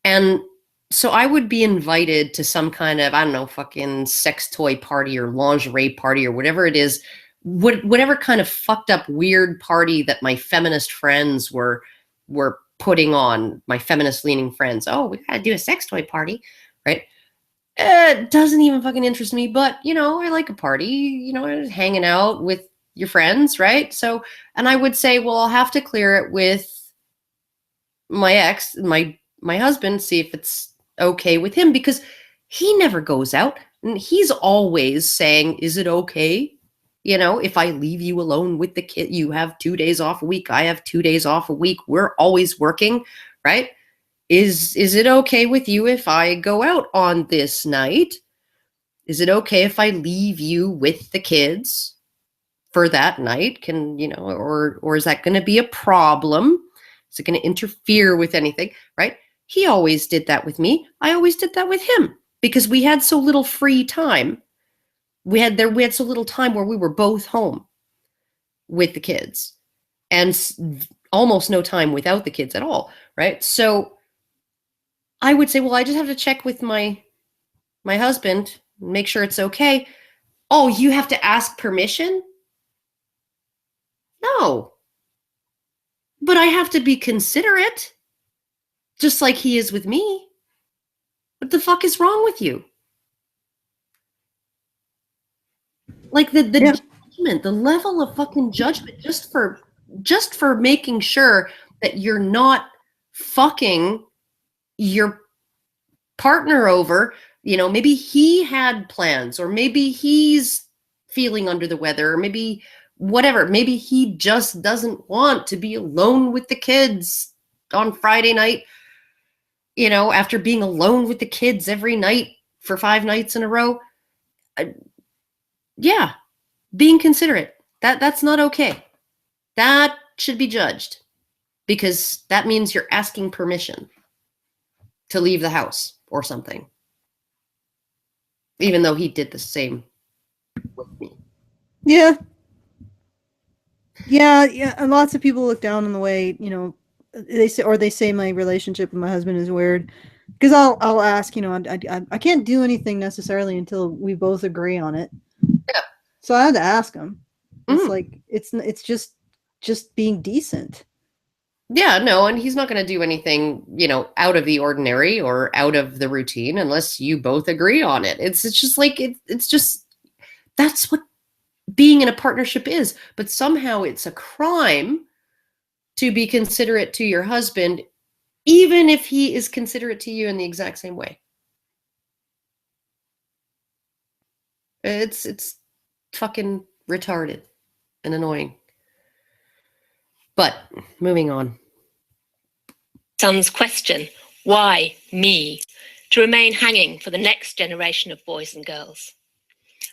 And so I would be invited to some kind of, I don't know, fucking sex toy party or lingerie party or whatever it is, whatever kind of fucked up weird party that my feminist friends were putting on, my feminist leaning friends. Oh, we gotta do a sex toy party, right? It doesn't even fucking interest me, but I like a party, hanging out with your friends, right? So, and I would say, well, I'll have to clear it with my ex, my husband, see if it's okay with him, because he never goes out, and he's always saying, is it okay? If I leave you alone with the kid, you have 2 days off a week, I have 2 days off a week, we're always working, right? Is it okay with you if I go out on this night? Is it okay if I leave you with the kids for that night? Can, or is that going to be a problem? Is it going to interfere with anything, right? He always did that with me. I always did that with him because we had so little free time. We had so little time where we were both home with the kids, and almost no time without the kids at all, right? So I would say, well, I just have to check with my husband, make sure it's okay. Oh, you have to ask permission? No. But I have to be considerate, just like he is with me. What the fuck is wrong with you? Like the judgment, the level of fucking judgment just for making sure that you're not fucking your partner over. Maybe he had plans, or maybe he's feeling under the weather, or maybe whatever. Maybe he just doesn't want to be alone with the kids on Friday night, after being alone with the kids every night for 5 nights in a row. Yeah, being considerate. That's not okay. That should be judged, because that means you're asking permission to leave the house or something. Even though he did the same with me. Yeah. And lots of people look down on the way, they say my relationship with my husband is weird, because I'll ask, I can't do anything necessarily until we both agree on it. Yeah. So I had to ask him. It's like it's just being decent. Yeah, no, and he's not going to do anything, out of the ordinary or out of the routine unless you both agree on it. It's just like it's just, that's what being in a partnership is. But somehow it's a crime to be considerate to your husband, even if he is considerate to you in the exact same way. It's fucking retarded and annoying. But moving on. Son's question, why me, to remain hanging for the next generation of boys and girls.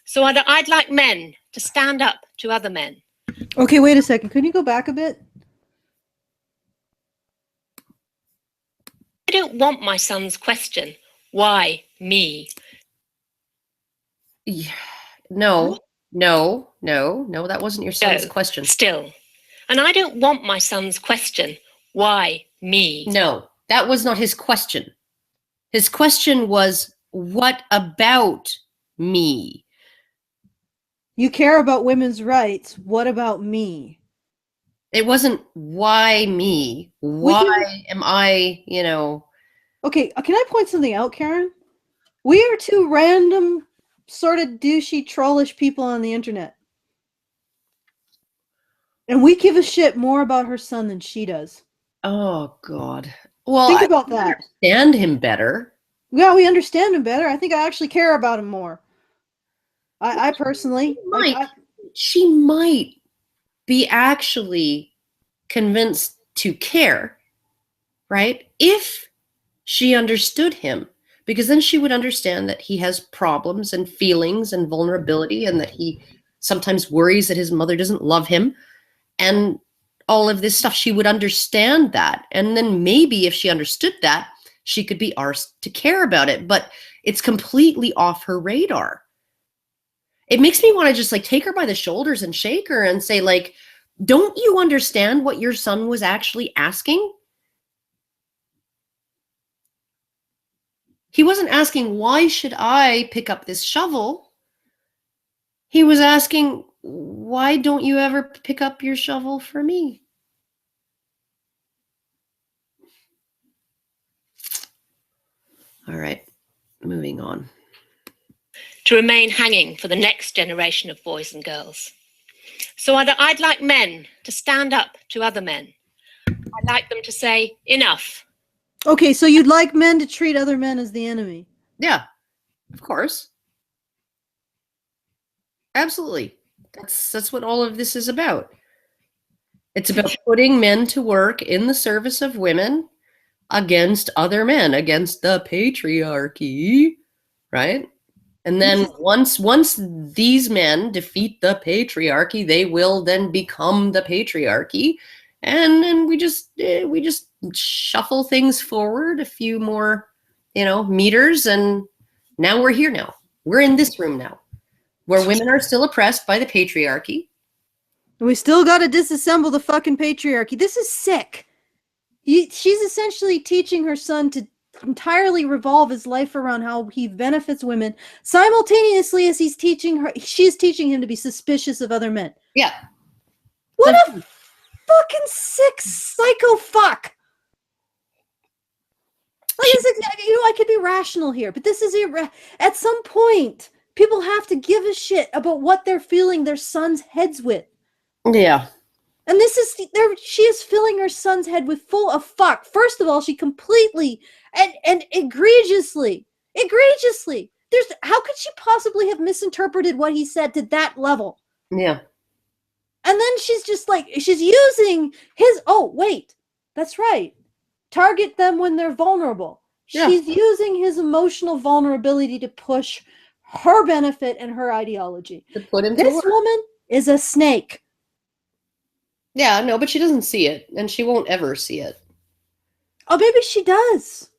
So I'd like men to stand up to other men. Okay, wait a second. Can you go back a bit? I don't want my son's question, why me? Yeah, no, that wasn't your son's question. Still. And I don't want my son's question, why me? No, that was not his question. His question was, what about me? You care about women's rights. What about me? It wasn't why me. Why am I, Okay, can I point something out, Karen? We are two random, sort of douchey, trollish people on the internet. And we give a shit more about her son than she does. Oh, God. Well, Think about that. Understand him better. Yeah, we understand him better. I think I actually care about him more. I personally, she might be actually convinced to care, right? If she understood him, because then she would understand that he has problems and feelings and vulnerability, and that he sometimes worries that his mother doesn't love him, and all of this stuff. She would understand that. And then maybe if she understood that, she could be asked to care about it. But it's completely off her radar. It makes me want to just like take her by the shoulders and shake her and say, like, don't you understand what your son was actually asking? He wasn't asking, why should I pick up this shovel? He was asking, why don't you ever pick up your shovel for me? All right, moving on. To remain hanging for the next generation of boys and girls. So I'd like men to stand up to other men. I'd like them to say, enough. Okay, so you'd like men to treat other men as the enemy? Yeah, of course. Absolutely. That's what all of this is about. It's about putting men to work in the service of women against other men, against the patriarchy, right? And then once these men defeat the patriarchy, they will then become the patriarchy. And then we just shuffle things forward a few more, meters, and now we're here now. We're in this room now, where women are still oppressed by the patriarchy. We still got to disassemble the fucking patriarchy. This is sick. She's essentially teaching her son to entirely revolve his life around how he benefits women, simultaneously as she's teaching him to be suspicious of other men. Yeah. What a fucking sick psycho fuck. Like, I could be rational here, but this is at some point, people have to give a shit about what they're filling their sons' heads with. Yeah. And she is filling her son's head with full of fuck. First of all, she completely and egregiously, how could she possibly have misinterpreted what he said to that level? Yeah. And then she's just like, she's using his, oh, wait, that's right. Target them when they're vulnerable. Yeah. She's using his emotional vulnerability to push her benefit and her ideology. To put him this woman is a snake. Yeah, no, but she doesn't see it, and she won't ever see it. Oh, maybe she does.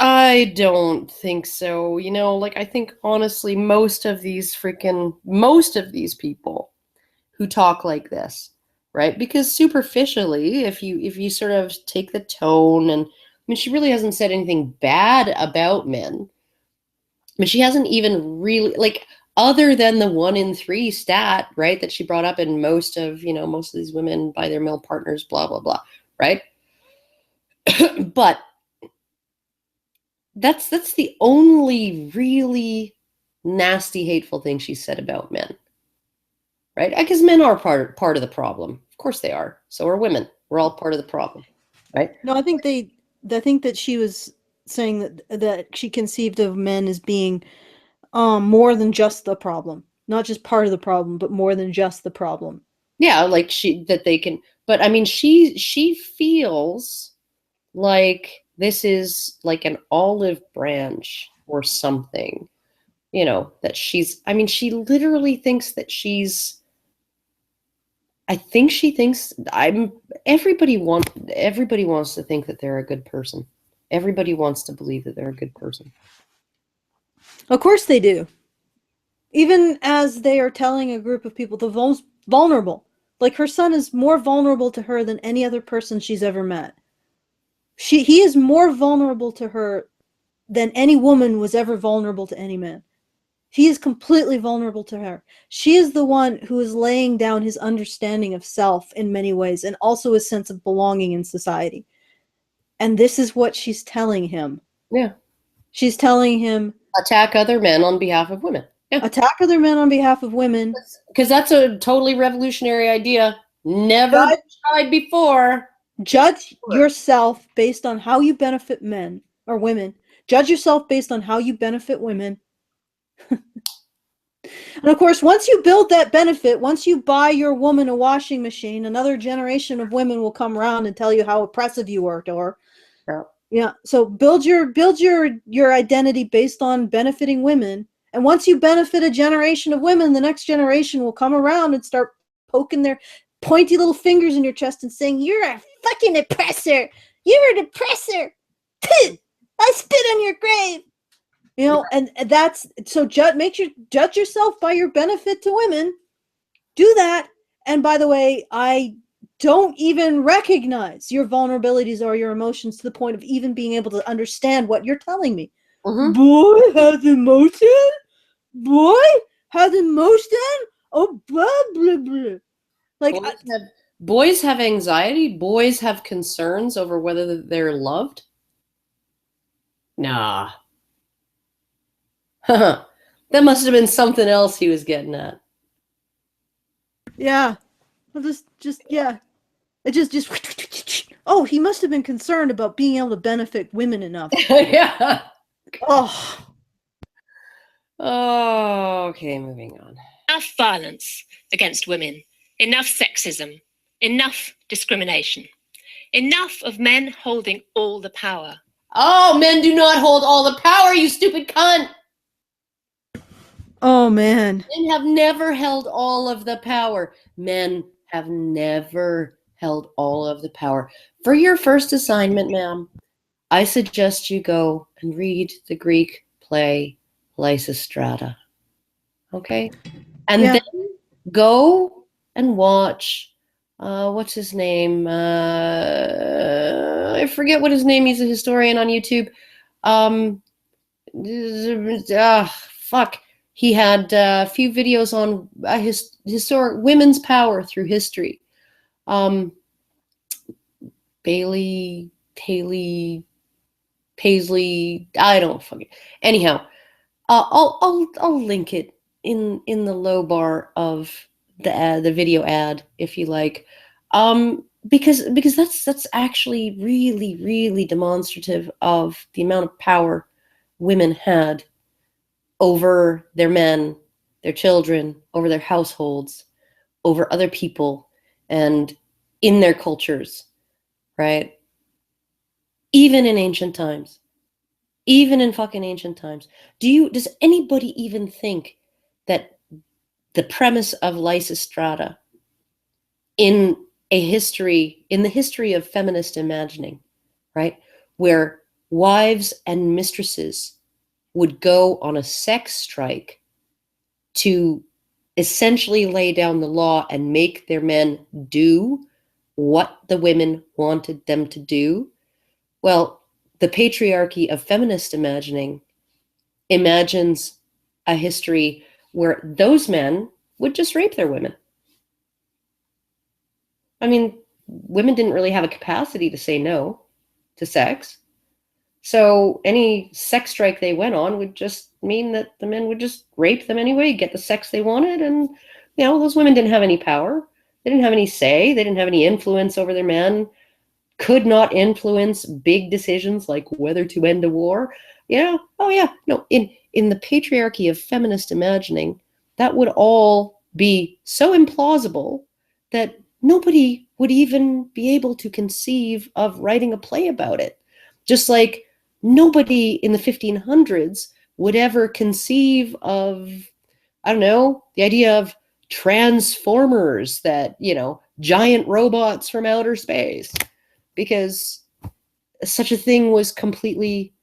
I don't think so. I think honestly, most of these people who talk like this, right? Because superficially, if you sort of take the tone, and she really hasn't said anything bad about men. She hasn't even really, other than the 1 in 3 stat, right, that she brought up, in most of these women buy their male partners, blah, blah, blah, right? But that's the only really nasty, hateful thing she said about men, right? Because men are part of the problem. Of course they are. So are women. We're all part of the problem, right? No, I think that she was saying that she conceived of men as being more than just the problem, not just part of the problem, but more than just the problem. Yeah, but she feels like this is like an olive branch or something, that she literally thinks that everybody wants to think that they're a good person. Everybody wants to believe that they're a good person. Of course they do. Even as they are telling a group of people, the most vulnerable. Like, her son is more vulnerable to her than any other person she's ever met. He is more vulnerable to her than any woman was ever vulnerable to any man. He is completely vulnerable to her. She is the one who is laying down his understanding of self in many ways, and also his sense of belonging in society. And this is what she's telling him. Yeah. She's telling him, attack other men on behalf of women. Yeah. Attack other men on behalf of women. Because that's a totally revolutionary idea. Never tried before. Judge yourself based on how you benefit men or women. Judge yourself based on how you benefit women. And of course, once you build that benefit, once you buy your woman a washing machine, another generation of women will come around and tell you how oppressive you are to her. Yeah. So build your identity based on benefiting women. And once you benefit a generation of women, the next generation will come around and start poking their pointy little fingers in your chest and saying, "You're a fucking oppressor. You're an oppressor. I spit on your grave." You know, and that's so judge yourself by your benefit to women. Do that. And by the way, I don't even recognize your vulnerabilities or your emotions to the point of even being able to understand what you're telling me. Boy has emotion? Boy has emotion? Oh, blah, blah, blah. Like, boys have anxiety? Boys have concerns over whether they're loved? Nah. That must have been something else he was getting at. Yeah. I'll just yeah. It just oh, he must have been concerned about being able to benefit women enough. Yeah. Oh. Oh, okay, moving on. Enough violence against women, enough sexism, enough discrimination, enough of men holding all the power. Oh, men do not hold all the power, you stupid cunt! Oh, man. Men have never held all of the power. Men have never held all of the power. For your first assignment, ma'am, I suggest you go and read the Greek play Lysistrata. Okay? And then go and watch, what's his name? I forget what his name. He's a historian on YouTube. Fuck. He had a few videos on historic women's power through history. Bailey, Haley, Paisley, I don't fucking. Anyhow, I'll link it in the low bar of the video ad if you like, because that's actually really, really demonstrative of the amount of power women had over their men, their children, over their households, over other people, and in their cultures, right? Even in ancient times. Even in fucking ancient times. Does anybody even think that the premise of Lysistrata in the history of feminist imagining, right, where wives and mistresses would go on a sex strike to essentially lay down the law and make their men do what the women wanted them to do? Well, the patriarchy of feminist imagining imagines a history where those men would just rape their women. I mean, women didn't really have a capacity to say no to sex. So any sex strike they went on would just mean that the men would just rape them anyway, get the sex they wanted. And, those women didn't have any power. They didn't have any say. They didn't have any influence over their men. Could not influence big decisions like whether to end a war. Oh yeah, no, in the patriarchy of feminist imagining, that would all be so implausible that nobody would even be able to conceive of writing a play about it. Just like nobody in the 1500s would ever conceive of, I don't know, the idea of transformers, that, giant robots from outer space, because such a thing was completely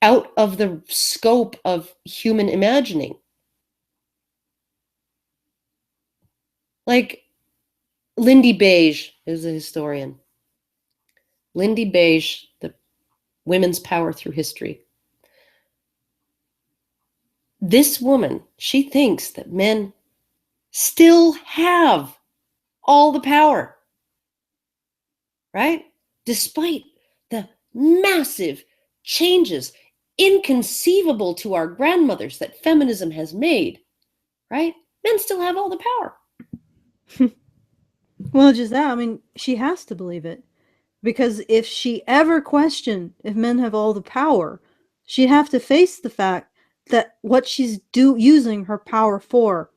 out of the scope of human imagining. Like, Lindy Beige is a historian. Lindy Beige, the women's power through history. This woman, she thinks that men still have all the power, right? Despite the massive changes inconceivable to our grandmothers that feminism has made, right? Men still have all the power. Well, just that. I mean, she has to believe it. Because if she ever questioned if men have all the power, she'd have to face the fact that what she's using her power for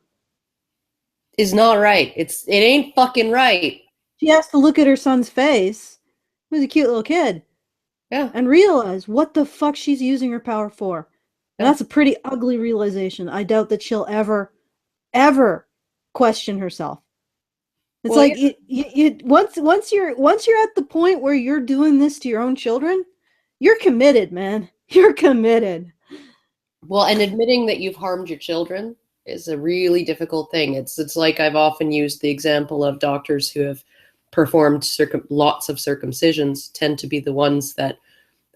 is not right. It ain't fucking right. She has to look at her son's face, who's a cute little kid, Yeah. and realize what the fuck she's using her power for. And Yeah. that's a pretty ugly realization. I doubt that she'll ever question herself. It's Well, like once you're at the point where you're doing this to your own children, you're committed, man. You're committed. Well, and admitting that you've harmed your children is a really difficult thing. It's like I've often used the example of doctors who have performed lots of circumcisions tend to be the ones that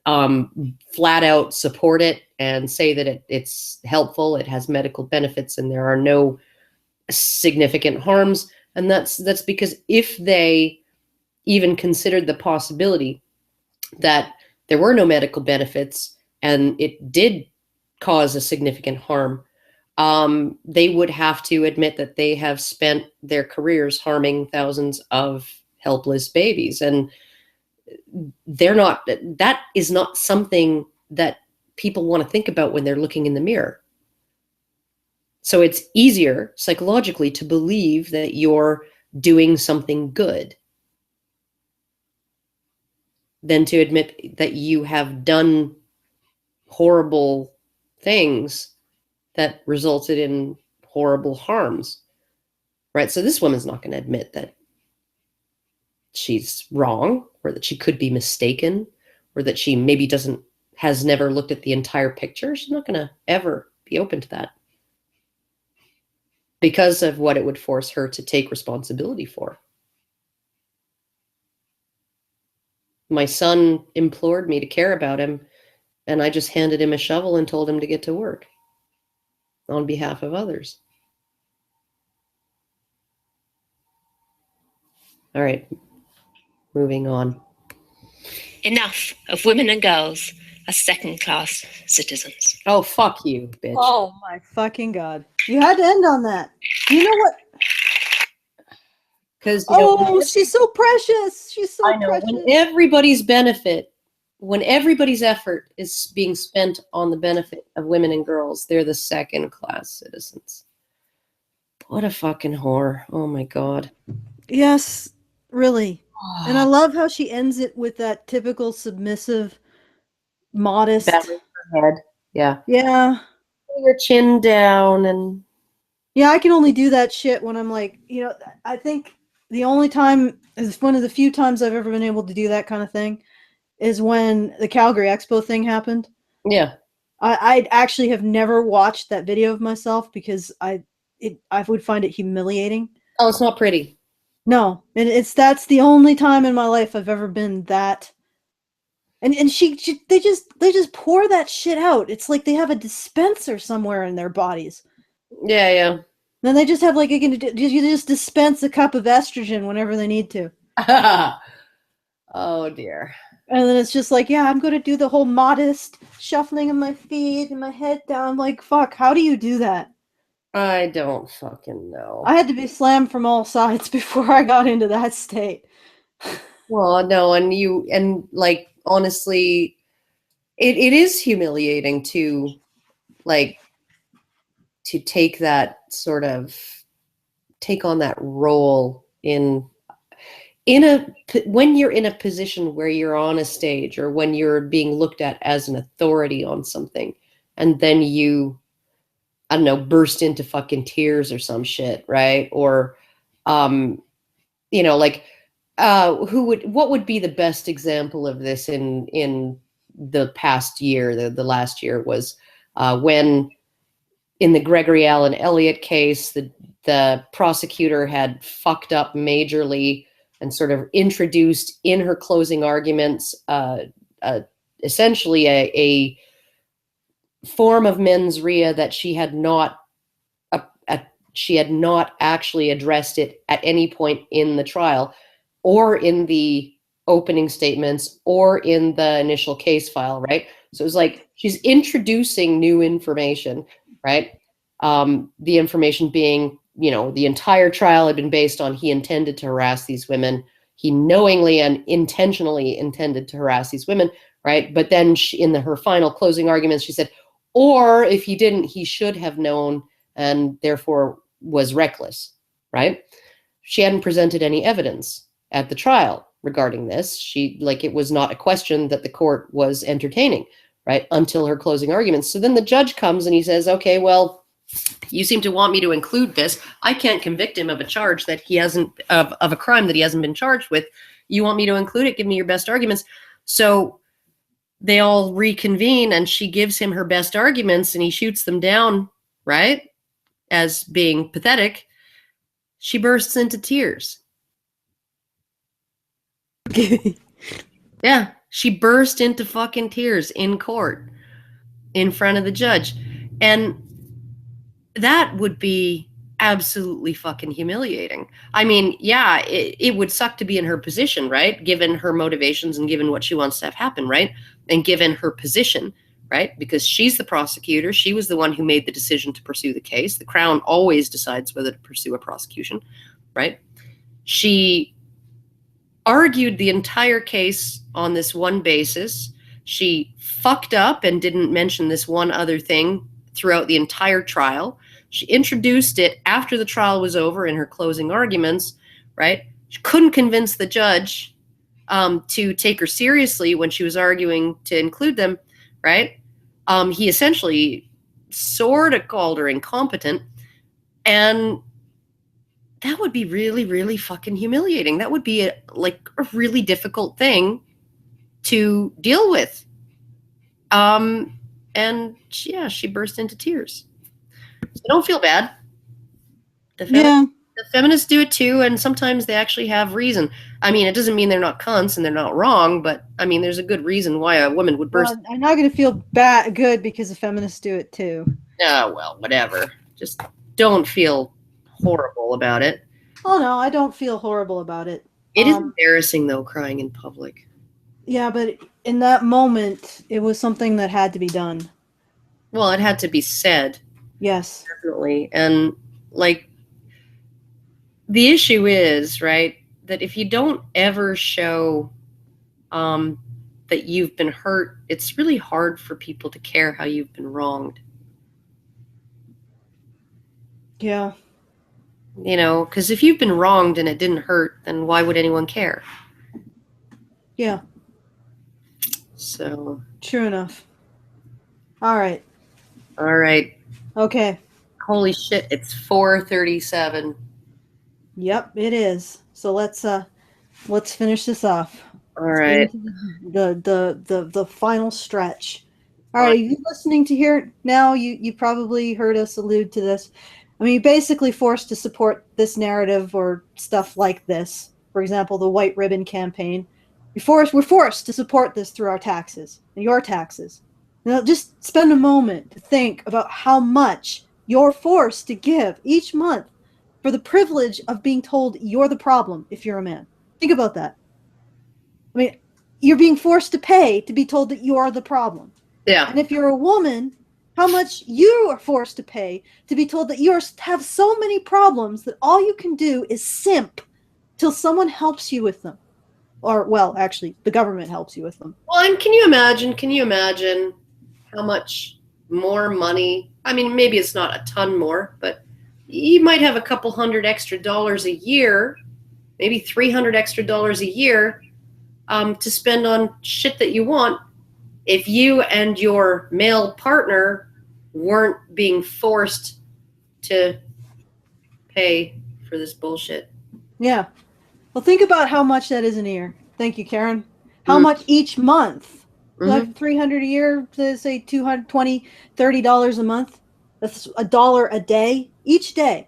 flat out support it and say that it's helpful, it has medical benefits, and there are no significant harms. And that's because if they even considered the possibility that there were no medical benefits and it did cause a significant harm, they would have to admit that they have spent their careers harming thousands of helpless babies. And that is not something that people want to think about when they're looking in the mirror. So it's easier psychologically to believe that you're doing something good than to admit that you have done horrible things that resulted in horrible harms, right? So this woman's not going to admit that she's wrong, or that she could be mistaken, or that she maybe has never looked at the entire picture. She's not going to ever be open to that because of what it would force her to take responsibility for. My son implored me to care about him, and I just handed him a shovel and told him to get to work on behalf of others. All right, moving on. Enough of women and girls as second-class citizens. Oh, fuck you, bitch. Oh my fucking God. You had to end on that. You know what? Because she's so precious. She's so precious. When everybody's effort is being spent on the benefit of women and girls, they're the second-class citizens. What a fucking whore. Oh my God. Yes, really. And I love how she ends it with that typical submissive, modest head. Yeah. Yeah. Your chin down and. Yeah, I can only do that shit when I'm like, I think the only time is one of the few times I've ever been able to do that kind of thing is when the Calgary Expo thing happened. Yeah. I actually have never watched that video of myself because I would find it humiliating. Oh, it's not pretty. No, that's the only time in my life I've ever been that. And they just pour that shit out. It's like they have a dispenser somewhere in their bodies. Yeah, yeah. Then they just have you just dispense a cup of estrogen whenever they need to. Oh dear. And then it's just like, yeah, I'm going to do the whole modest shuffling of my feet and my head down. I'm like, fuck, how do you do that? I don't fucking know. I had to be slammed from all sides before I got into that state. Well, no, and honestly, it is humiliating to take that sort of take on that role when you're in a position where you're on a stage or when you're being looked at as an authority on something, and then you, I don't know, burst into fucking tears or some shit, right? Or, what would be the best example of this in the past year? The last year was when in the Gregory Allen Elliott case, the prosecutor had fucked up majorly and sort of introduced in her closing arguments essentially a form of mens rea that she had not actually addressed it at any point in the trial or in the opening statements or in the initial case file, right? So it was like she's introducing new information, right? The information being the entire trial had been based on he intended to harass these women. He knowingly and intentionally intended to harass these women, right? But then in her final closing arguments, she said, or if he didn't, he should have known and therefore was reckless, right? She hadn't presented any evidence at the trial regarding this. It was not a question that the court was entertaining, right? Until her closing arguments. So then the judge comes and he says, okay, well, you seem to want me to include this. I can't convict him of a charge that he hasn't, of a crime that he hasn't been charged with. You want me to include it? Give me your best arguments. So they all reconvene and she gives him her best arguments and he shoots them down, right? As being pathetic. She bursts into tears. Yeah, she burst into fucking tears in court in front of the judge. And that would be absolutely fucking humiliating. I mean, yeah, it would suck to be in her position, right? Given her motivations and given what she wants to have happen, right? And given her position, right? Because she's the prosecutor. She was the one who made the decision to pursue the case. The Crown always decides whether to pursue a prosecution, right? She argued the entire case on this one basis. She fucked up and didn't mention this one other thing throughout the entire trial. She introduced it after the trial was over in her closing arguments, right? She couldn't convince the judge to take her seriously when she was arguing to include them, right? He essentially sort of called her incompetent, and that would be really, really fucking humiliating. That would be a really difficult thing to deal with. And yeah, she burst into tears. So don't feel bad. The feminists do it too, and sometimes they actually have reason. I mean, it doesn't mean they're not cunts and they're not wrong, but I mean, there's a good reason why a woman would burst. Well, I'm not going to feel good because the feminists do it too. Oh, well, whatever. Just don't feel horrible about it. Oh, no, I don't feel horrible about it. It is embarrassing, though, crying in public. Yeah, but in that moment, it was something that had to be done. Well, it had to be said. Yes. Definitely. And, the issue is, right, that if you don't ever show that you've been hurt, it's really hard for people to care how you've been wronged. Yeah. Because if you've been wronged and it didn't hurt, then why would anyone care? Yeah. So. True enough. All right. Okay. Holy shit, it's 4:37. Yep, it is. So let's finish this off. All right. The final stretch. All right, are you listening to here now? You probably heard us allude to this. I mean, you're basically forced to support this narrative or stuff like this. For example, the White Ribbon Campaign. We're forced to support this through our taxes and your taxes. Now, just spend a moment to think about how much you're forced to give each month for the privilege of being told you're the problem if you're a man. Think about that. I mean, you're being forced to pay to be told that you're the problem. Yeah. And if you're a woman, how much you are forced to pay to be told that you have so many problems that all you can do is simp till someone helps you with them. Or, well, actually, the government helps you with them. Well, and can you imagine how much more money, I mean, maybe it's not a ton more, but you might have a couple $100 extra a year, maybe $300 extra a year to spend on shit that you want if you and your male partner weren't being forced to pay for this bullshit. Yeah. Well, think about how much that is in a year. Thank you, Karen. How much each month? Like $300 a year, say $220, $30 a month. That's $1 a day, each day.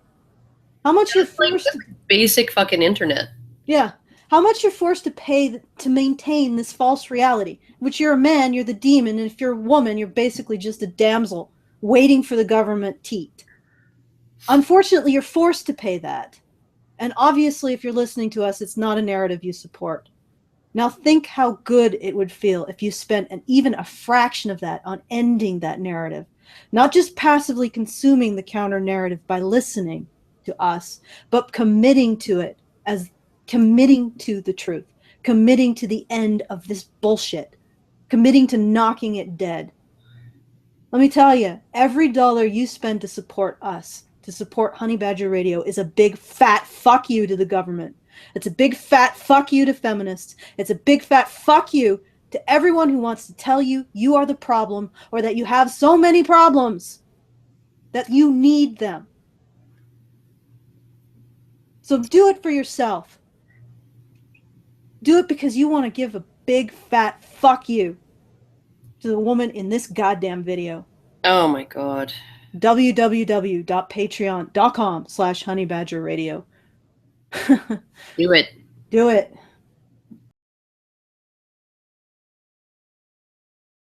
How much you're forced to... Basic fucking internet. Yeah. How much you're forced to pay to maintain this false reality, which you're a man, you're the demon, and if you're a woman, you're basically just a damsel waiting for the government teat. Unfortunately, you're forced to pay that. And obviously, if you're listening to us, it's not a narrative you support. Now think how good it would feel if you spent even a fraction of that on ending that narrative. Not just passively consuming the counter narrative by listening, to us, but committing to it, as committing to the truth, committing to the end of this bullshit, committing to knocking it dead. Let me tell you, every dollar you spend to support us, to support Honey Badger Radio, is a big fat fuck you to the government. It's a big fat fuck you to feminists. It's a big fat fuck you to everyone who wants to tell you you are the problem, or that you have so many problems that you need them. So do it for yourself. Do it because you want to give a big fat fuck you to the woman in this goddamn video. Oh my God. www.patreon.com/honeybadgerradio. Do it. Do it.